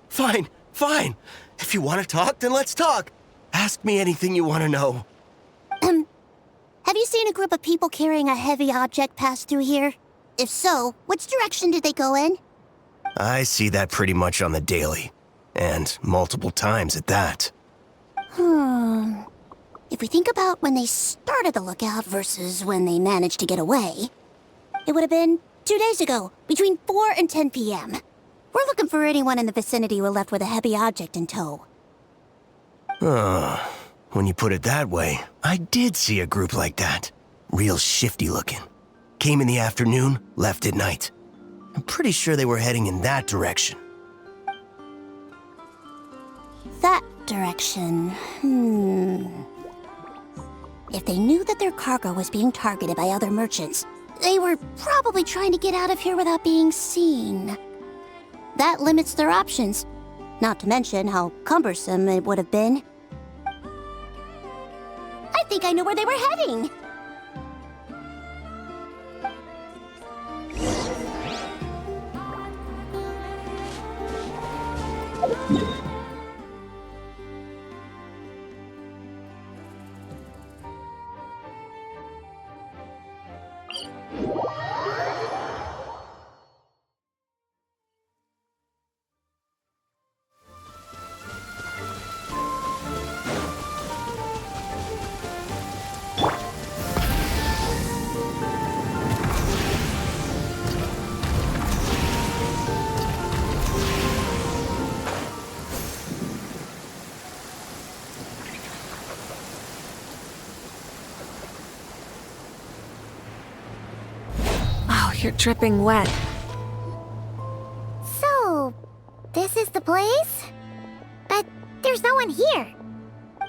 Fine, fine. If you want to talk, then let's talk. Ask me anything you want to know. Have you seen a group of people carrying a heavy object pass through here? If so, which direction did they go in? I see that pretty much on the daily. And multiple times at that. If we think about when they started the lookout versus when they managed to get away, it would have been 2 days ago, between 4 and 10 p.m. We're looking for anyone in the vicinity who left with a heavy object in tow. When you put it that way, I did see a group like that. Real shifty looking. Came in the afternoon, left at night. I'm pretty sure they were heading in that direction. that direction. If they knew that their cargo was being targeted by other merchants, they were probably trying to get out of here without being seen. That limits their options, not to mention how cumbersome it would have been. I think I know where they were heading. You're dripping wet. So, this is the place? But there's no one here.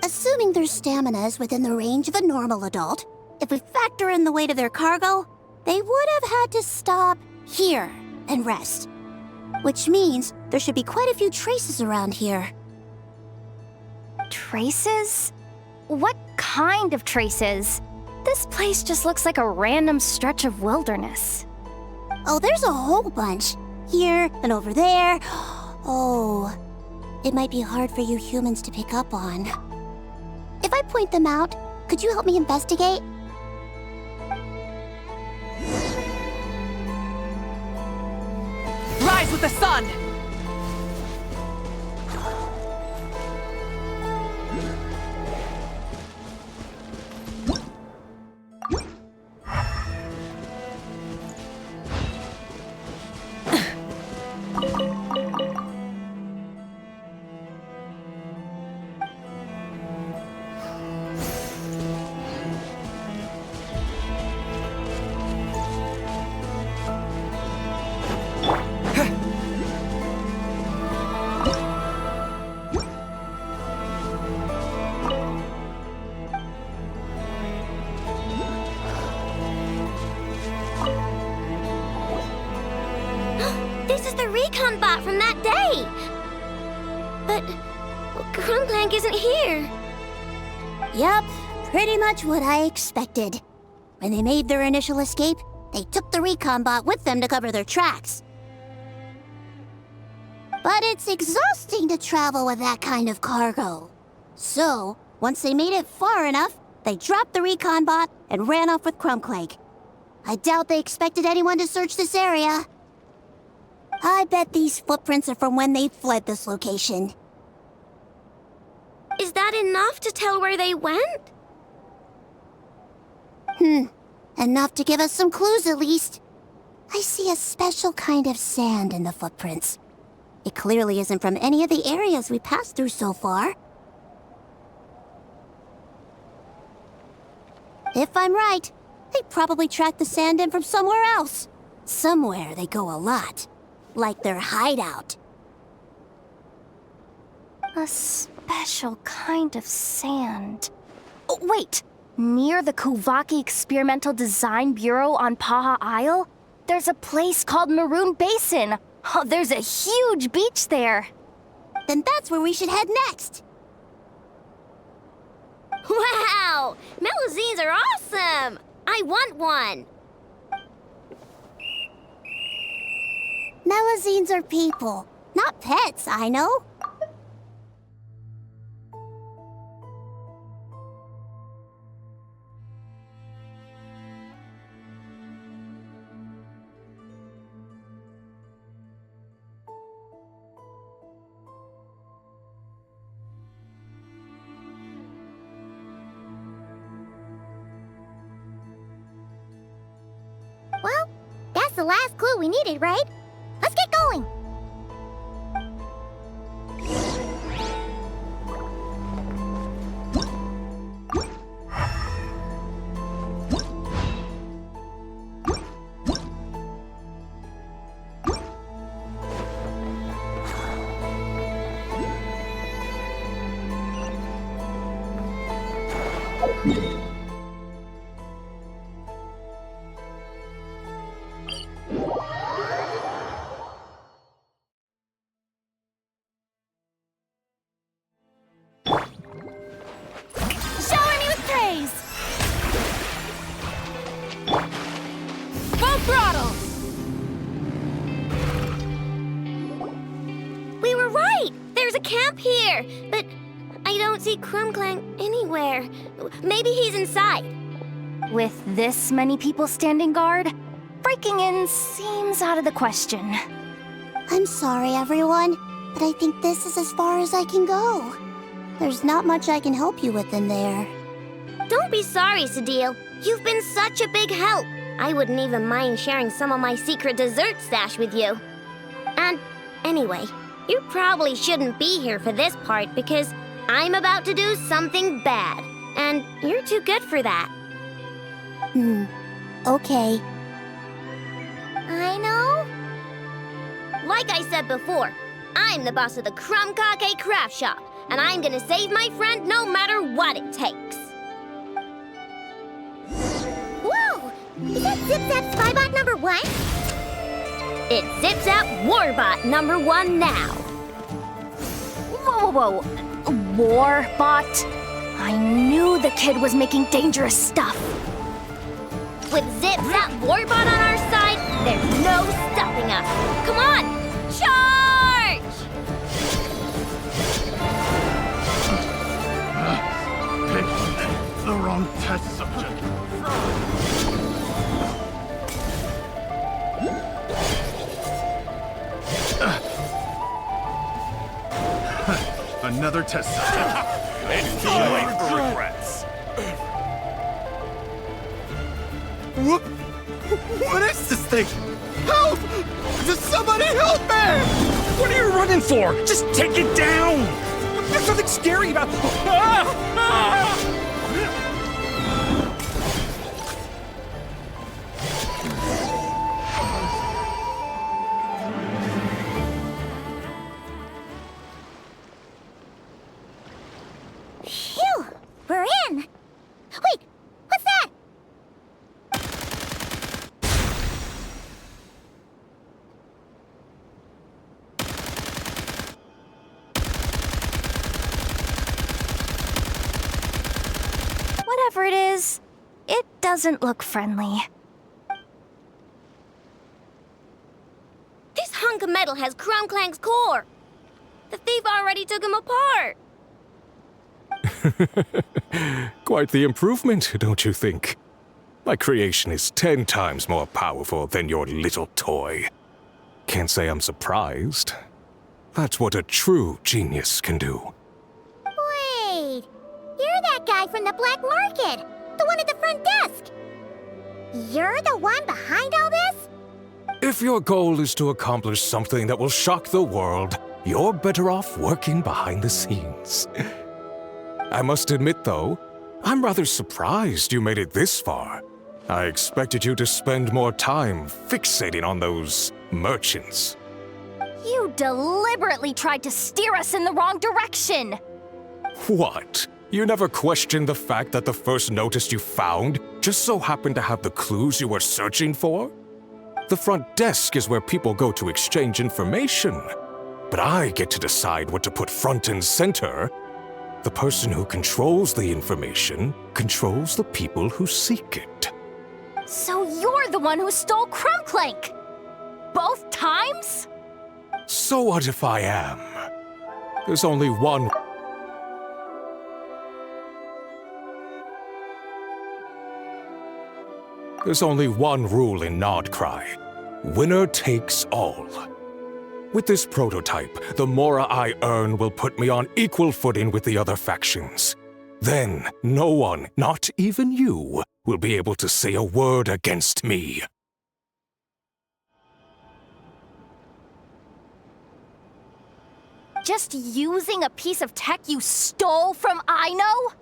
Assuming their stamina is within the range of a normal adult, if we factor in the weight of their cargo, they would have had to stop here and rest. Which means there should be quite a few traces around here. Traces? What kind of traces? This place just looks like a random stretch of wilderness. Oh, there's a whole bunch. Here and over there. Oh, it might be hard for you humans to pick up on. If I point them out, could you help me investigate? Rise with the sun! This is the recon bot from that day! But Crumbclank isn't here. Yep, pretty much what I expected. When they made their initial escape, they took the recon bot with them to cover their tracks. But it's exhausting to travel with that kind of cargo. So, once they made it far enough, they dropped the recon bot and ran off with Crumbclank. I doubt they expected anyone to search this area. I bet these footprints are from when they fled this location. Is that enough to tell where they went? Enough to give us some clues at least. I see a special kind of sand in the footprints. It clearly isn't from any of the areas we passed through so far. If I'm right, they probably tracked the sand in from somewhere else. Somewhere they go a lot. Like their hideout. A special kind of sand. Oh, wait! Near the Kuvaki Experimental Design Bureau on Paha Isle, there's a place called Maroon Basin. Oh, there's a huge beach there. Then that's where we should head next. Wow! Melusines are awesome! I want one! Melusines are people, not pets, I know. Well, that's the last clue we needed, right? Let's get going! Shower me with praise! Full throttle! We were right! There's a camp here, but I don't see Crumclank anywhere. Maybe he's inside. With this many people standing guard, breaking in seems out of the question. I'm sorry, everyone, but I think this is as far as I can go. There's not much I can help you with in there. Don't be sorry, Sadil. You've been such a big help. I wouldn't even mind sharing some of my secret dessert stash with you. And anyway, you probably shouldn't be here for this part because I'm about to do something bad, and you're too good for that. Okay. I know. Like I said before, I'm the boss of the Crumcake Craft Shop, and I'm gonna save my friend no matter what it takes. Whoa! Is that Zip-Zap Spybot number 1? It's Zip-Zap Warbot number 1 now. Whoa, whoa, whoa. Warbot? I knew the kid was making dangerous stuff. With Zip-Zap Warbot on our side, there's no stopping us. Come on, charge! The wrong test subject. Another test subject. It's too late for regrets. What is this thing? Help! Does somebody help me? What are you running for? Just take it down! There's nothing scary about... Phew! We're in! Wait! What's that? Whatever it is, it doesn't look friendly. This hunk of metal has Crumclank's core. The thief already took him apart. Quite the improvement, don't you think? My creation is 10 times more powerful than your little toy. Can't say I'm surprised. That's what a true genius can do. Wait! You're that guy from the black market! The one at the front desk! You're the one behind all this? If your goal is to accomplish something that will shock the world, you're better off working behind the scenes. I must admit, though, I'm rather surprised you made it this far. I expected you to spend more time fixating on those merchants. You deliberately tried to steer us in the wrong direction! What? You never questioned the fact that the first notice you found just so happened to have the clues you were searching for? The front desk is where people go to exchange information. But I get to decide what to put front and center. The person who controls the information controls the people who seek it. So you're the one who stole Crumclank! Both times? So what if I am? There's only one... There's only one rule in Nodcry. Winner takes all. With this prototype, the more I earn will put me on equal footing with the other factions. Then, no one, not even you, will be able to say a word against me. Just using a piece of tech you stole from Aino?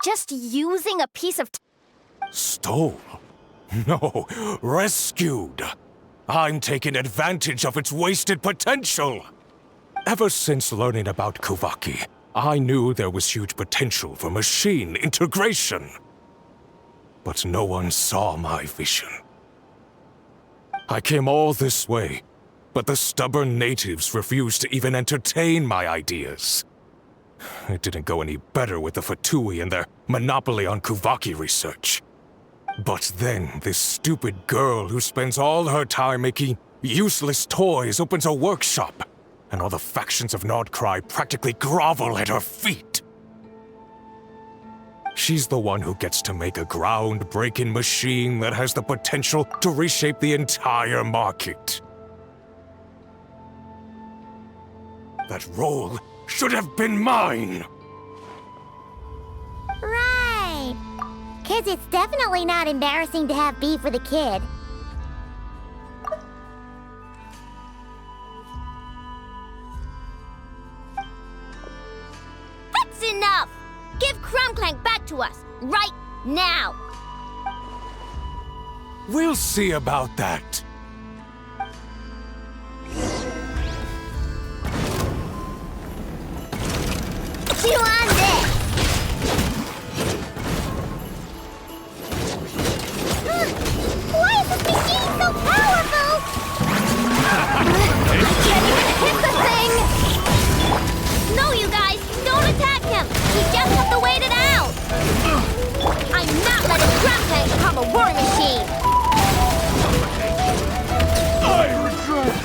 Just using a piece of Stole? No, rescued. I'm taking advantage of its wasted potential. Ever since learning about Kuvaki, I knew there was huge potential for machine integration. But no one saw my vision. I came all this way, but the stubborn natives refused to even entertain my ideas. It didn't go any better with the Fatui and their monopoly on Kuvaki research. But then, this stupid girl who spends all her time making useless toys opens a workshop, and all the factions of Nordcry practically grovel at her feet. She's the one who gets to make a groundbreaking machine that has the potential to reshape the entire market. That role should have been mine! Right. 'Cause it's definitely not embarrassing to have beef with a kid. That's enough! Give Crumbclank back to us, right now! We'll see about that. Chew on this! Why is this machine so powerful? I can't even hit the thing! No, you guys, don't attack him! We just have to wait it out! I'm not letting Crumbclank become a war machine! I regret.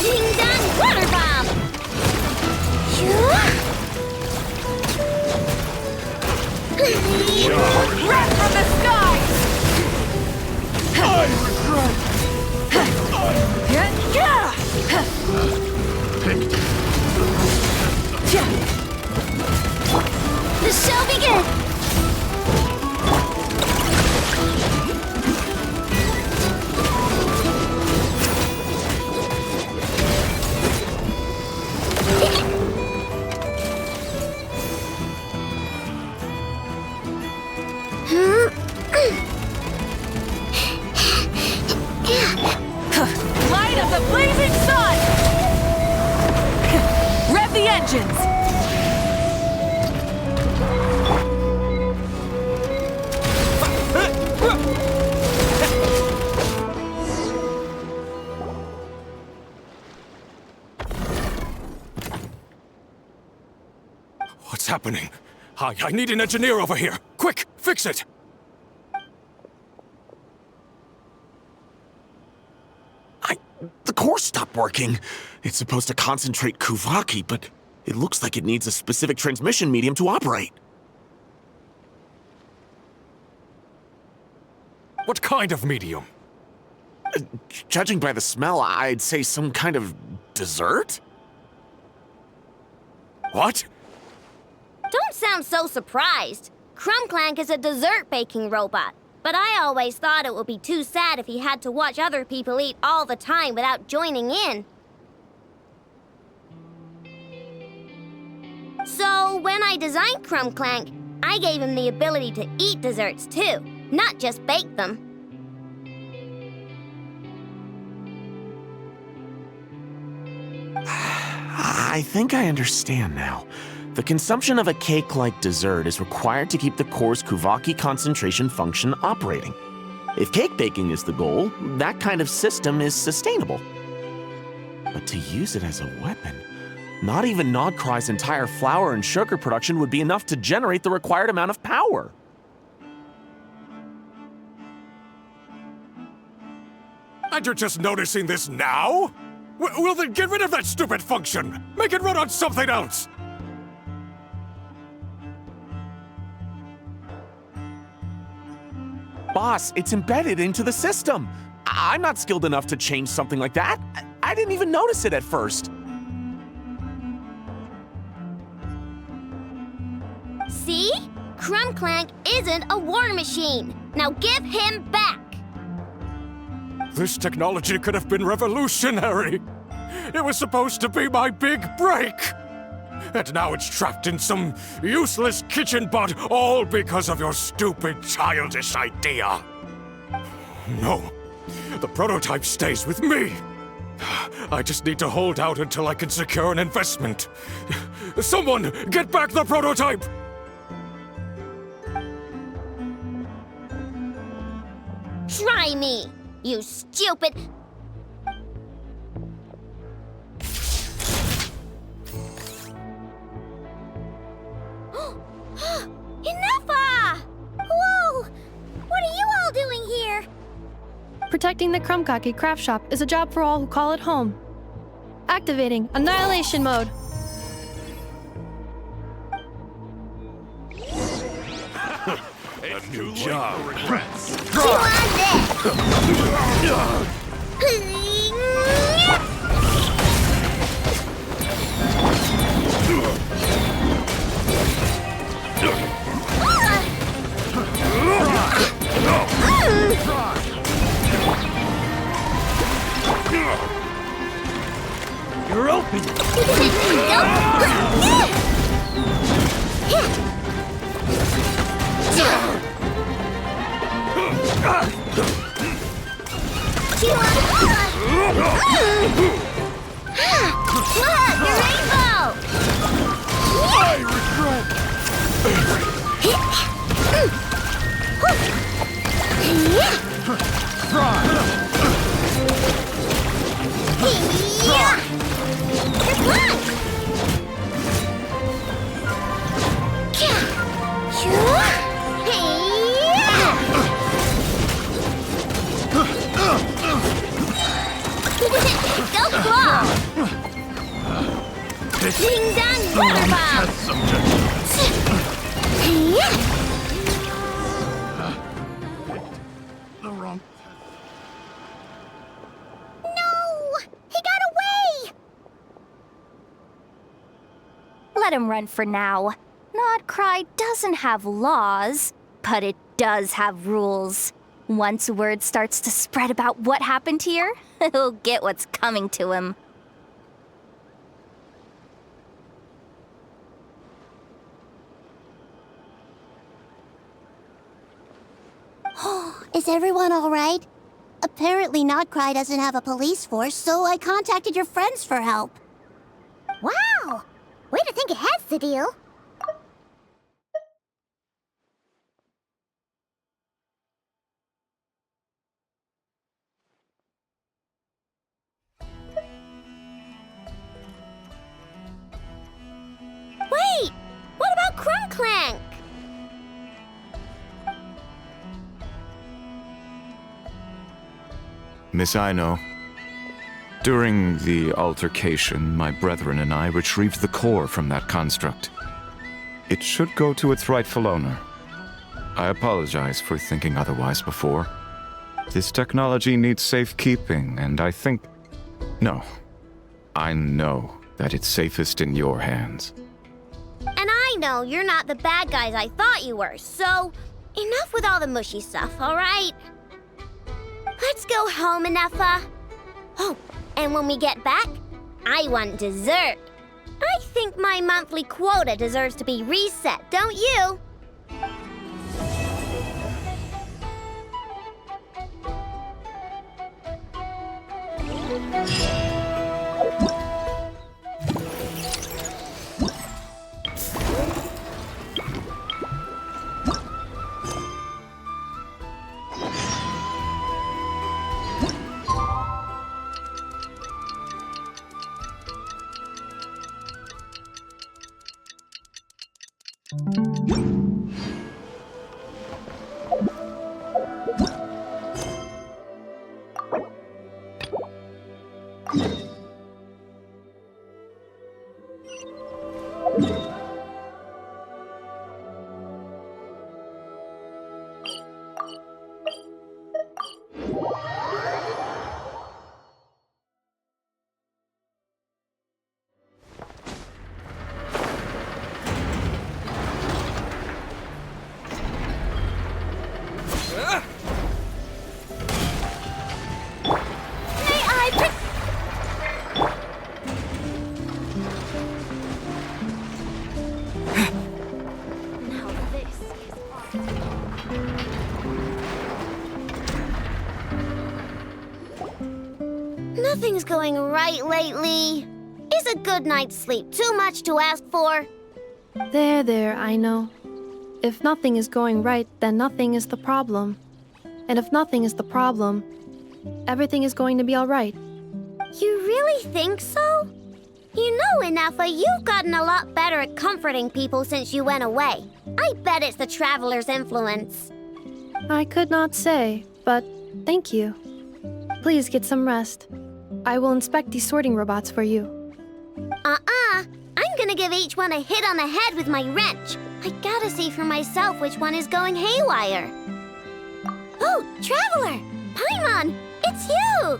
Ding dong water bomb! Wrath from the skies! I regret. The show begins! Light of the blazing sun! Rev the engines! What's happening? I need an engineer over here. Quick, fix it! The core stopped working. It's supposed to concentrate Kuvaki, but it looks like it needs a specific transmission medium to operate. What kind of medium? Judging by the smell, I'd say some kind of dessert? What? Don't sound so surprised. Crumbclank is a dessert baking robot. But I always thought it would be too sad if he had to watch other people eat all the time without joining in. So when I designed Crumbclank, I gave him the ability to eat desserts too, not just bake them. I think I understand now. The consumption of a cake-like dessert is required to keep the core's Kuvaki concentration function operating. If cake baking is the goal, that kind of system is sustainable. But to use it as a weapon, not even Nodcry's entire flour and sugar production would be enough to generate the required amount of power. And you're just noticing this now? Well then get rid of that stupid function! Make it run on something else! Boss, it's embedded into the system. I'm not skilled enough to change something like that. I didn't even notice it at first. See? Crumbclank isn't a war machine. Now give him back. This technology could have been revolutionary. It was supposed to be my big break. And now it's trapped in some useless kitchen bot, all because of your stupid, childish idea. No, the prototype stays with me. I just need to hold out until I can secure an investment. Someone, get back the prototype! Try me, you stupid... Enough! Whoa! What are you all doing here? Protecting the Krumkake craft shop is a job for all who call it home. Activating Annihilation Mode. A new job. Regrets. You're open! Ding dong, water bomb! No! He got away! Let him run for now. Nodcry doesn't have laws, but it does have rules. Once word starts to spread about what happened here, he'll get what's coming to him. Is everyone all right? Apparently Nodcry doesn't have a police force, so I contacted your friends for help. Wow! Way to think ahead, Cedille. Wait! What about Krumklank? Miss Aino, during the altercation, my brethren and I retrieved the core from that construct. It should go to its rightful owner. I apologize for thinking otherwise before. This technology needs safekeeping, and I think... No. I know that it's safest in your hands. And I know you're not the bad guys I thought you were, so enough with all the mushy stuff, all right? Let's go home, Enougha. Oh, and when we get back, I want dessert. I think my monthly quota deserves to be reset, don't you? nothing's going right lately. Is a good night's sleep too much to ask for? There, I know. If nothing is going right, then nothing is the problem. And if nothing is the problem, everything is going to be all right. You really think so? You know, Inefa, you've gotten a lot better at comforting people since you went away. I bet it's the Traveler's influence. I could not say, but thank you. Please get some rest. I will inspect these sorting robots for you. I'm gonna give each one a hit on the head with my wrench. I gotta see for myself which one is going haywire. Oh, Traveler! Paimon! It's you!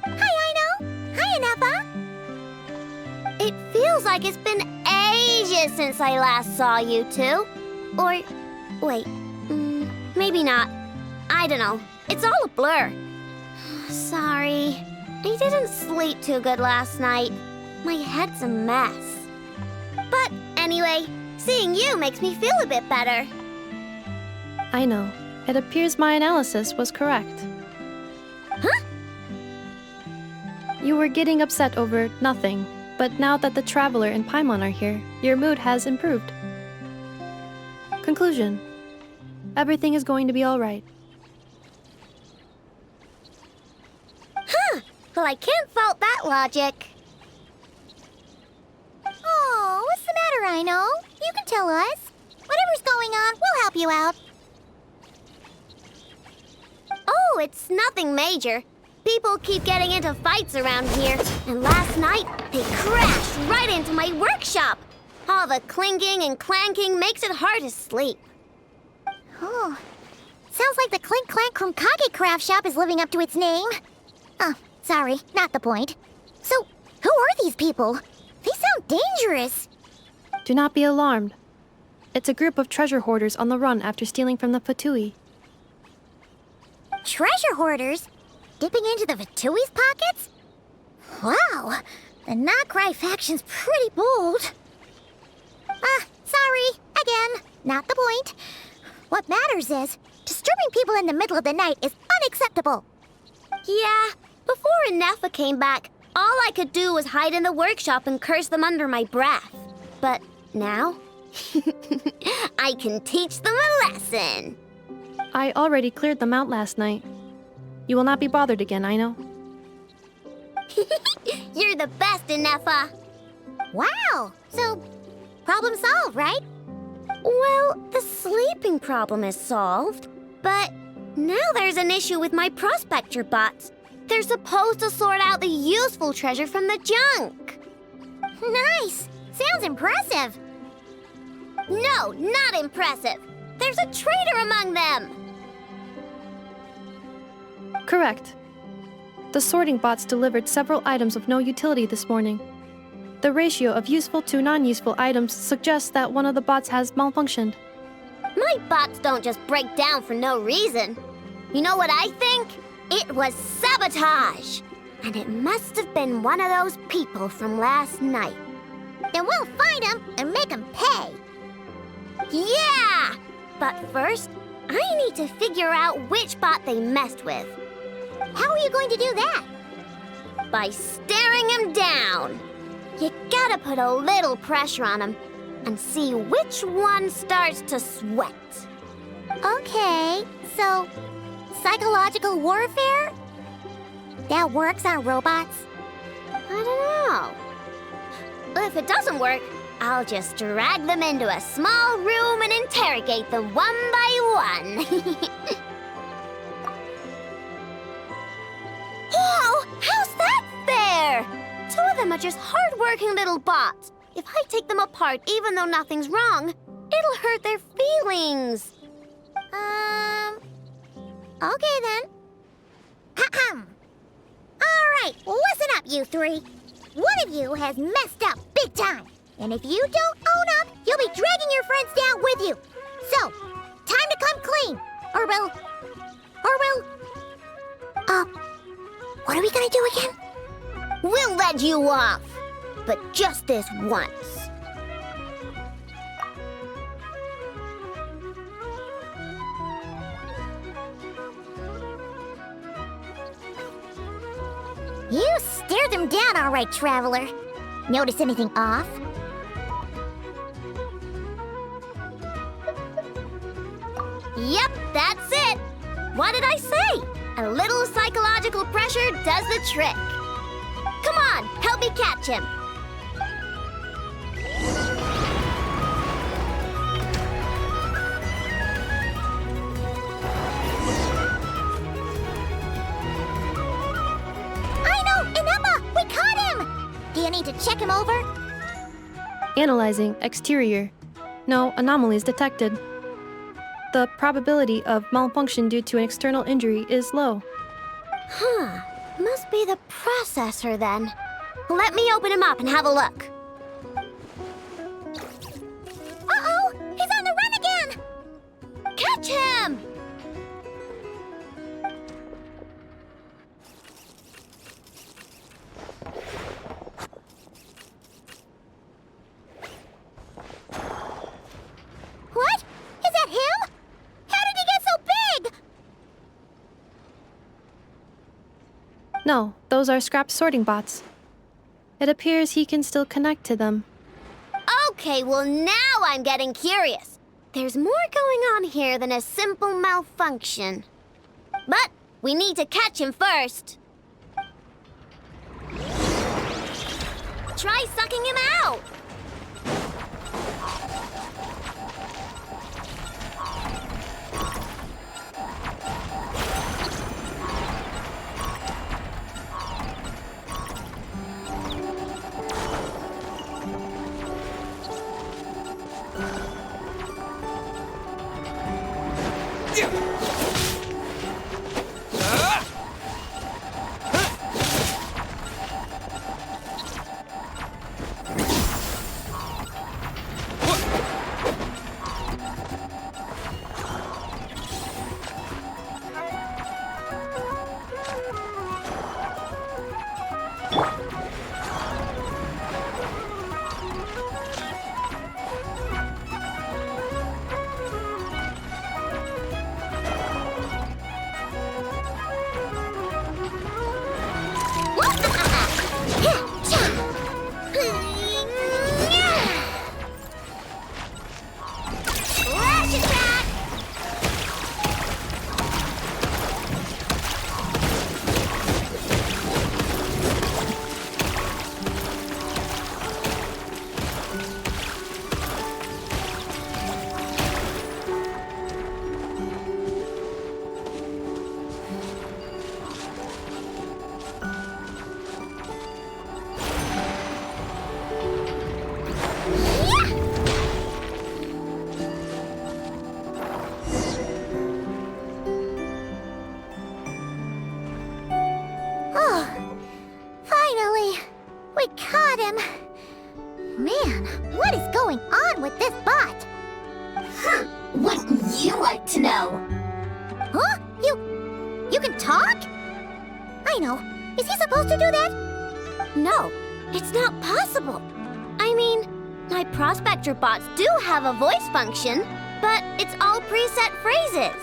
Hi, Aino! Hi, Inefa! It feels like it's been ages since I last saw you two. Or, wait, maybe not. I don't know. It's all a blur. Sorry. I didn't sleep too good last night. My head's a mess. But anyway, seeing you makes me feel a bit better. I know. It appears my analysis was correct. Huh? You were getting upset over nothing, but now that the Traveler and Paimon are here, your mood has improved. Conclusion. Everything is going to be all right. Huh. Well, I can't fault that logic. Oh, what's the matter, Aino? You can tell us. Whatever's going on, we'll help you out. Oh, it's nothing major. People keep getting into fights around here, and last night they crashed right into my workshop. All the clinking and clanking makes it hard to sleep. Oh, sounds like the Clink Clank Krumkage craft shop is living up to its name. Oh, sorry, not the point. So, who are these people? They sound dangerous. Do not be alarmed. It's a group of treasure hoarders on the run after stealing from the Fatui. Treasure hoarders? Dipping into the Vatui's pockets? Wow, the Nokrai faction's pretty bold. Sorry, again, not the point. What matters is, disturbing people in the middle of the night is unacceptable. Yeah, before Inefa came back, all I could do was hide in the workshop and curse them under my breath. But now, I can teach them a lesson. I already cleared them out last night. You will not be bothered again, I know. You're the best, Inefa. Wow, so problem solved, right? Well, the sleeping problem is solved, but now there's an issue with my prospector bots. They're supposed to sort out the useful treasure from the junk. Nice! Sounds impressive. No, not impressive. There's a traitor among them. Correct. The sorting bots delivered several items of no utility this morning. The ratio of useful to non-useful items suggests that one of the bots has malfunctioned. My bots don't just break down for no reason. You know what I think? It was sabotage. And it must have been one of those people from last night. Then we'll find them and make them pay. Yeah! But first, I need to figure out which bot they messed with. How are you going to do that? By staring him down. You gotta put a little pressure on him and see which one starts to sweat. Okay, so psychological warfare? That works on robots? I don't know. If it doesn't work, I'll just drag them into a small room and interrogate them one by one. Whoa! How's that fair? Two of them are just hard-working little bots. If I take them apart, even though nothing's wrong, it'll hurt their feelings. Okay then. Ahem. All right, listen up, you three. One of you has messed up big time. And if you don't own up, you'll be dragging your friends down with you. So, time to come clean. Or we'll... what are we gonna do again? We'll let you off. But just this once. You stared them down all right, traveler. Notice anything off? Yep, that's it. What did I say? A little psychological pressure does the trick. Come on, help me catch him. I know! Ineppa! We caught him! Do you need to check him over? Analyzing exterior. No anomalies detected. The probability of malfunction due to an external injury is low. Huh. Must be the processor then. Let me open him up and have a look. Uh-oh! He's on the run again! Catch him! What? Is that him? How did he get so big? No, those are scrap sorting bots. It appears he can still connect to them. Okay, well now I'm getting curious. There's more going on here than a simple malfunction. But we need to catch him first. Try sucking him out. Bots do have a voice function, but it's all preset phrases.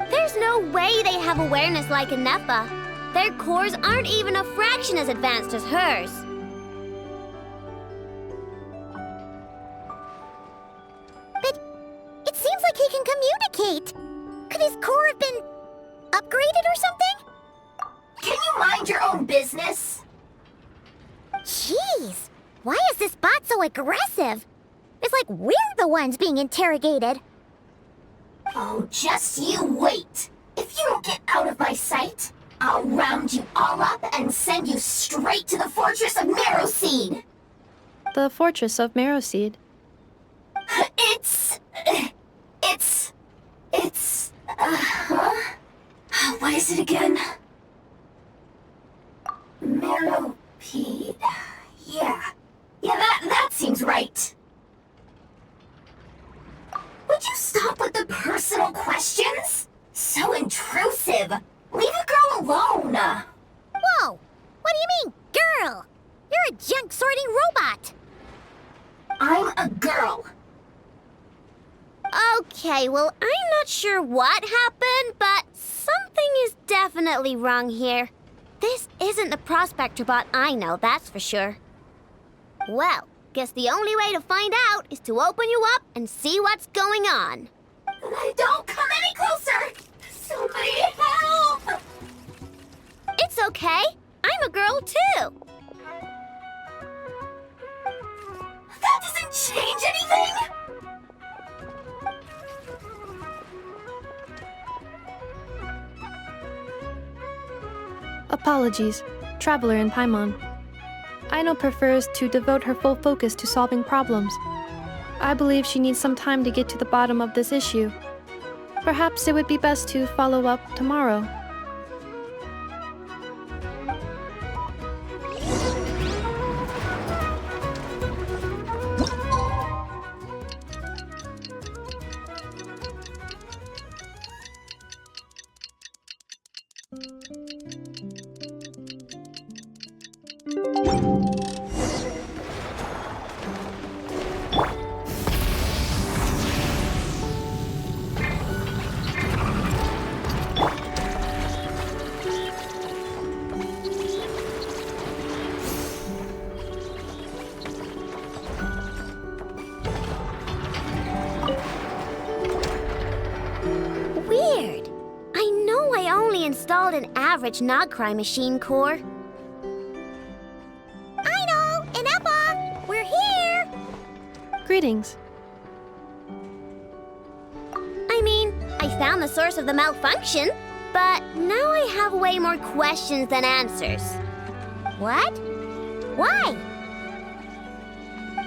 There's no way they have awareness like Ineppa. Their cores aren't even a fraction as advanced as hers. But it seems like he can communicate. Could his core have been upgraded or something? Can you mind your own business? Jeez! Why is this bot so aggressive? It's like we're the ones being interrogated. Oh, just you wait. If you don't get out of my sight, I'll round you all up and send you straight to the Fortress of Marrowseed. The Fortress of Marrowseed? What is it again? Marrowpeed. Yeah, that seems right. Would you stop with the personal questions? So intrusive. Leave a girl alone. Whoa! What do you mean, girl? You're a junk sorting robot. I'm a girl. Okay, well, I'm not sure what happened, but something is definitely wrong here. This isn't the prospector bot I know, that's for sure. Well, guess the only way to find out is to open you up and see what's going on. Don't come any closer! Somebody help! It's okay. I'm a girl too. That doesn't change anything! Apologies, Traveler in Paimon. Aino prefers to devote her full focus to solving problems. I believe she needs some time to get to the bottom of this issue. Perhaps it would be best to follow up tomorrow. Weird. I know I only installed an average Nogcry machine core. Aino and Eppa, we're here! Greetings. I mean, I found the source of the malfunction, but now I have way more questions than answers. What? Why?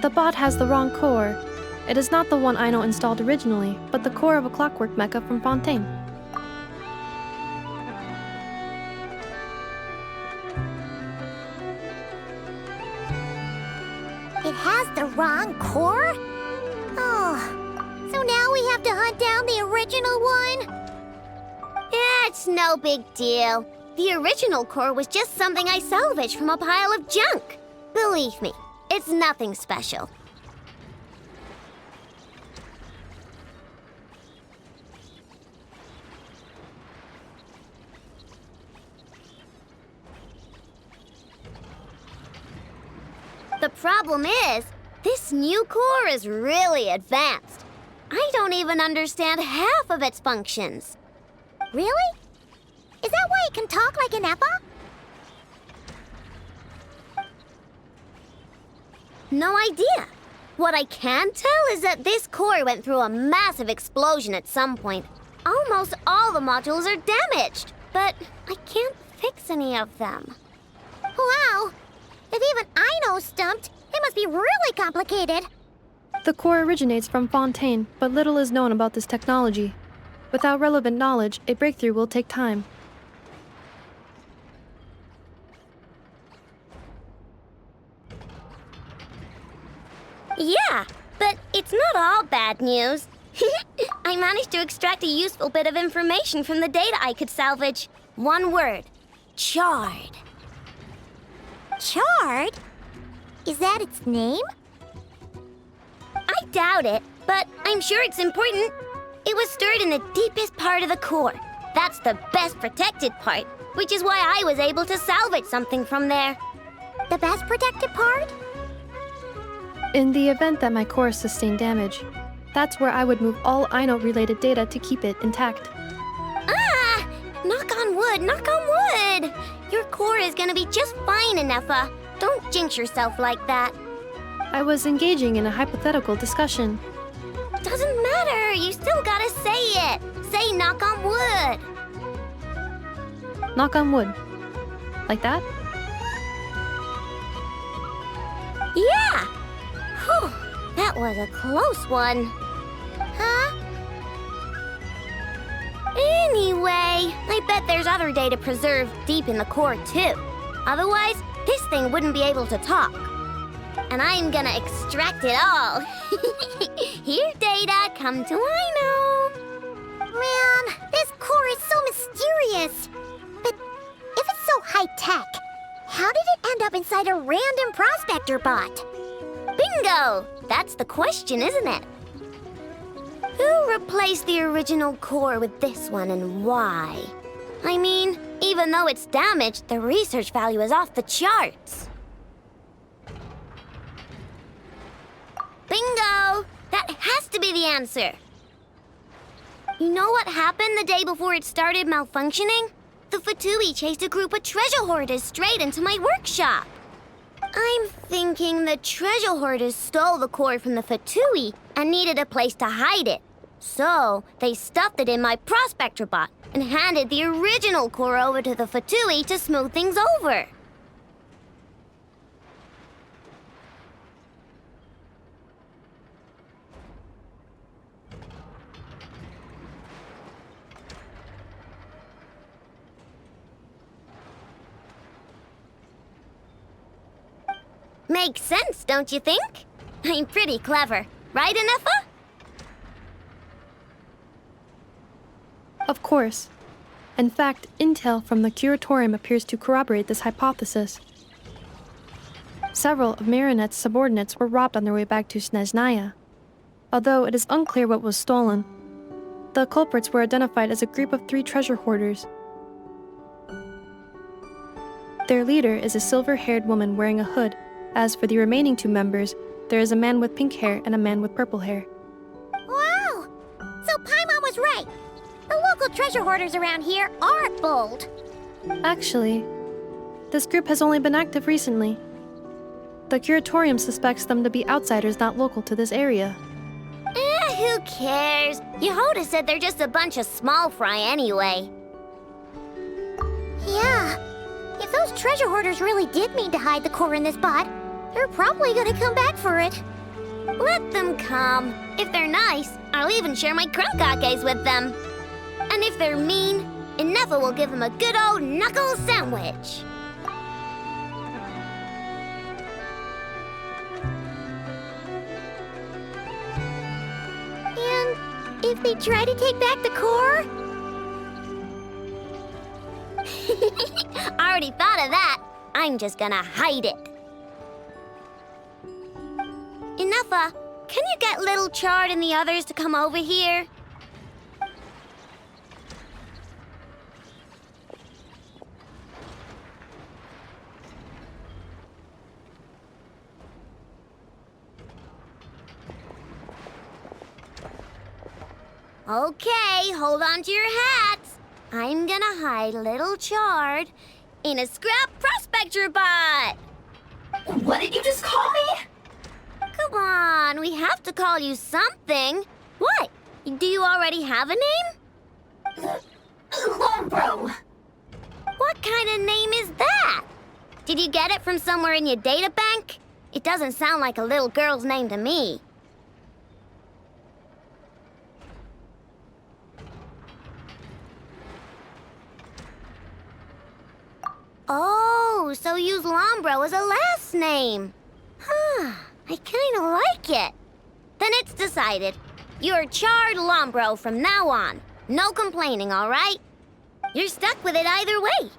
The bot has the wrong core. It is not the one Aino installed originally, but the core of a clockwork mecha from Fontaine. It has the wrong core? Oh, so now we have to hunt down the original one? Yeah, it's no big deal. The original core was just something I salvaged from a pile of junk. Believe me, it's nothing special. The problem is, this new core is really advanced. I don't even understand half of its functions. Really? Is that why it can talk like an Eppa? No idea. What I can tell is that this core went through a massive explosion at some point. Almost all the modules are damaged, but I can't fix any of them. Wow! If even Aino's stumped, it must be really complicated. The core originates from Fontaine, but little is known about this technology. Without relevant knowledge, a breakthrough will take time. Yeah, but it's not all bad news. I managed to extract a useful bit of information from the data I could salvage. One word. Charred. Charred? Is that its name? I doubt it, but I'm sure it's important. It was stored in the deepest part of the core. That's the best protected part, which is why I was able to salvage something from there. The best protected part? In the event that my core sustained damage, that's where I would move all Aino-related data to keep it intact. Ah! Knock on wood, knock on wood! Your core is gonna be just fine, Inefa. Don't jinx yourself like that. I was engaging in a hypothetical discussion. Doesn't matter, you still gotta say it. Say knock on wood. Knock on wood. Like that? Yeah! Whew, that was a close one. Huh? Anyway, I bet there's other data preserved deep in the core too. Otherwise, this thing wouldn't be able to talk. And I'm gonna extract it all. Here, data, come to Aino. Man, this core is so mysterious. But if it's so high-tech, how did it end up inside a random prospector bot? Bingo! That's the question, isn't it? Who replaced the original core with this one and why? I mean, even though it's damaged, the research value is off the charts. Bingo! That has to be the answer. You know what happened the day before it started malfunctioning? The Fatui chased a group of treasure hoarders straight into my workshop. I'm thinking the treasure hoarders stole the core from the Fatui and needed a place to hide it. So, they stuffed it in my prospector bot and handed the original core over to the Fatui to smooth things over. Makes sense, don't you think? I'm pretty clever, right, Anefa? Of course. In fact, intel from the curatorium appears to corroborate this hypothesis. Several of Marinette's subordinates were robbed on their way back to Snezhnaya. Although it is unclear what was stolen, the culprits were identified as a group of 3 treasure hoarders. Their leader is a silver-haired woman wearing a hood. As for the remaining 2 members, there is a man with pink hair and a man with purple hair. Wow! So Paimon was right. The local treasure hoarders around here are bold. Actually, this group has only been active recently. The curatorium suspects them to be outsiders not local to this area. Who cares? Yehoda said they're just a bunch of small fry anyway. Yeah. If those treasure hoarders really did mean to hide the core in this bot, they're probably gonna come back for it. Let them come. If they're nice, I'll even share my crunkakes with them. And if they're mean, Anefa will give them a good old knuckle sandwich. And if they try to take back the core? I already thought of that. I'm just gonna hide it. Anefa, can you get Little Chard and the others to come over here? Okay, hold on to your hats. I'm gonna hide Little Chard in a scrap prospector bot. What did you just call me? Come on, we have to call you something. What? Do you already have a name? Lombro. What kind of name is that? Did you get it from somewhere in your data bank? It doesn't sound like a little girl's name to me. Oh, so use Lombro as a last name. Huh, I kinda like it. Then it's decided. You're Chard Lombro from now on. No complaining, all right? You're stuck with it either way.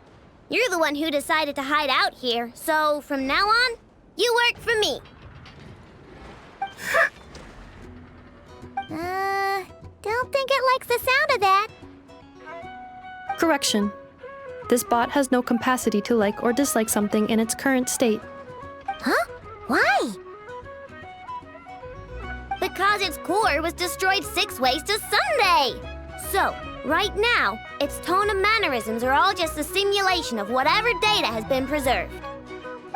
You're the one who decided to hide out here, so from now on, you work for me. Don't think it likes the sound of that. Correction. This bot has no capacity to like or dislike something in its current state. Huh? Why? Because its core was destroyed 6 ways to Sunday. So, right now, its tone and mannerisms are all just a simulation of whatever data has been preserved.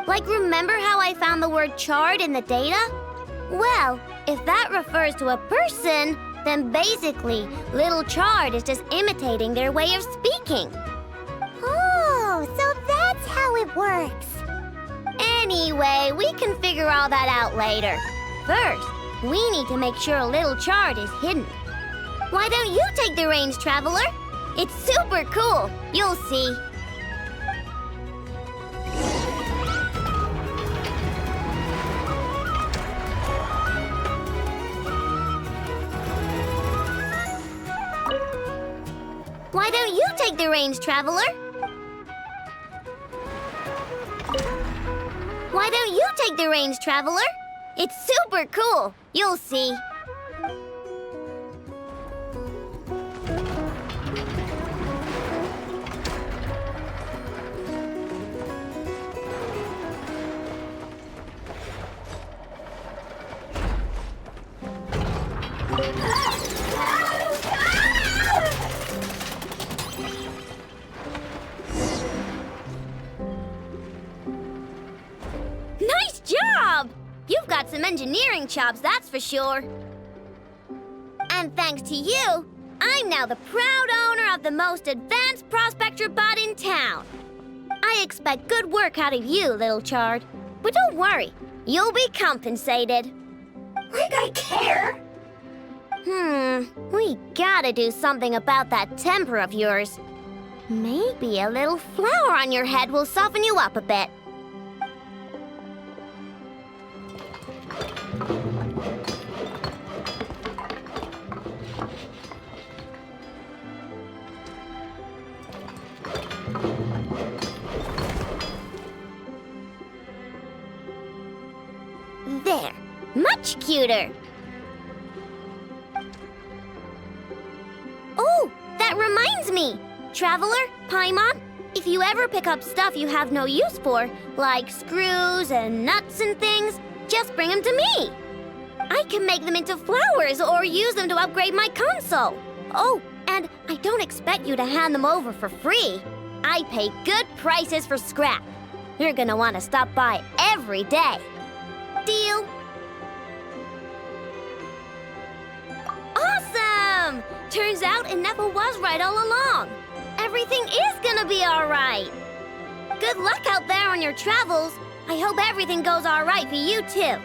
Like, remember how I found the word chard in the data? Well, if that refers to a person, then basically, Little Chard is just imitating their way of speaking. Oh, so that's how it works. Anyway, we can figure all that out later. First, we need to make sure Little Chard is hidden. Why don't you take the reins, Traveler? It's super cool. You'll see. Why don't you take the reins, Traveler? Why don't you take the reins, Traveler? It's super cool. You'll see. You've got some engineering chops, that's for sure. And thanks to you, I'm now the proud owner of the most advanced prospector bot in town. I expect good work out of you, little Chard. But don't worry, you'll be compensated. Like I care! We gotta do something about that temper of yours. Maybe a little flour on your head will soften you up a bit. There, much cuter. Oh, that reminds me! Traveler, Paimon, if you ever pick up stuff you have no use for, like screws and nuts and things, just bring them to me. I can make them into flowers or use them to upgrade my console. Oh, and I don't expect you to hand them over for free. I pay good prices for scrap. You're gonna want to stop by every day. Deal? Awesome! Turns out Ineffa was right all along. Everything is gonna be all right. Good luck out there on your travels. I hope everything goes all right for you, too.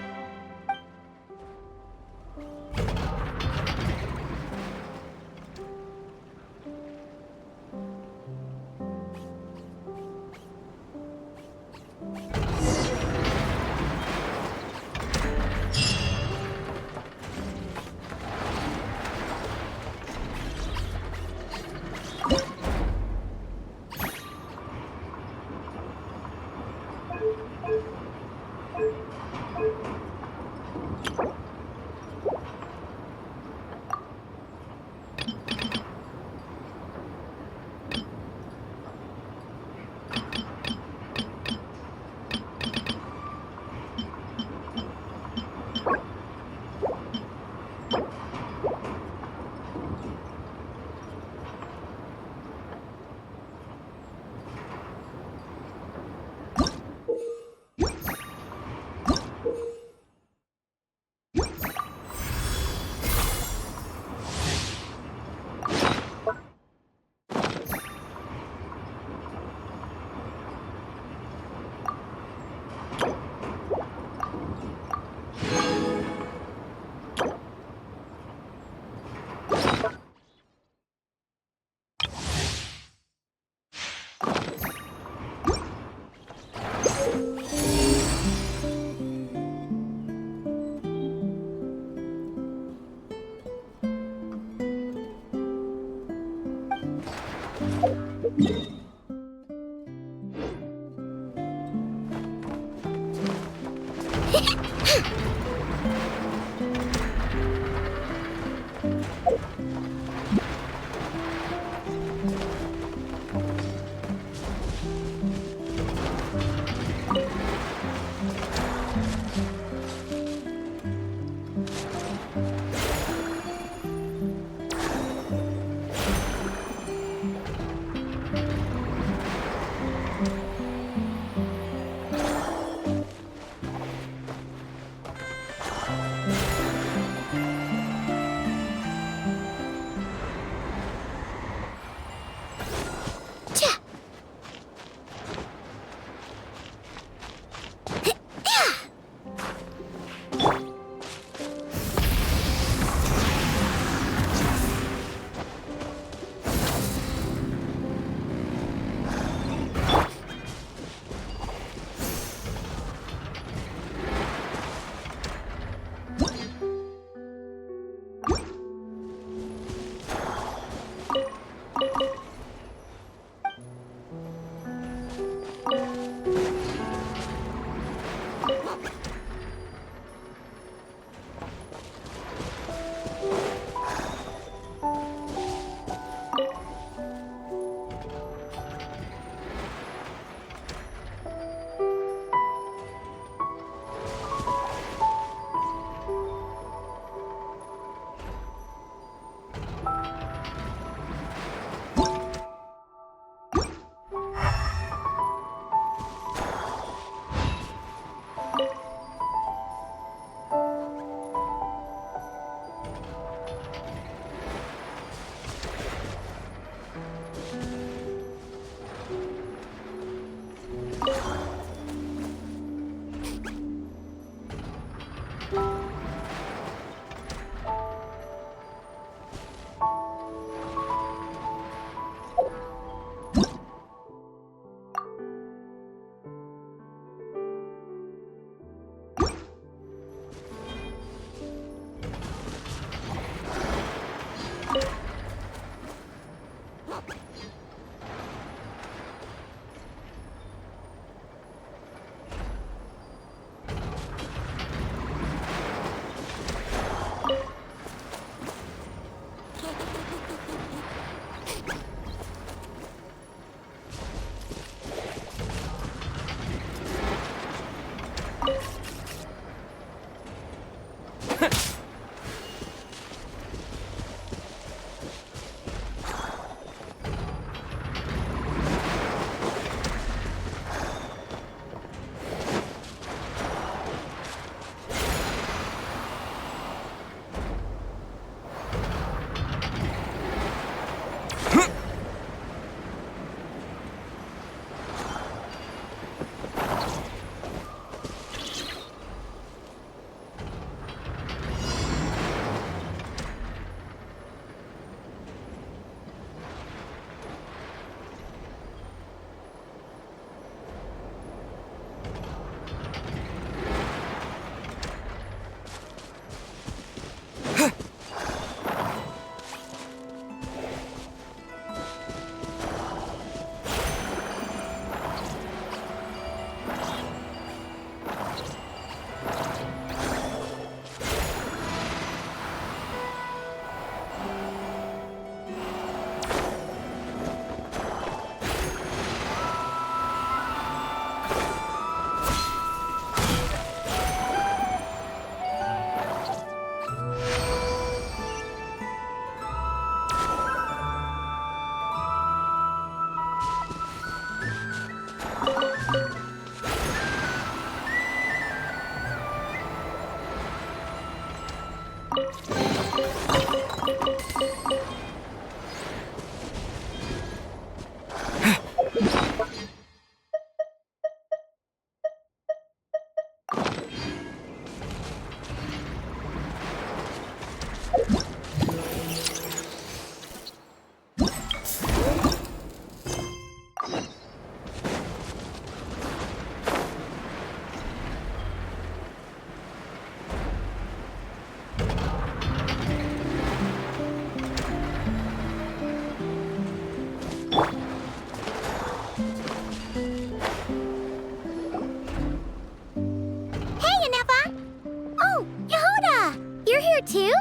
too?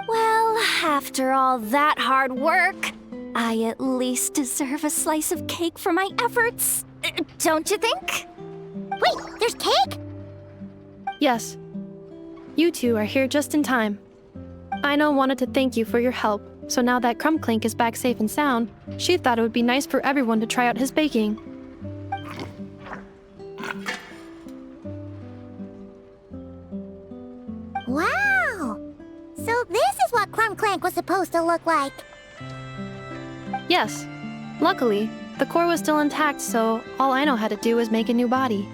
Well, after all that hard work, I at least deserve a slice of cake for my efforts. Don't you think? Wait, there's cake? Yes. You two are here just in time. Aino wanted to thank you for your help, so now that Crumbclink is back safe and sound, she thought it would be nice for everyone to try out his baking. Wow! So this is what Crumbclank was supposed to look like. Yes. Luckily, the core was still intact, so all Aino had to do was make a new body.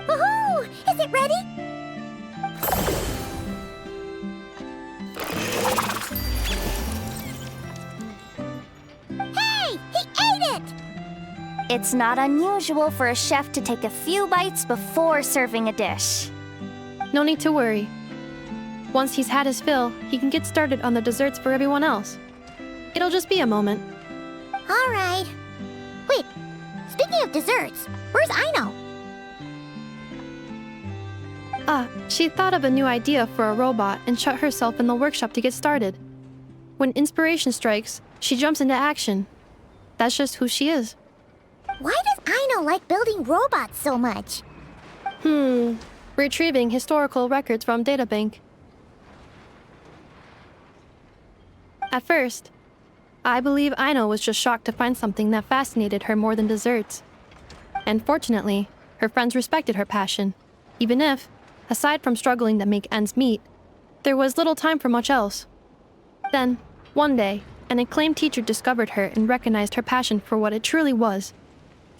Woohoo! Is it ready? Hey! He ate it! It's not unusual for a chef to take a few bites before serving a dish. No need to worry. Once he's had his fill, he can get started on the desserts for everyone else. It'll just be a moment. All right. Wait, speaking of desserts, where's Aino? She thought of a new idea for a robot and shut herself in the workshop to get started. When inspiration strikes, she jumps into action. That's just who she is. Why does Aino like building robots so much? Retrieving historical records from databank. At first, I believe Aino was just shocked to find something that fascinated her more than desserts. And fortunately, her friends respected her passion, even if, aside from struggling to make ends meet, there was little time for much else. Then, one day, an acclaimed teacher discovered her and recognized her passion for what it truly was,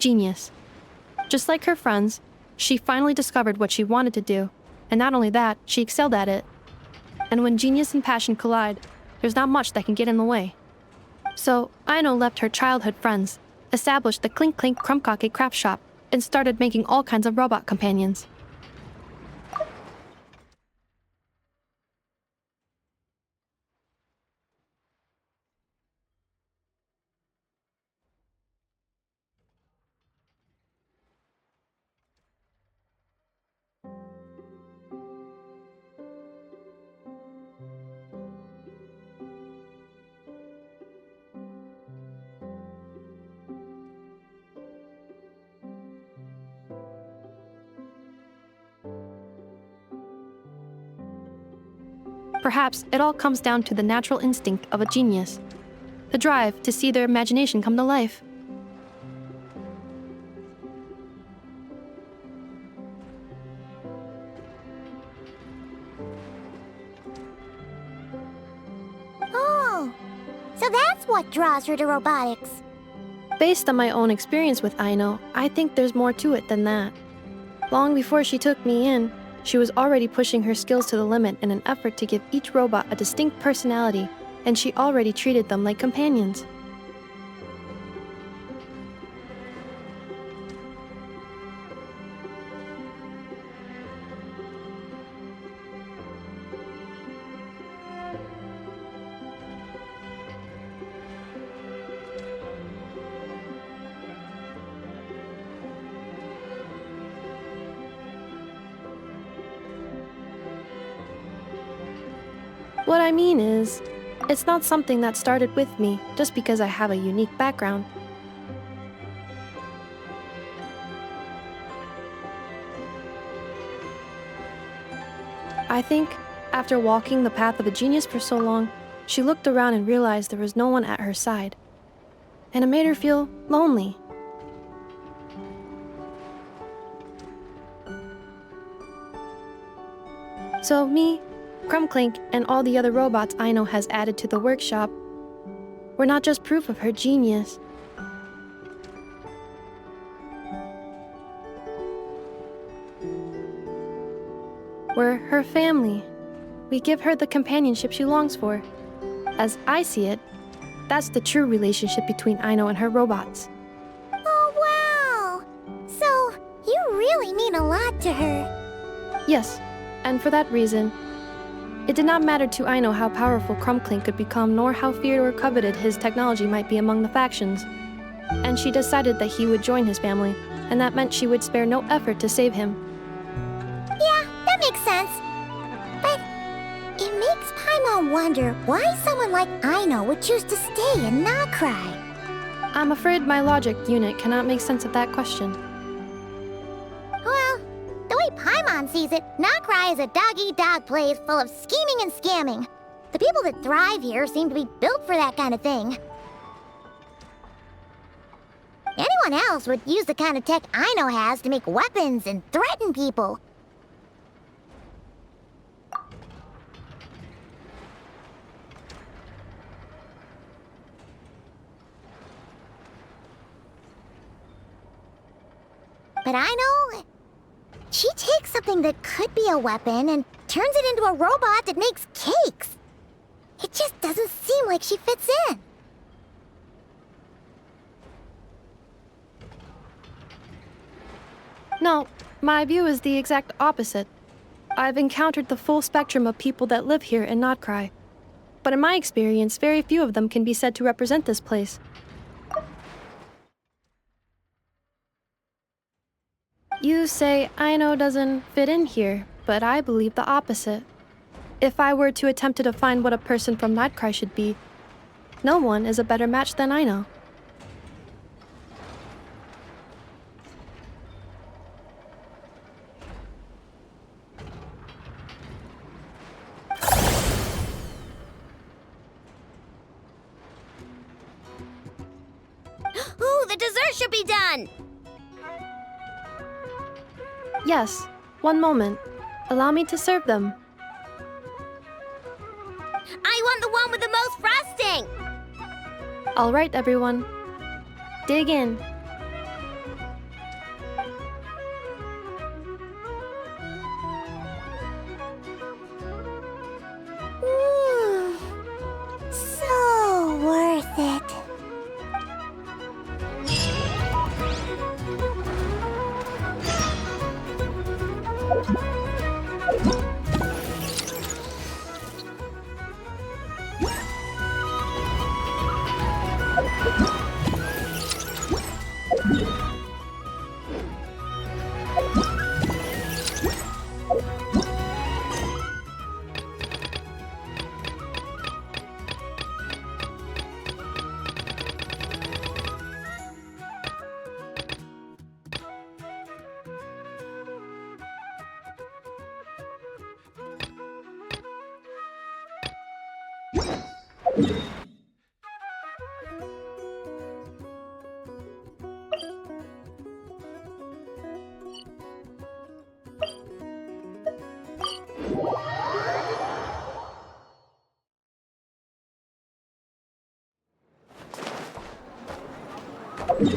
genius. Just like her friends, she finally discovered what she wanted to do, and not only that, she excelled at it. And when genius and passion collide, there's not much that can get in the way. So, Aino left her childhood friends, established the Clink Clink Crumbkake craft shop, and started making all kinds of robot companions. Perhaps it all comes down to the natural instinct of a genius, the drive to see their imagination come to life. Oh, so that's what draws her to robotics. Based on my own experience with Aino, I think there's more to it than that. Long before she took me in, she was already pushing her skills to the limit in an effort to give each robot a distinct personality, and she already treated them like companions. What I mean is, it's not something that started with me just because I have a unique background. I think, after walking the path of a genius for so long, she looked around and realized there was no one at her side. And it made her feel lonely. So me, Crumbclink, and all the other robots Aino has added to the workshop were not just proof of her genius. We're her family. We give her the companionship she longs for. As I see it, that's the true relationship between Aino and her robots. Oh, wow! So, you really mean a lot to her. Yes, and for that reason, it did not matter to Aino how powerful Crumbclink could become, nor how feared or coveted his technology might be among the factions. And she decided that he would join his family, and that meant she would spare no effort to save him. Yeah, that makes sense. But it makes Paimon wonder why someone like Aino would choose to stay and not cry. I'm afraid my logic unit cannot make sense of that question. Well, the way Paimon sees it, Nokrai is a dog-eat-dog place full of scheming and scamming. The people that thrive here seem to be built for that kind of thing. Anyone else would use the kind of tech Aino has to make weapons and threaten people. But Aino, she takes something that could be a weapon and turns it into a robot that makes cakes. It just doesn't seem like she fits in. No, my view is the exact opposite. I've encountered the full spectrum of people that live here in Notcry. But in my experience, very few of them can be said to represent this place. You say Aino doesn't fit in here, but I believe the opposite. If I were to attempt to define what a person from Notcry should be, no one is a better match than Aino. Ooh, the dessert should be done! Yes, one moment. Allow me to serve them. I want the one with the most frosting! All right, everyone. Dig in. Full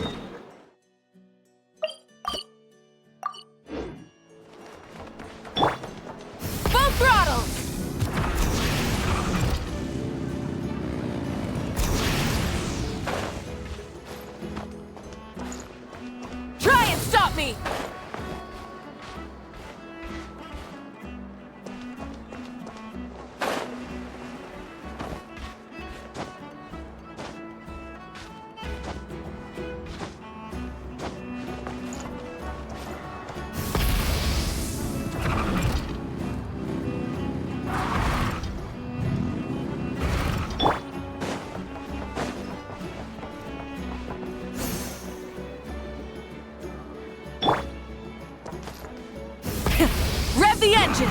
throttle! Try and stop me! Rev the engines!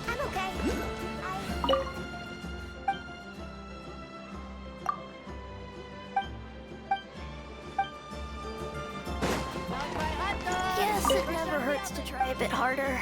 I'm okay. Guess it never hurts to try a bit harder.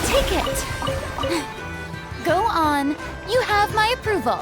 Take it. Go on. You have my approval.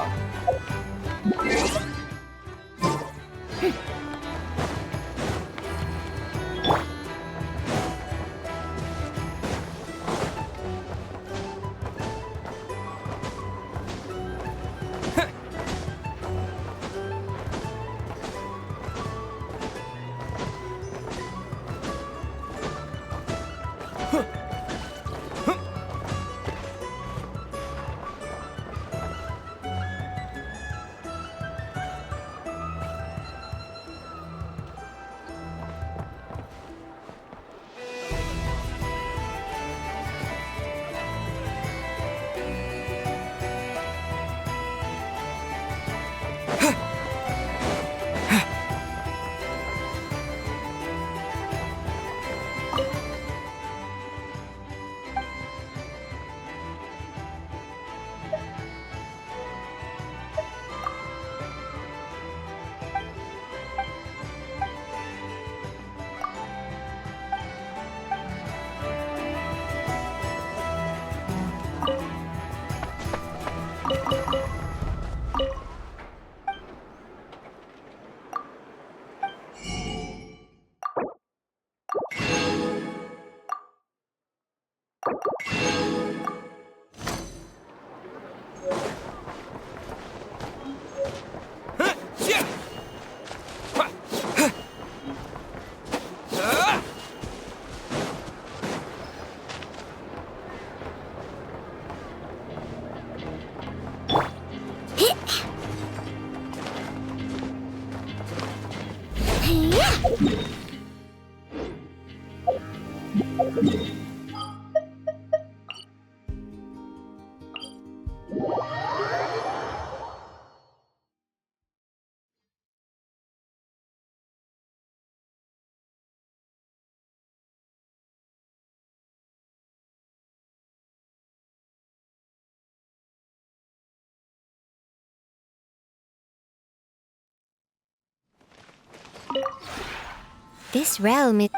This realm is...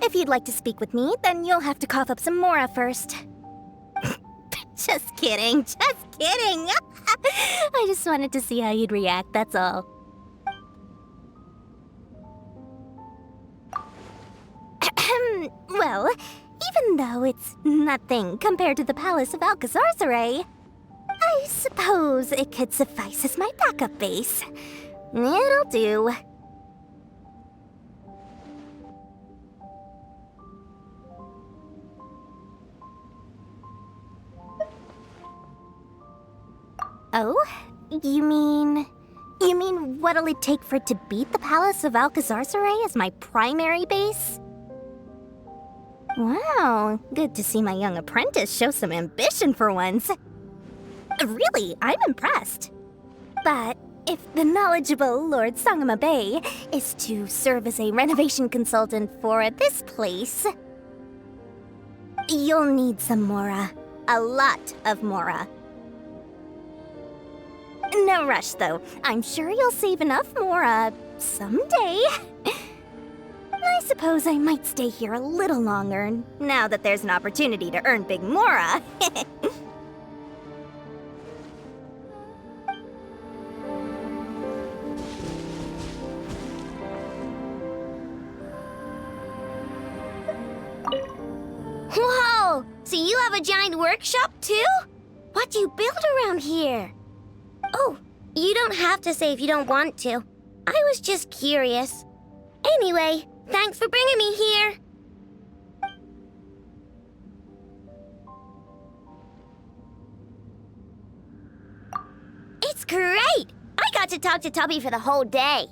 If you'd like to speak with me, then you'll have to cough up some Mora first. Just kidding, just kidding. I just wanted to see how you'd react, that's all. Well, even though it's nothing compared to the Palace of Alcazarzaray, I suppose it could suffice as my backup base. It'll do. Oh? You mean what'll it take for it to beat the Palace of Alcazarzaray as my primary base? Wow, good to see my young apprentice show some ambition for once. Really, I'm impressed. But if the knowledgeable Lord Sangama Bay is to serve as a renovation consultant for this place, you'll need some Mora. A lot of Mora. No rush, though. I'm sure you'll save enough Mora someday. I suppose I might stay here a little longer, now that there's an opportunity to earn big Mora. Whoa! So you have a giant workshop, too? What do you build around here? Oh, you don't have to say if you don't want to. I was just curious. Anyway, thanks for bringing me here. It's great! I got to talk to Tubby for the whole day.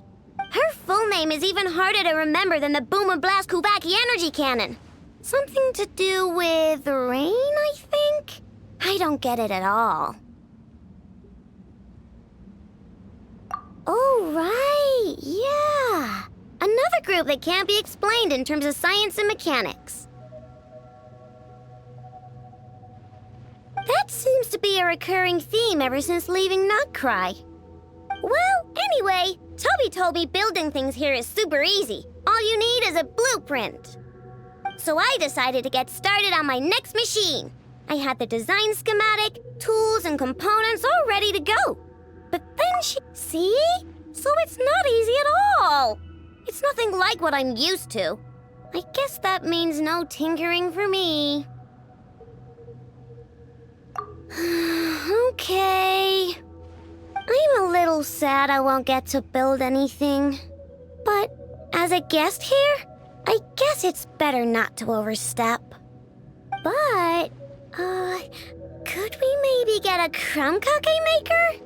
Her full name is even harder to remember than the Boom and Blast Kuvaki energy cannon. Something to do with rain, I think? I don't get it at all. Oh, right, yeah. Another group that can't be explained in terms of science and mechanics. That seems to be a recurring theme ever since leaving Nutcry. Well, anyway, Toby told me building things here is super easy. All you need is a blueprint. So I decided to get started on my next machine. I had the design schematic, tools, and components all ready to go. But then See? So it's not easy at all. It's nothing like what I'm used to. I guess that means no tinkering for me. Okay. I'm a little sad I won't get to build anything. But as a guest here, I guess it's better not to overstep. But, could we maybe get a crumb cake maker?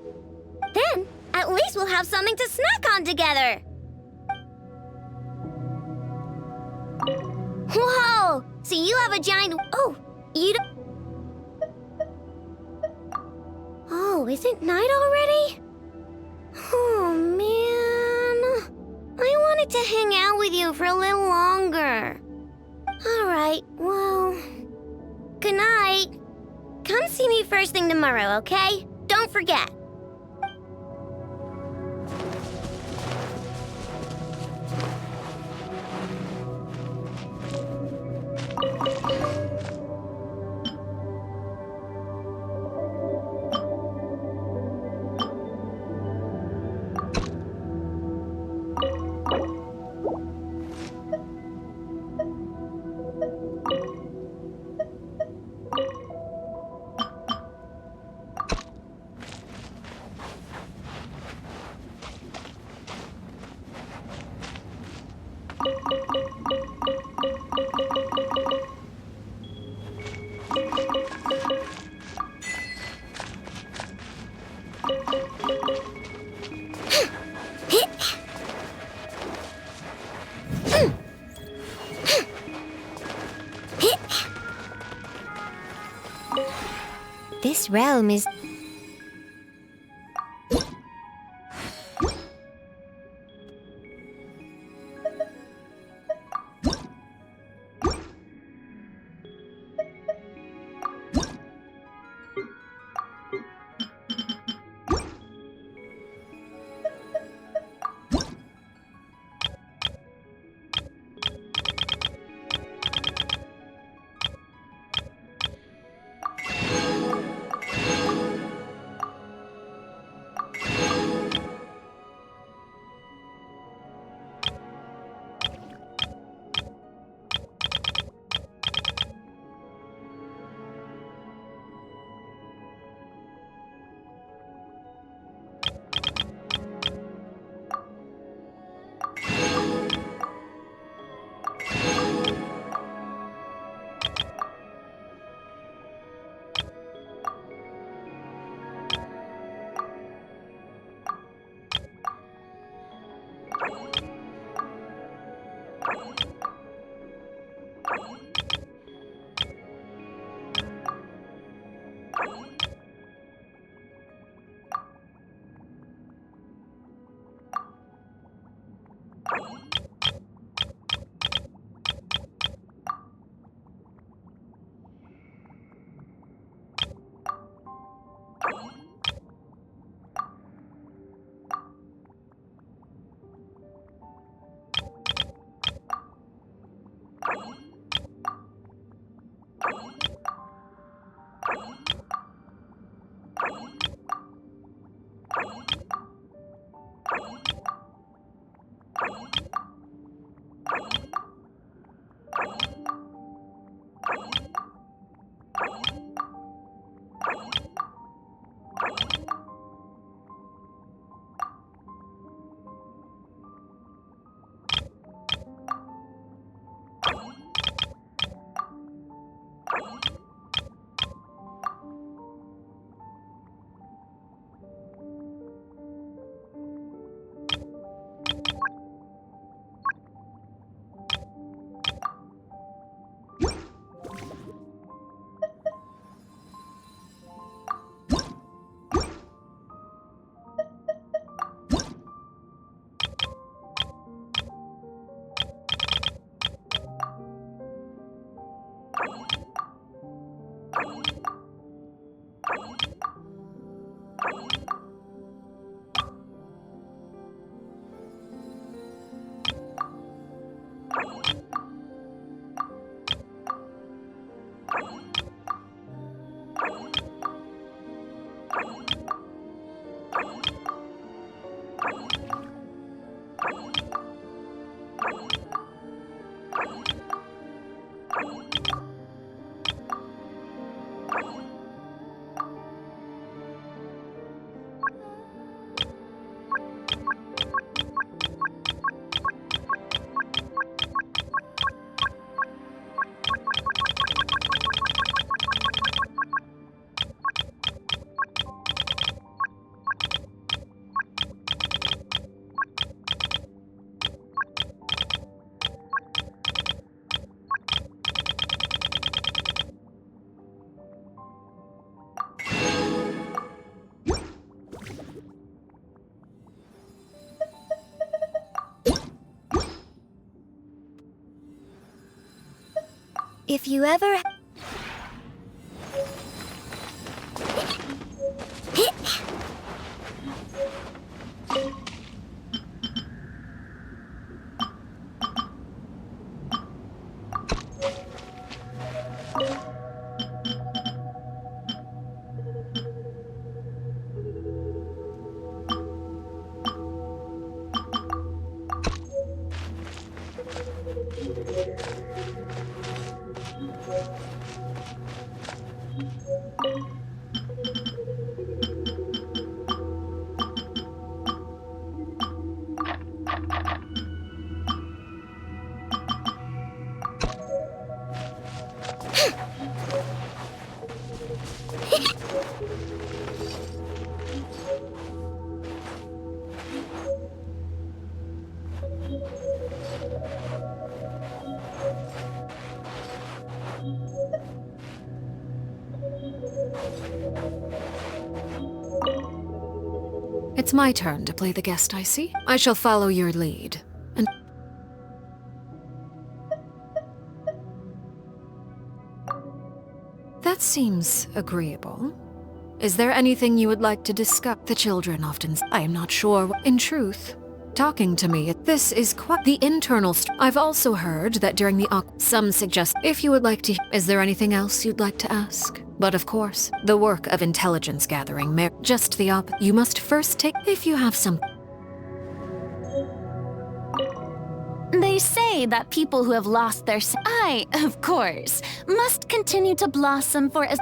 Then, at least we'll have something to snack on together. Whoa! So you have a giant... Oh, you don't... Oh, is it night already? Oh, man. I wanted to hang out with you for a little longer. All right, well... Good night. Come see me first thing tomorrow, okay? Don't forget. This realm is... If you ever... It's my turn to play the guest, I see. I shall follow your lead. And that seems agreeable. Is there anything you would like to discuss? The children often I am not sure. In truth, talking to me, this is quite the internal I've also heard that during the some suggest if you would like to. Is there anything else you'd like to ask? But of course, the work of intelligence gathering just the you must first take if you have some. They say that people who have lost their I, of course, must continue to blossom for as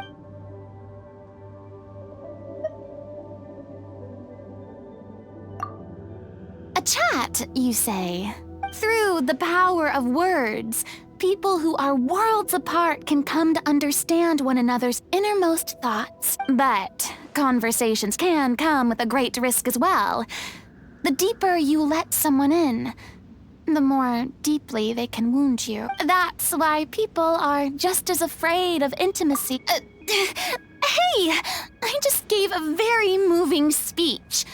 a chat, you say? Through the power of words, people who are worlds apart can come to understand one another's innermost thoughts. But conversations can come with a great risk as well. The deeper you let someone in, the more deeply they can wound you. That's why people are just as afraid of intimacy. Hey! I just gave a very moving speech.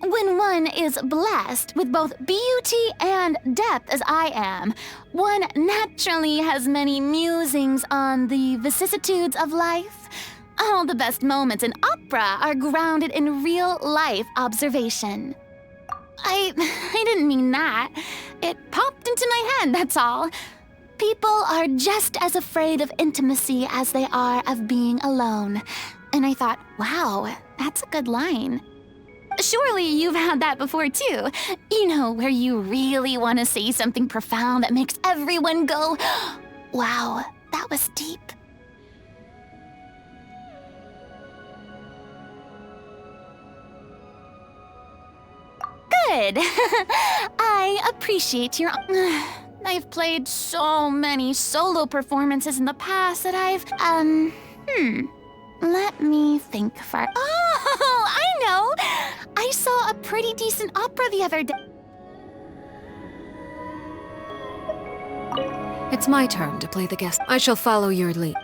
When one is blessed with both beauty and depth as I am, one naturally has many musings on the vicissitudes of life. All the best moments in opera are grounded in real-life observation. I didn't mean that. It popped into my head, that's all. People are just as afraid of intimacy as they are of being alone. And I thought, wow, that's a good line. Surely you've had that before too. You know, where you really want to say something profound that makes everyone go, wow, that was deep. Good. I appreciate your... I've played so many solo performances in the past that let me think for... Oh, I know! I saw a pretty decent opera the other day. It's my turn to play the guest. I shall follow your lead.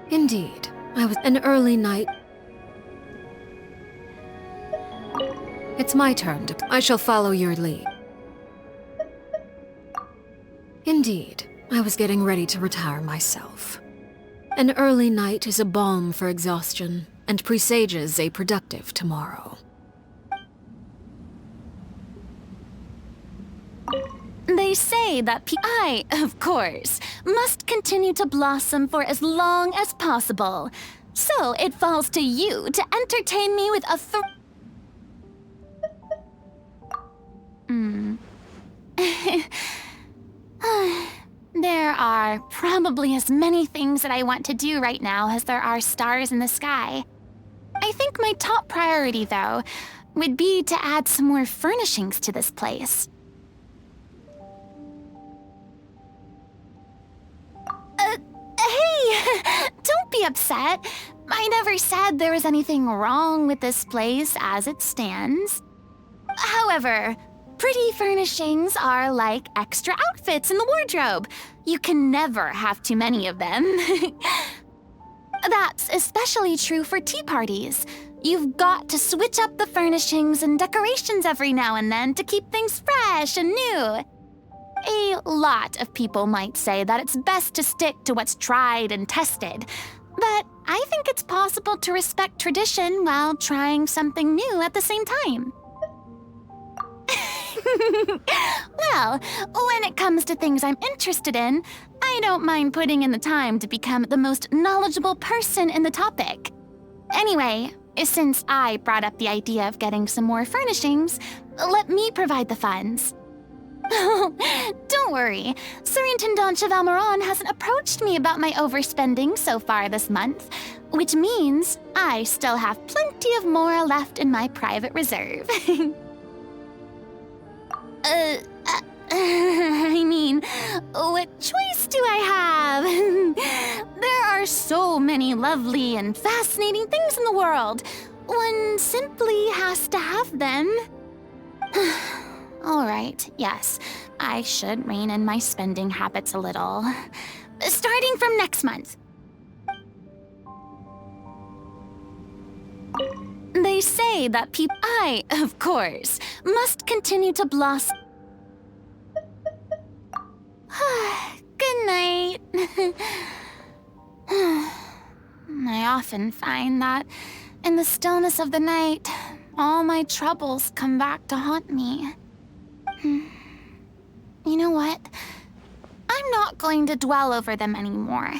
Indeed, I was an early night. It's my turn to... I shall follow your lead. Indeed, I was getting ready to retire myself. An early night is a balm for exhaustion, and presages a productive tomorrow. They say that I, of course, must continue to blossom for as long as possible. So it falls to you to entertain me with a There are probably as many things that I want to do right now as there are stars in the sky. I think my top priority, though, would be to add some more furnishings to this place. Hey! Don't be upset. I never said there was anything wrong with this place as it stands. However, pretty furnishings are like extra outfits in the wardrobe. You can never have too many of them. That's especially true for tea parties. You've got to switch up the furnishings and decorations every now and then to keep things fresh and new. A lot of people might say that it's best to stick to what's tried and tested, but I think it's possible to respect tradition while trying something new at the same time. Well, when it comes to things I'm interested in, I don't mind putting in the time to become the most knowledgeable person in the topic. Anyway, since I brought up the idea of getting some more furnishings, let me provide the funds. Don't worry, Surintendant Chevalmoran hasn't approached me about my overspending so far this month, which means I still have plenty of more left in my private reserve. I mean, what choice do I have? There are so many lovely and fascinating things in the world. One simply has to have them. All right, yes, I should rein in my spending habits a little. Starting from next month. They say that I, of course, must continue to blossom. Good night. I often find that in the stillness of the night, all my troubles come back to haunt me. You know what? I'm not going to dwell over them anymore.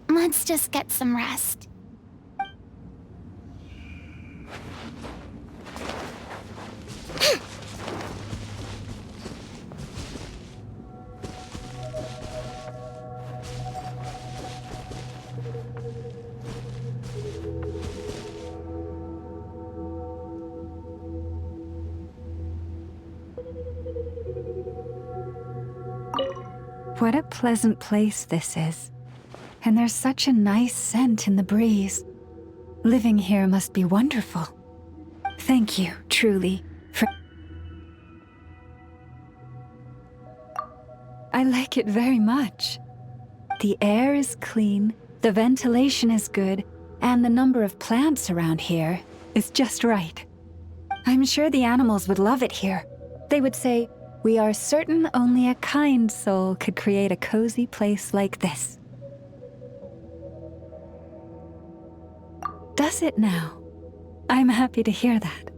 Let's just get some rest. What a pleasant place this is. And there's such a nice scent in the breeze. Living here must be wonderful. Thank you, truly, for... I like it very much. The air is clean, the ventilation is good, and the number of plants around here is just right. I'm sure the animals would love it here. They would say, "We are certain only a kind soul could create a cozy place like this." Does it now? I'm happy to hear that.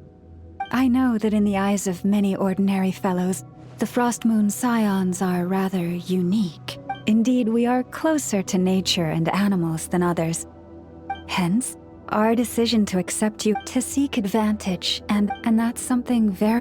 I know that in the eyes of many ordinary fellows, the Frost Moon Scions are rather unique. Indeed, we are closer to nature and animals than others. Hence, our decision to accept you to seek advantage, and that's something very...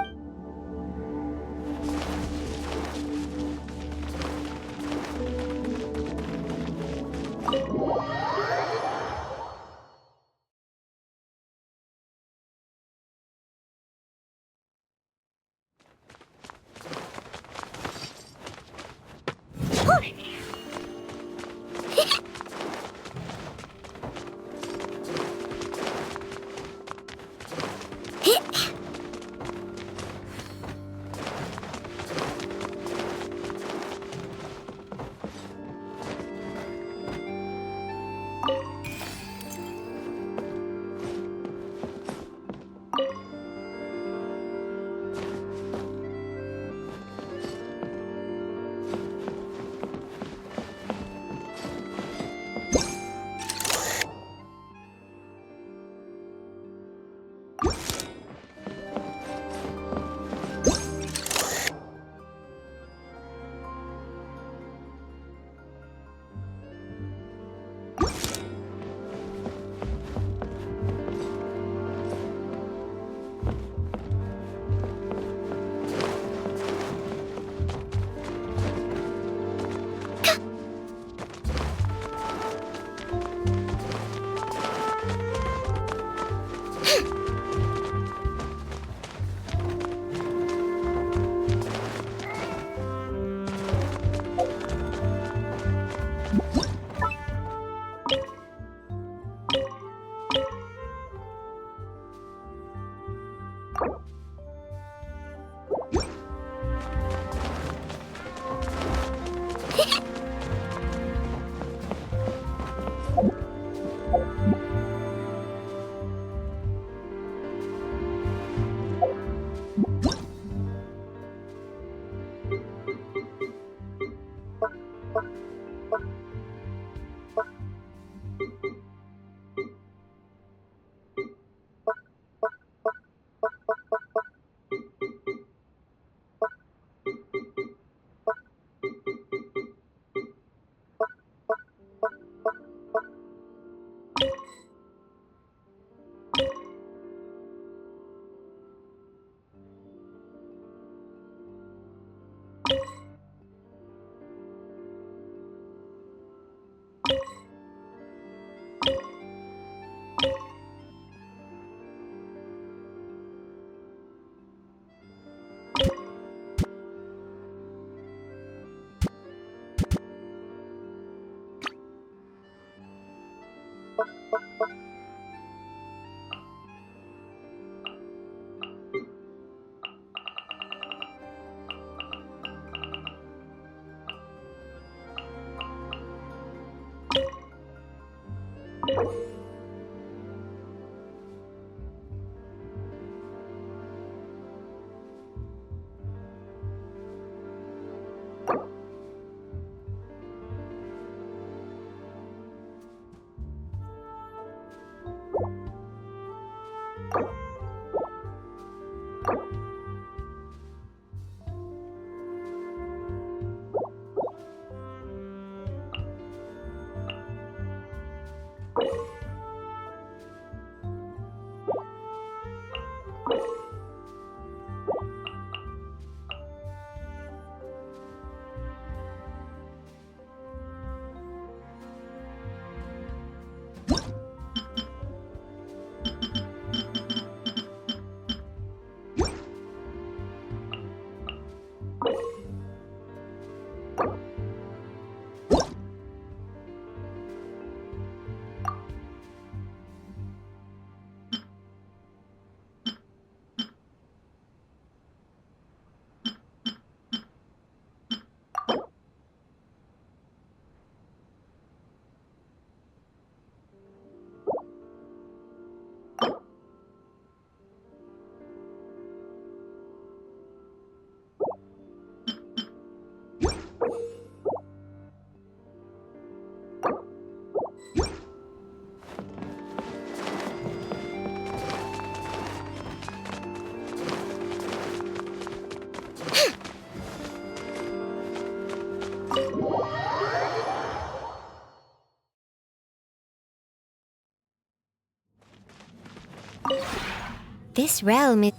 This realm is...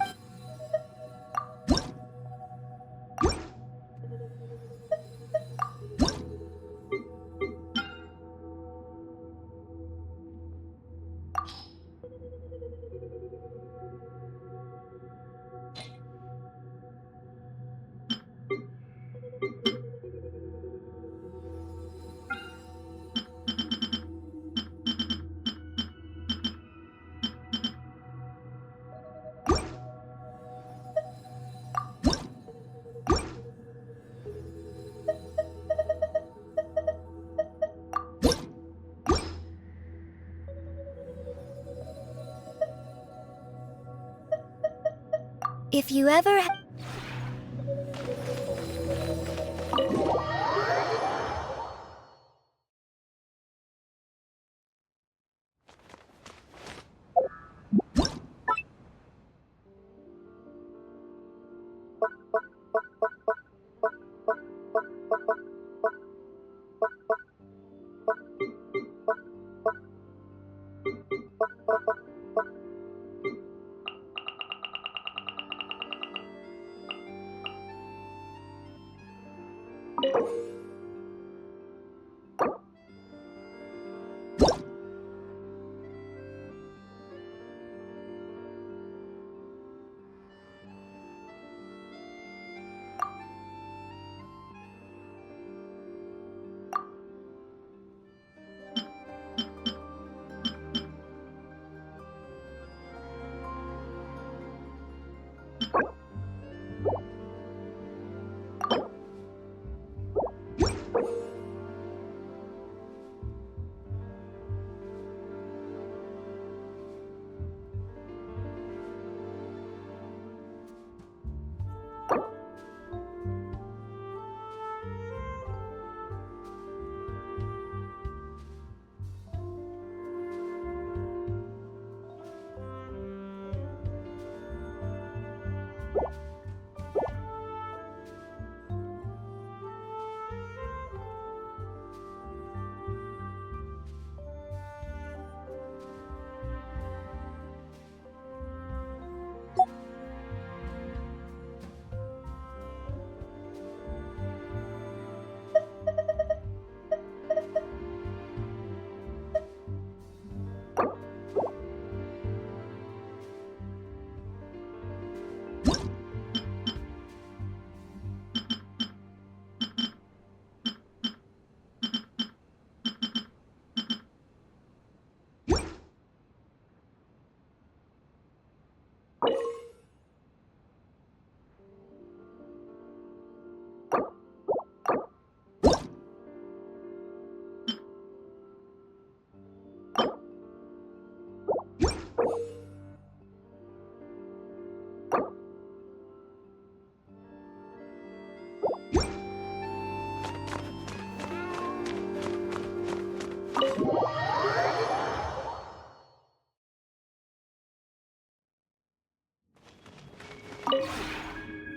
If you ever...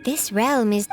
This realm is...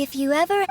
If you ever...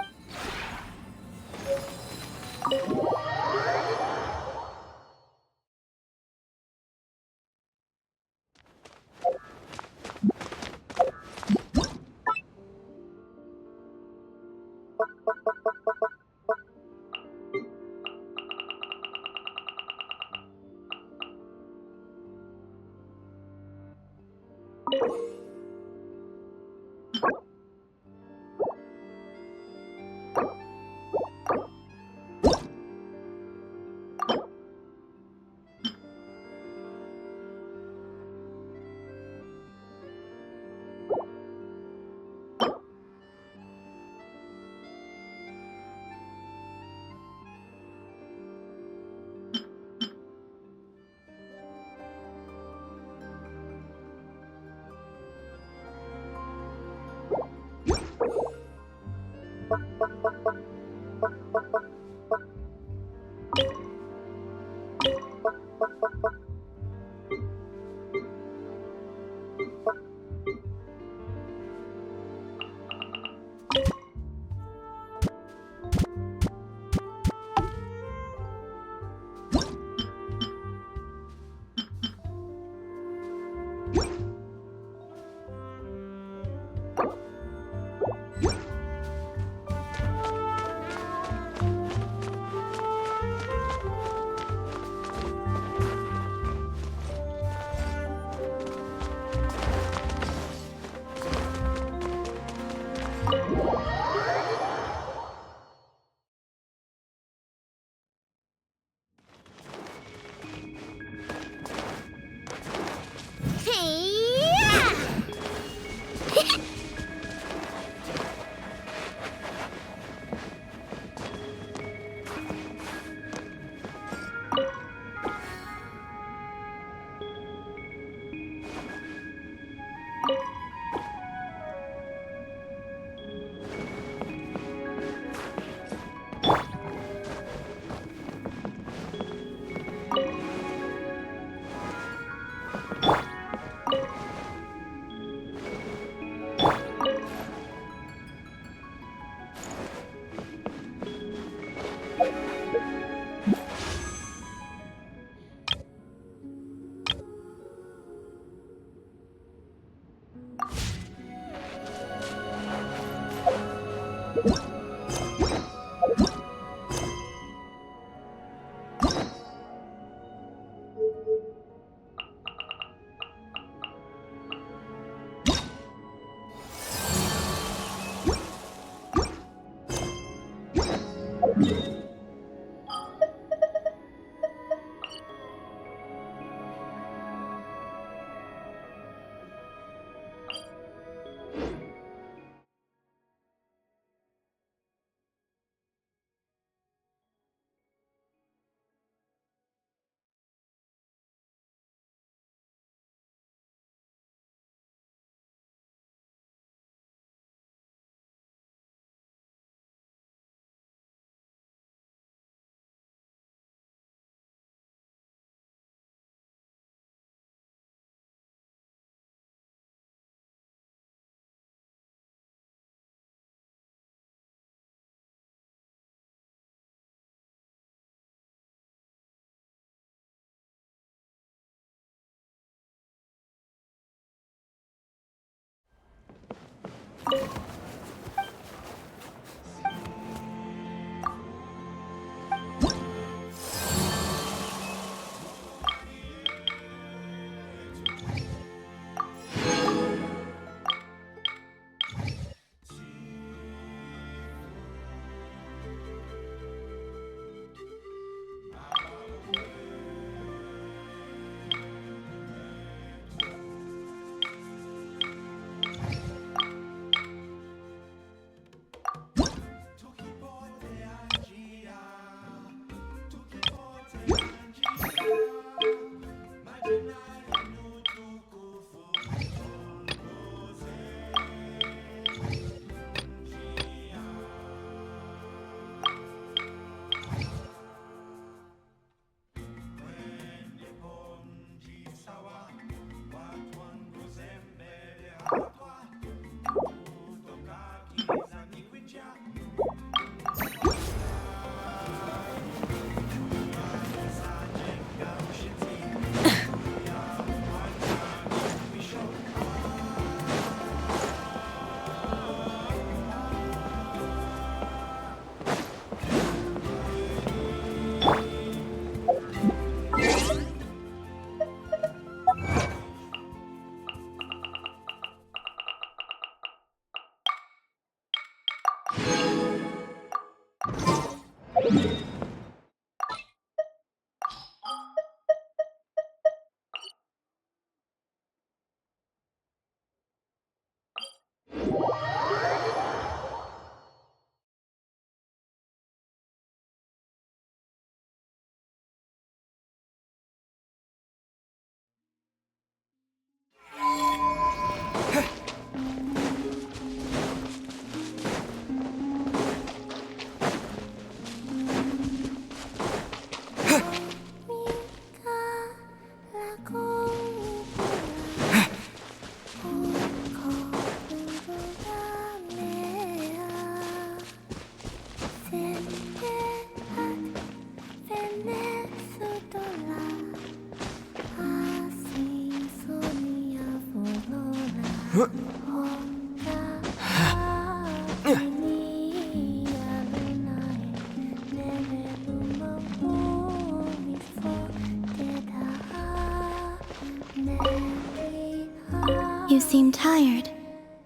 You seem tired.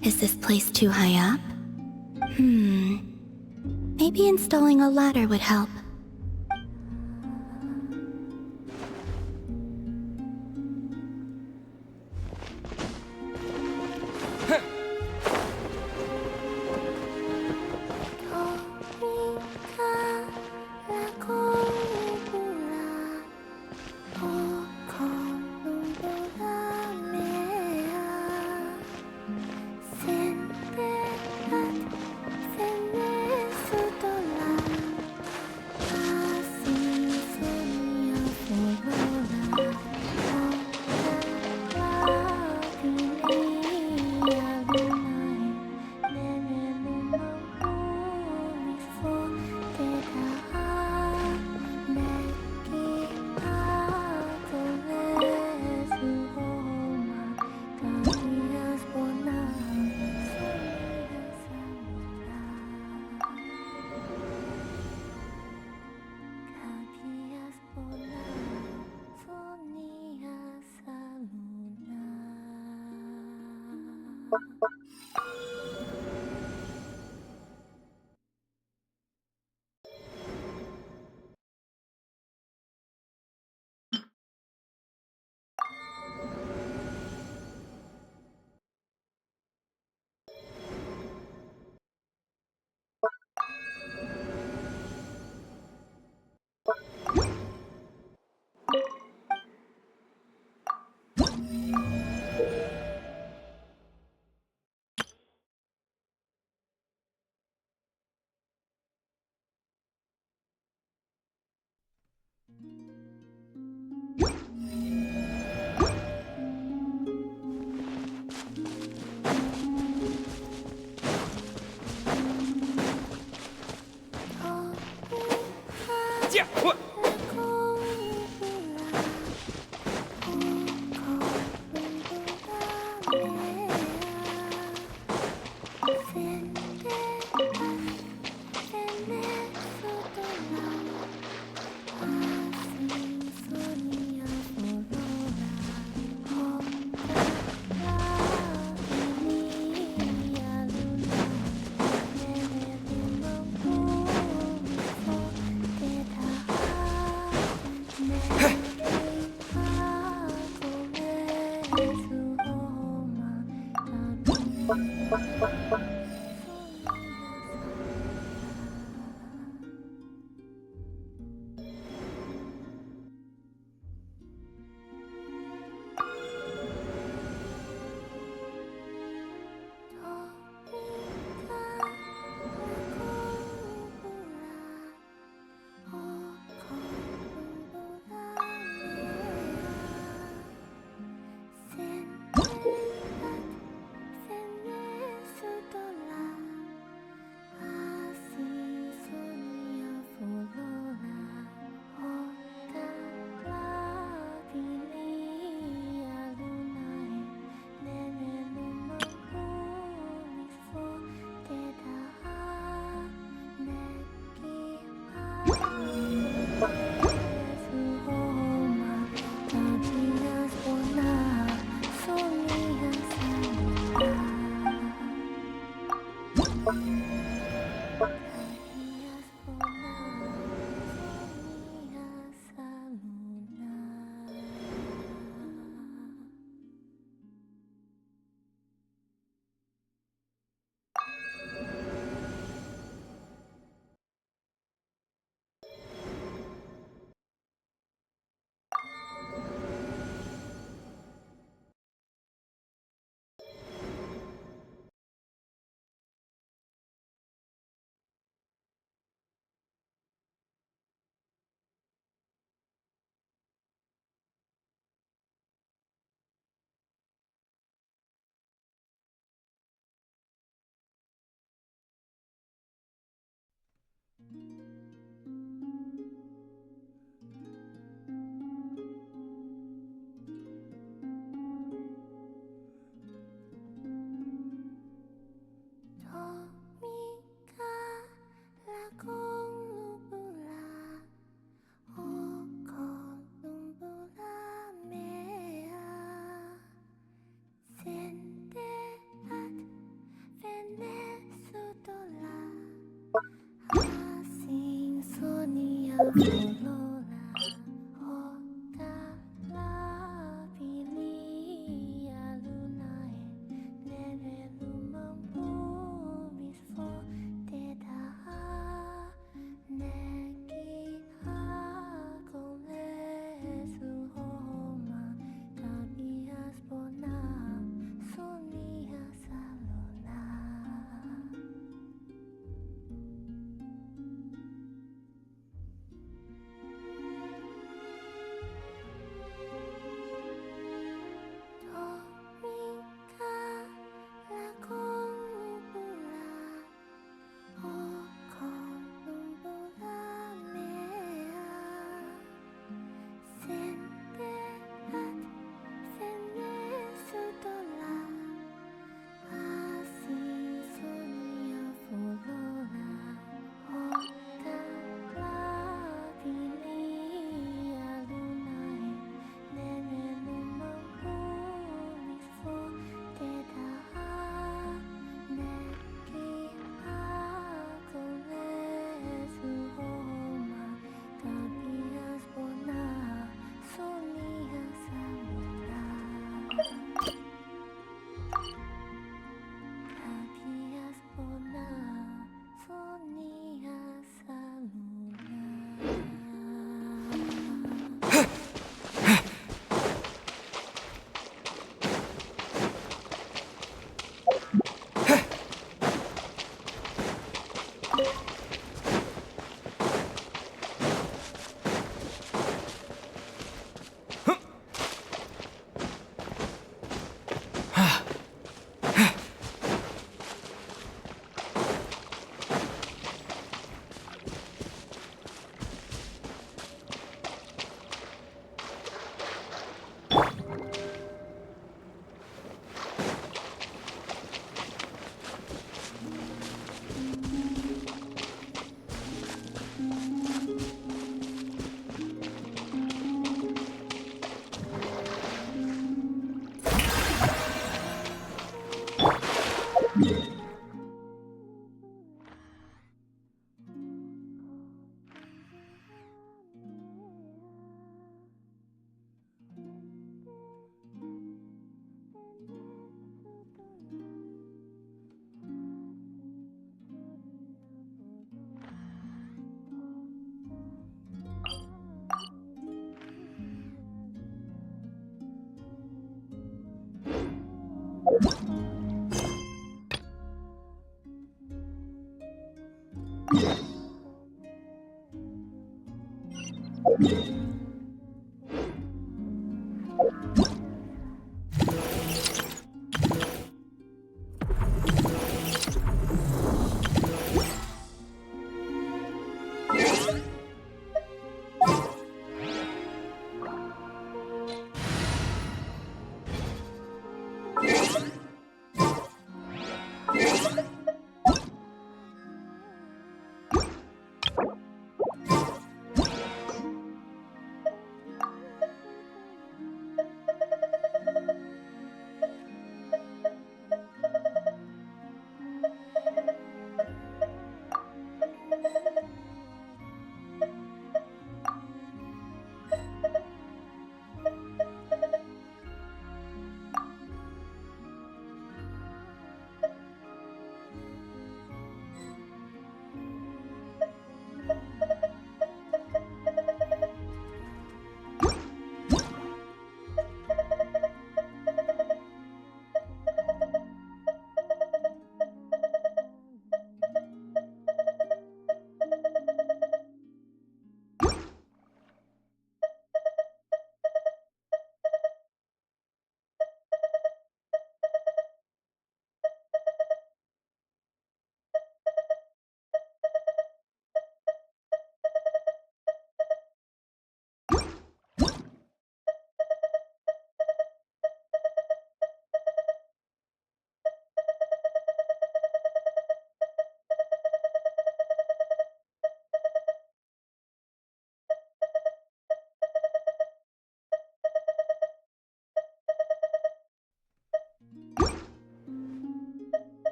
Is this place too high up? Maybe installing a ladder would help.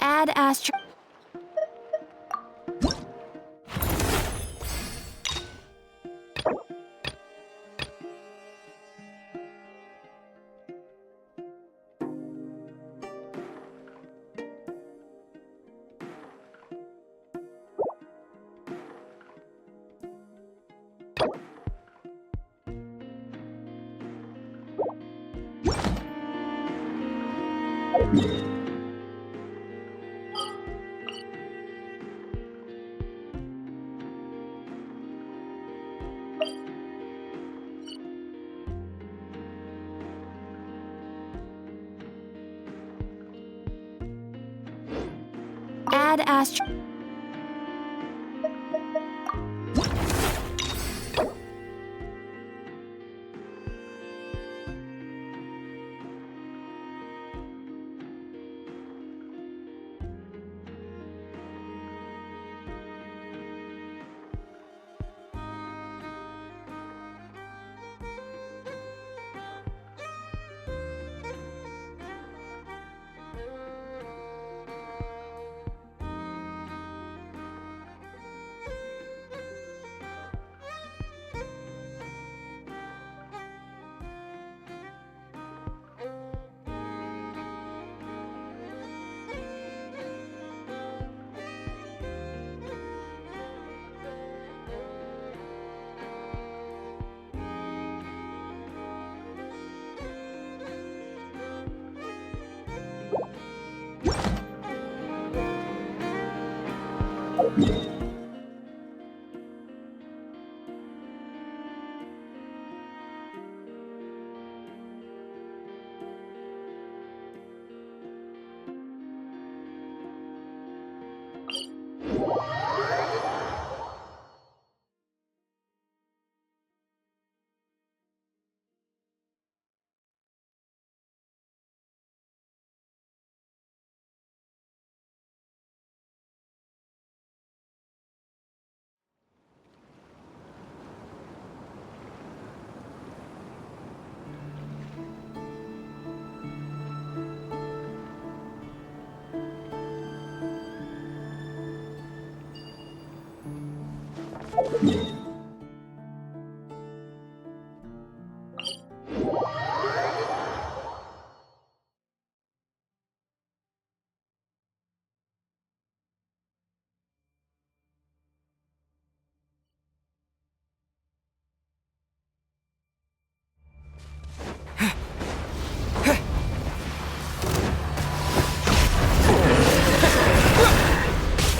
Add astro. Add astro.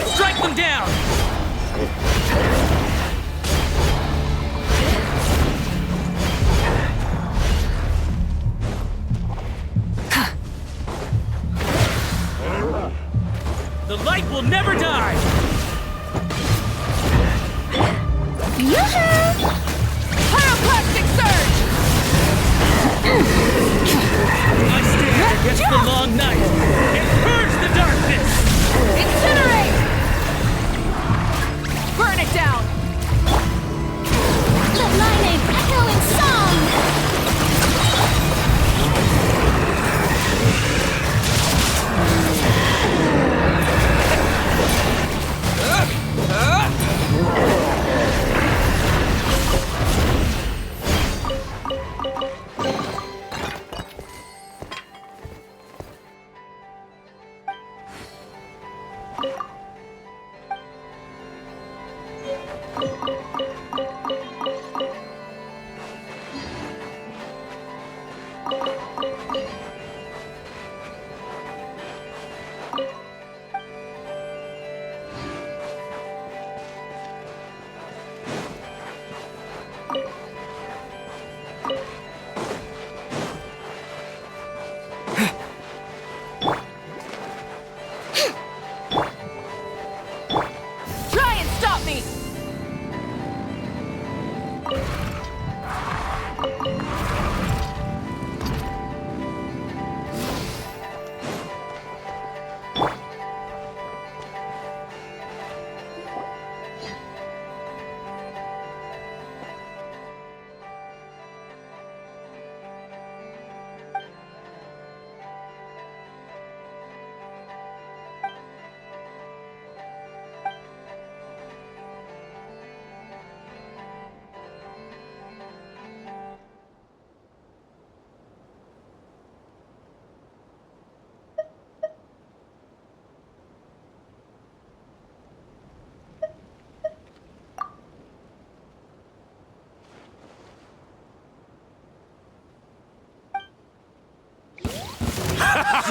Strike them down! The light will never die! Yoo-hoo! Pyroclastic surge! I stand against the long night and purge the darkness! Incinerate! Burn it down! The lightning echoing song!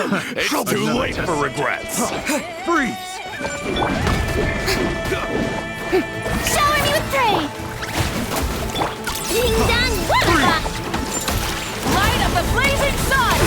It's too late for regrets. Freeze! Shower me with praise! Ding dong, wallapa! Light up the blazing sun!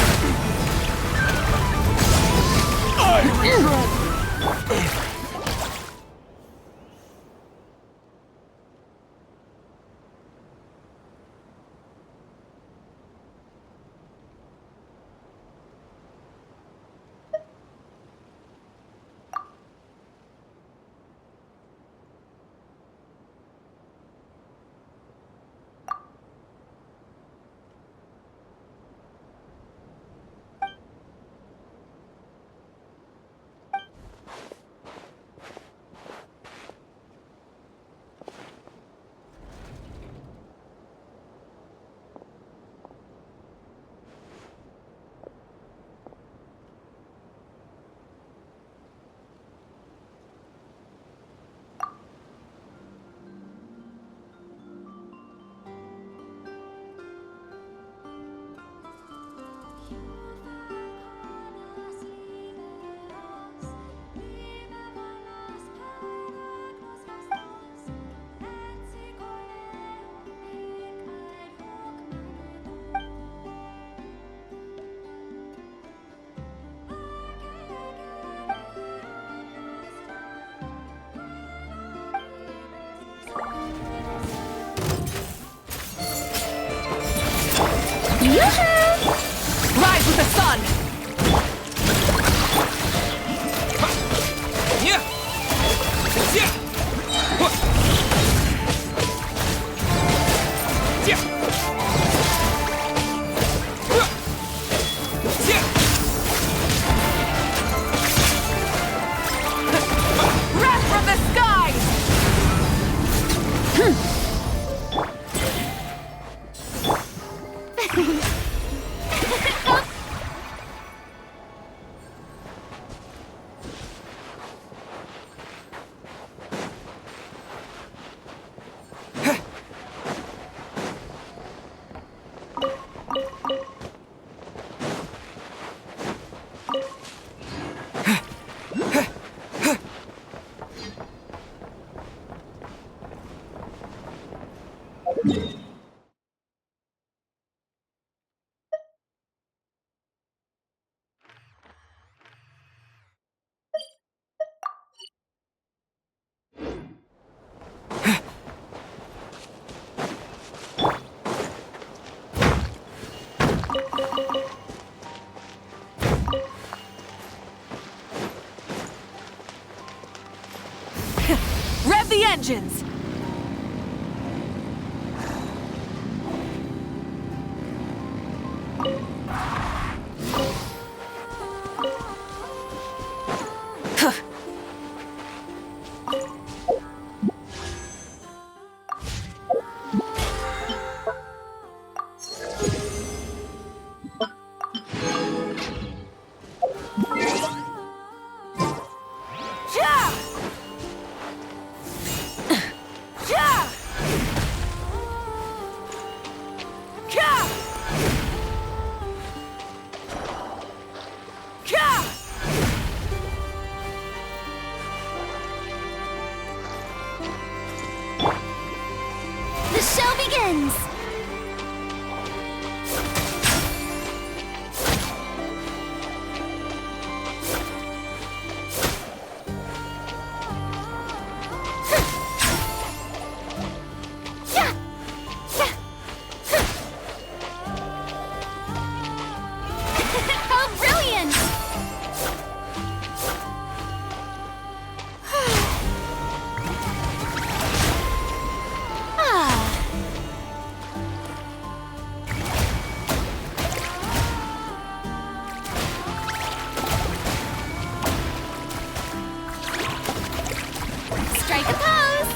Rise with the sun! Wrath from the skies! Rev the engines! The show begins! How brilliant! Strike a pose!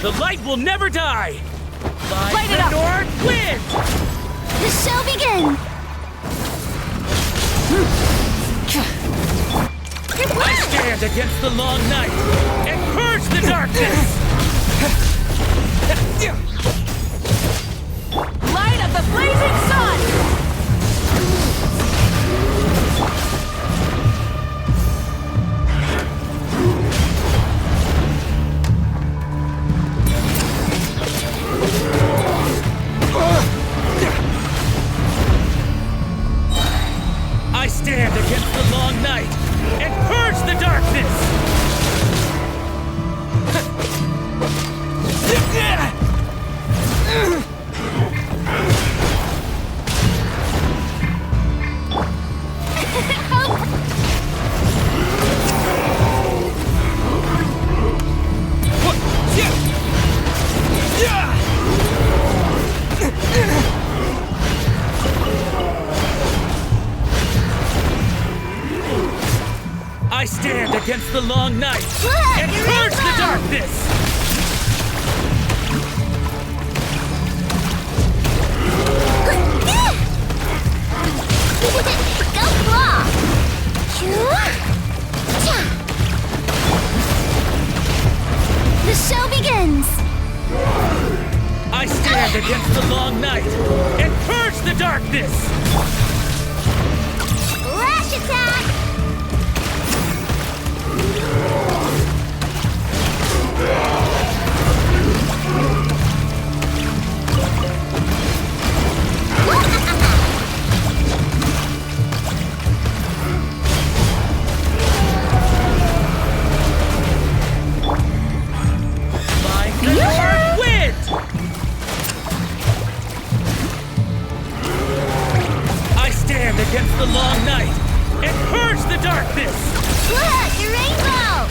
The light will never die! Light it up! North wins! The show begins! I stand against the long night and purge the darkness! Light of the blazing sun! I stand against the long night and purge the darkness! I stand against the long night and purge the darkness! Go claw! The show begins! I stand against the long night and purge the darkness! Lash attack! Against the long night and purge the darkness! Look, your rainbow!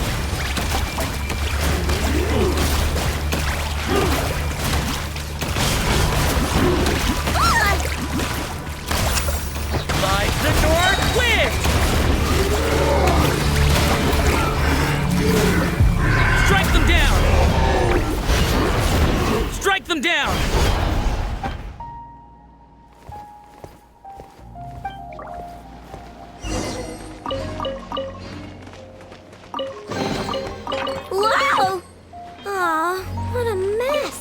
Like the north wind! Strike them down! Strike them down! Whoa! Aw, what a mess.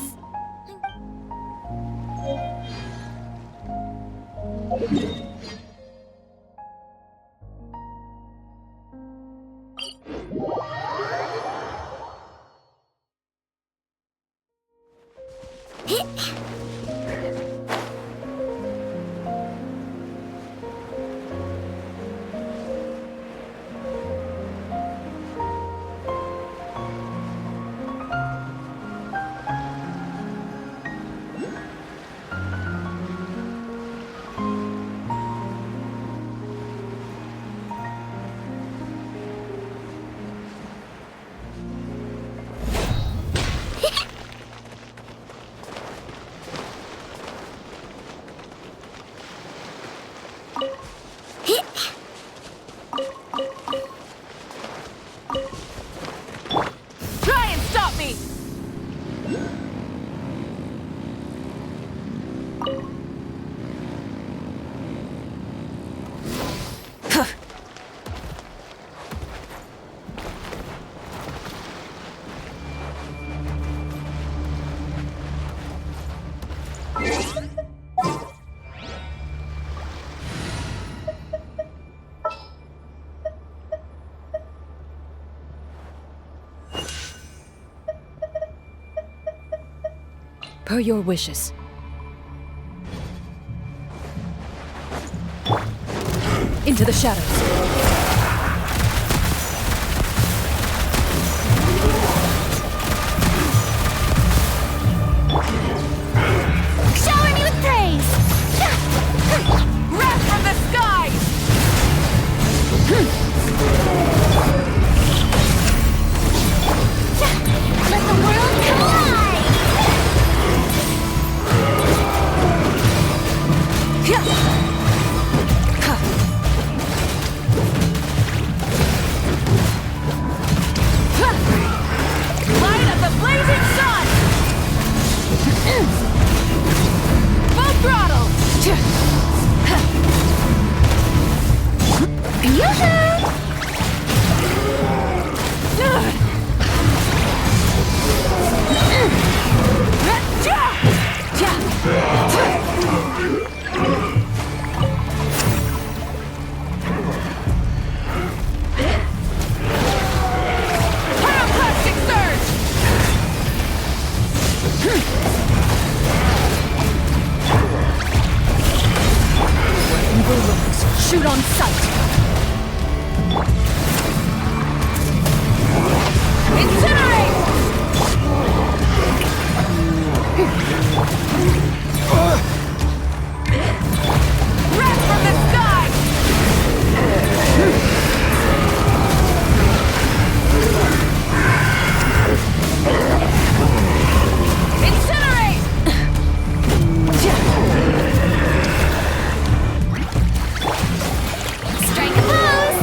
Per your wishes. Into the shadows. Shower me with praise! Wrath from the skies! Let the world collide! Light of the blazing sun! Full throttle! Pyroclastic surge! Shoot on sight. Incinerate! Wrath from the sky! Incinerate! Strike a pose!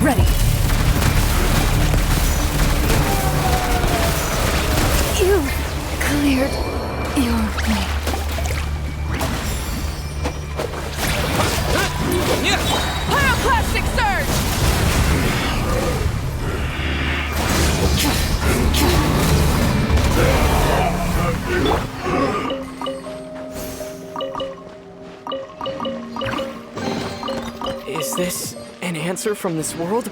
Ready. You cleared your way. Pyroclastic surge! Is this an answer from this world?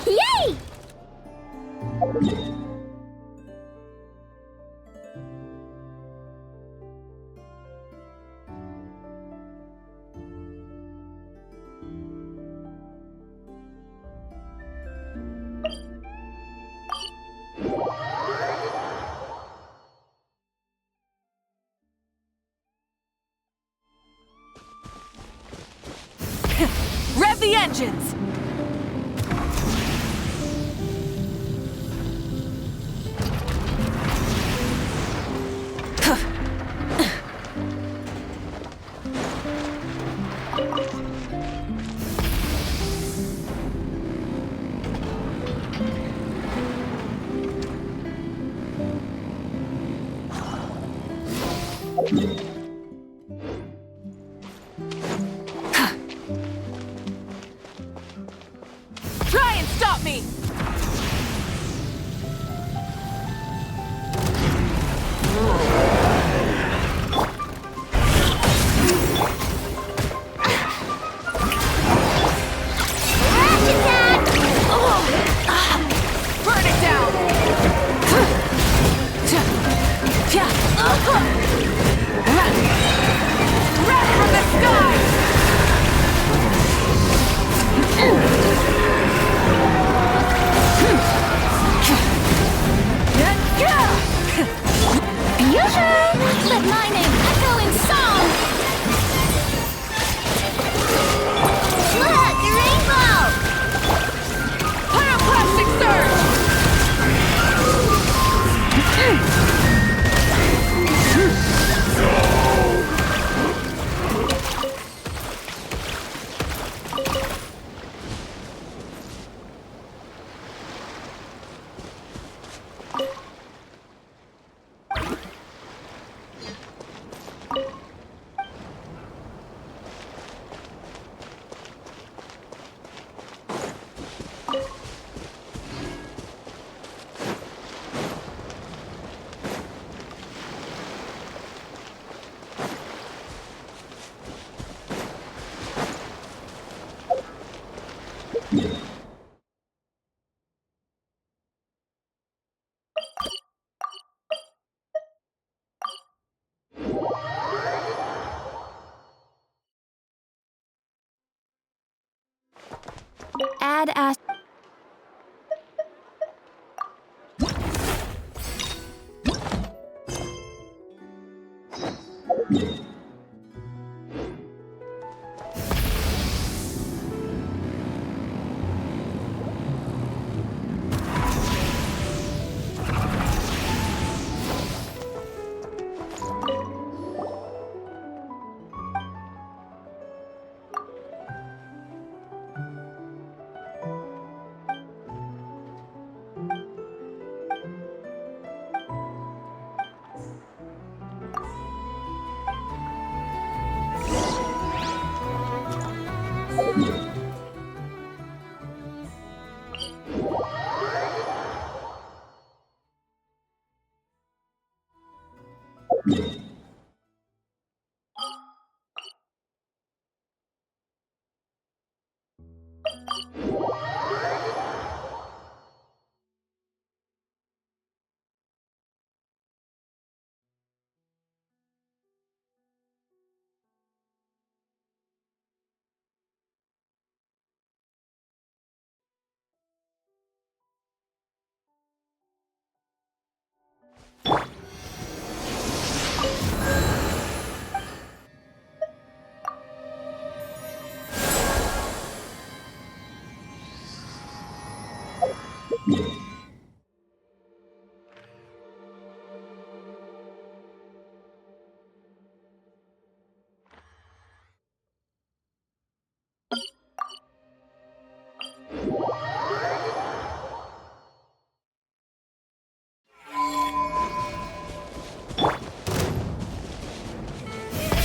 Yay! Rev the engines! Try and stop me! Burn it down! Wrath from the sky! Let my name echo in song! Add as.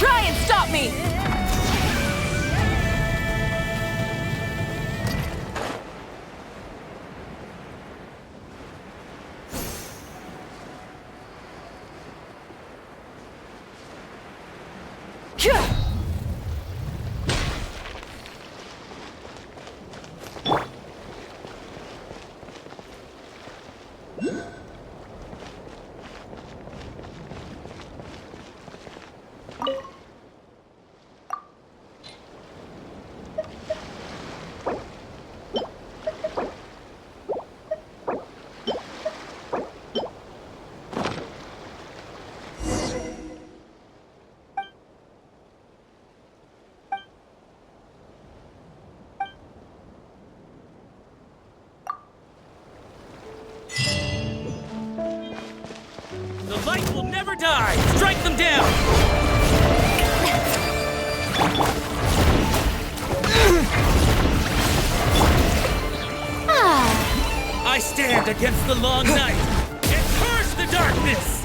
Try and stop me! The light will never die! Strike them down! I stand against the long night and curse the darkness!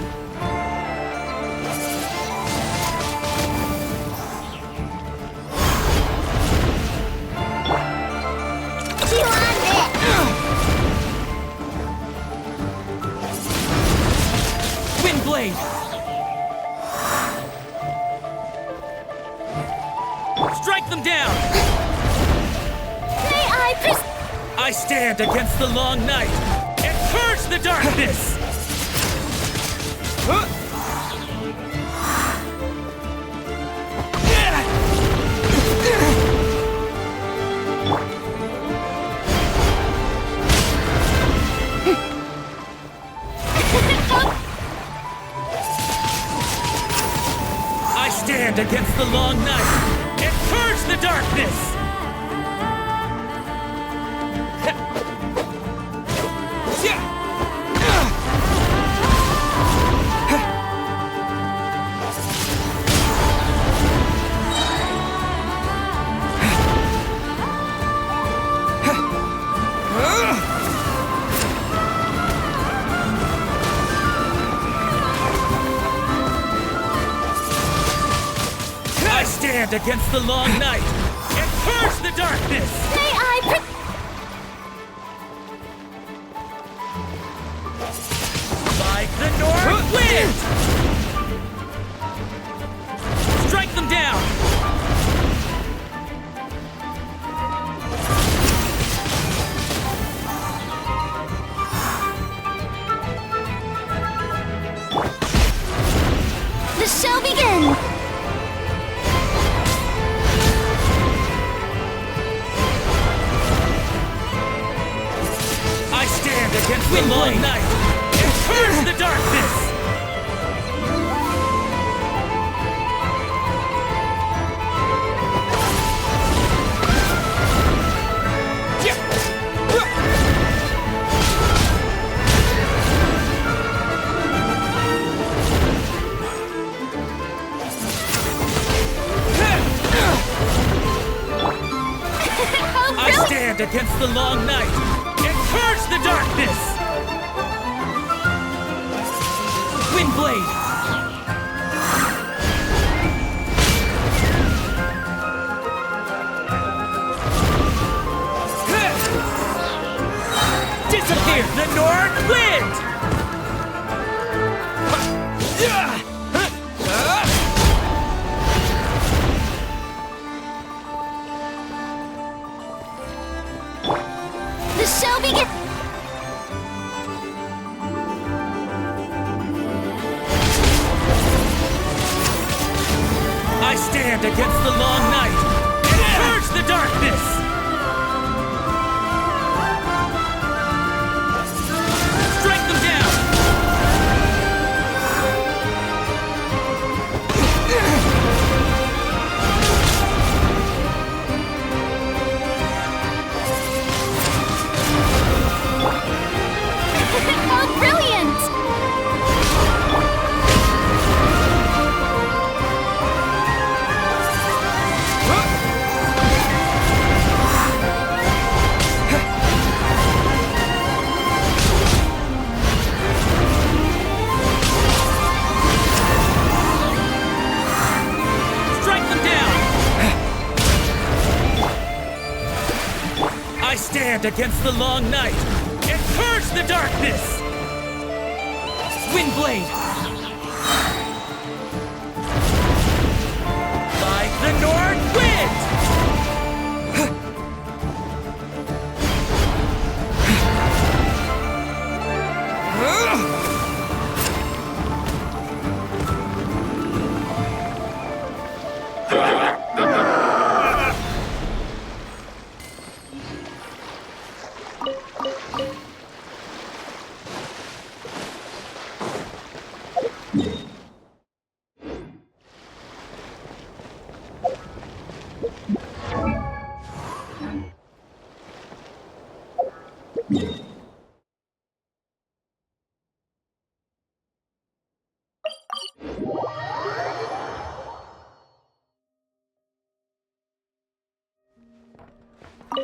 Windblade! Strike them down! May I stand against the long night and curse the darkness! I stand against the long night and curse the darkness! I stand against the long night and curse the darkness! May I Like the north wind! Strike them down! The show begin! against the long night and curse the darkness! I stand against the long night and purge the darkness! Windblade! Disappear! The North Wind! The show begins! I stand against the long night and purge the darkness! Strike them down! How brilliant! Strike them down! I stand against the long night and purge the darkness! Windblade! Like the North Wind!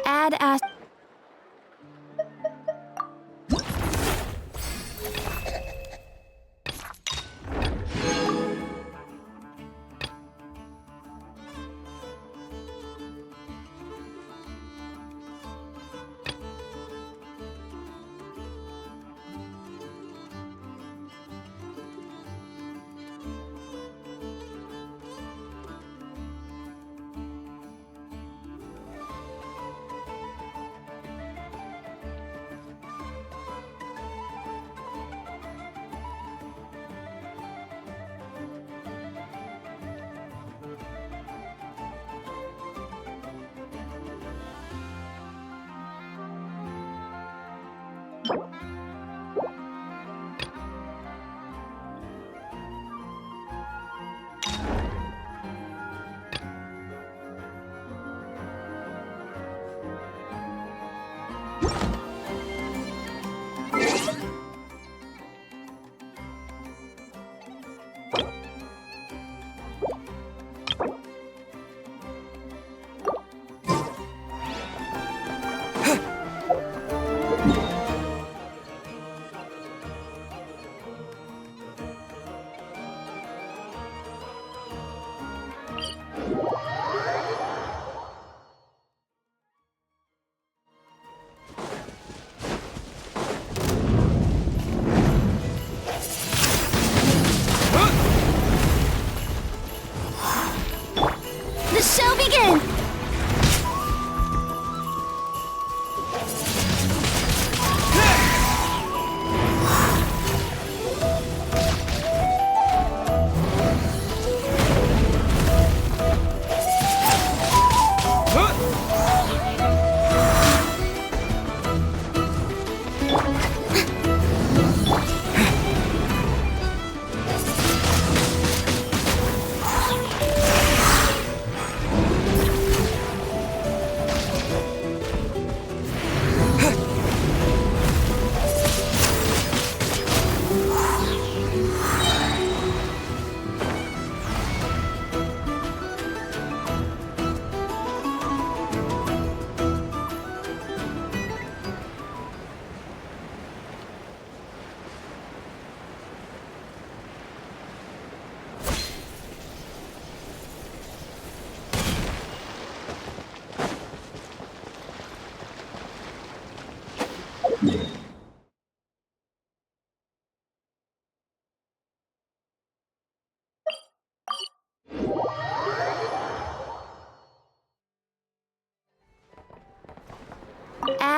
Add as...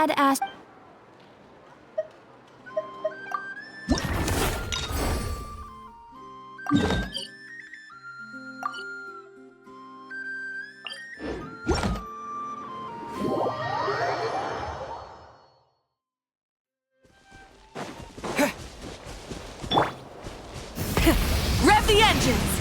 Add as. Rev the engines!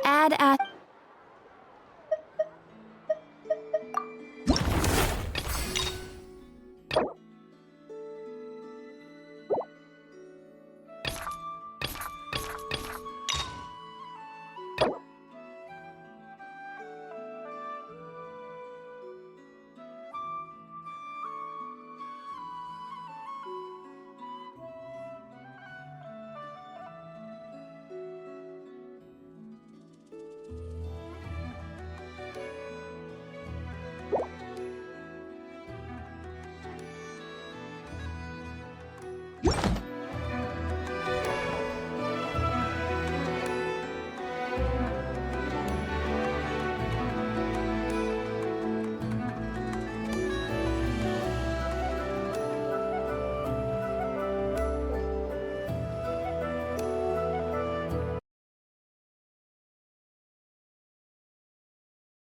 Add at.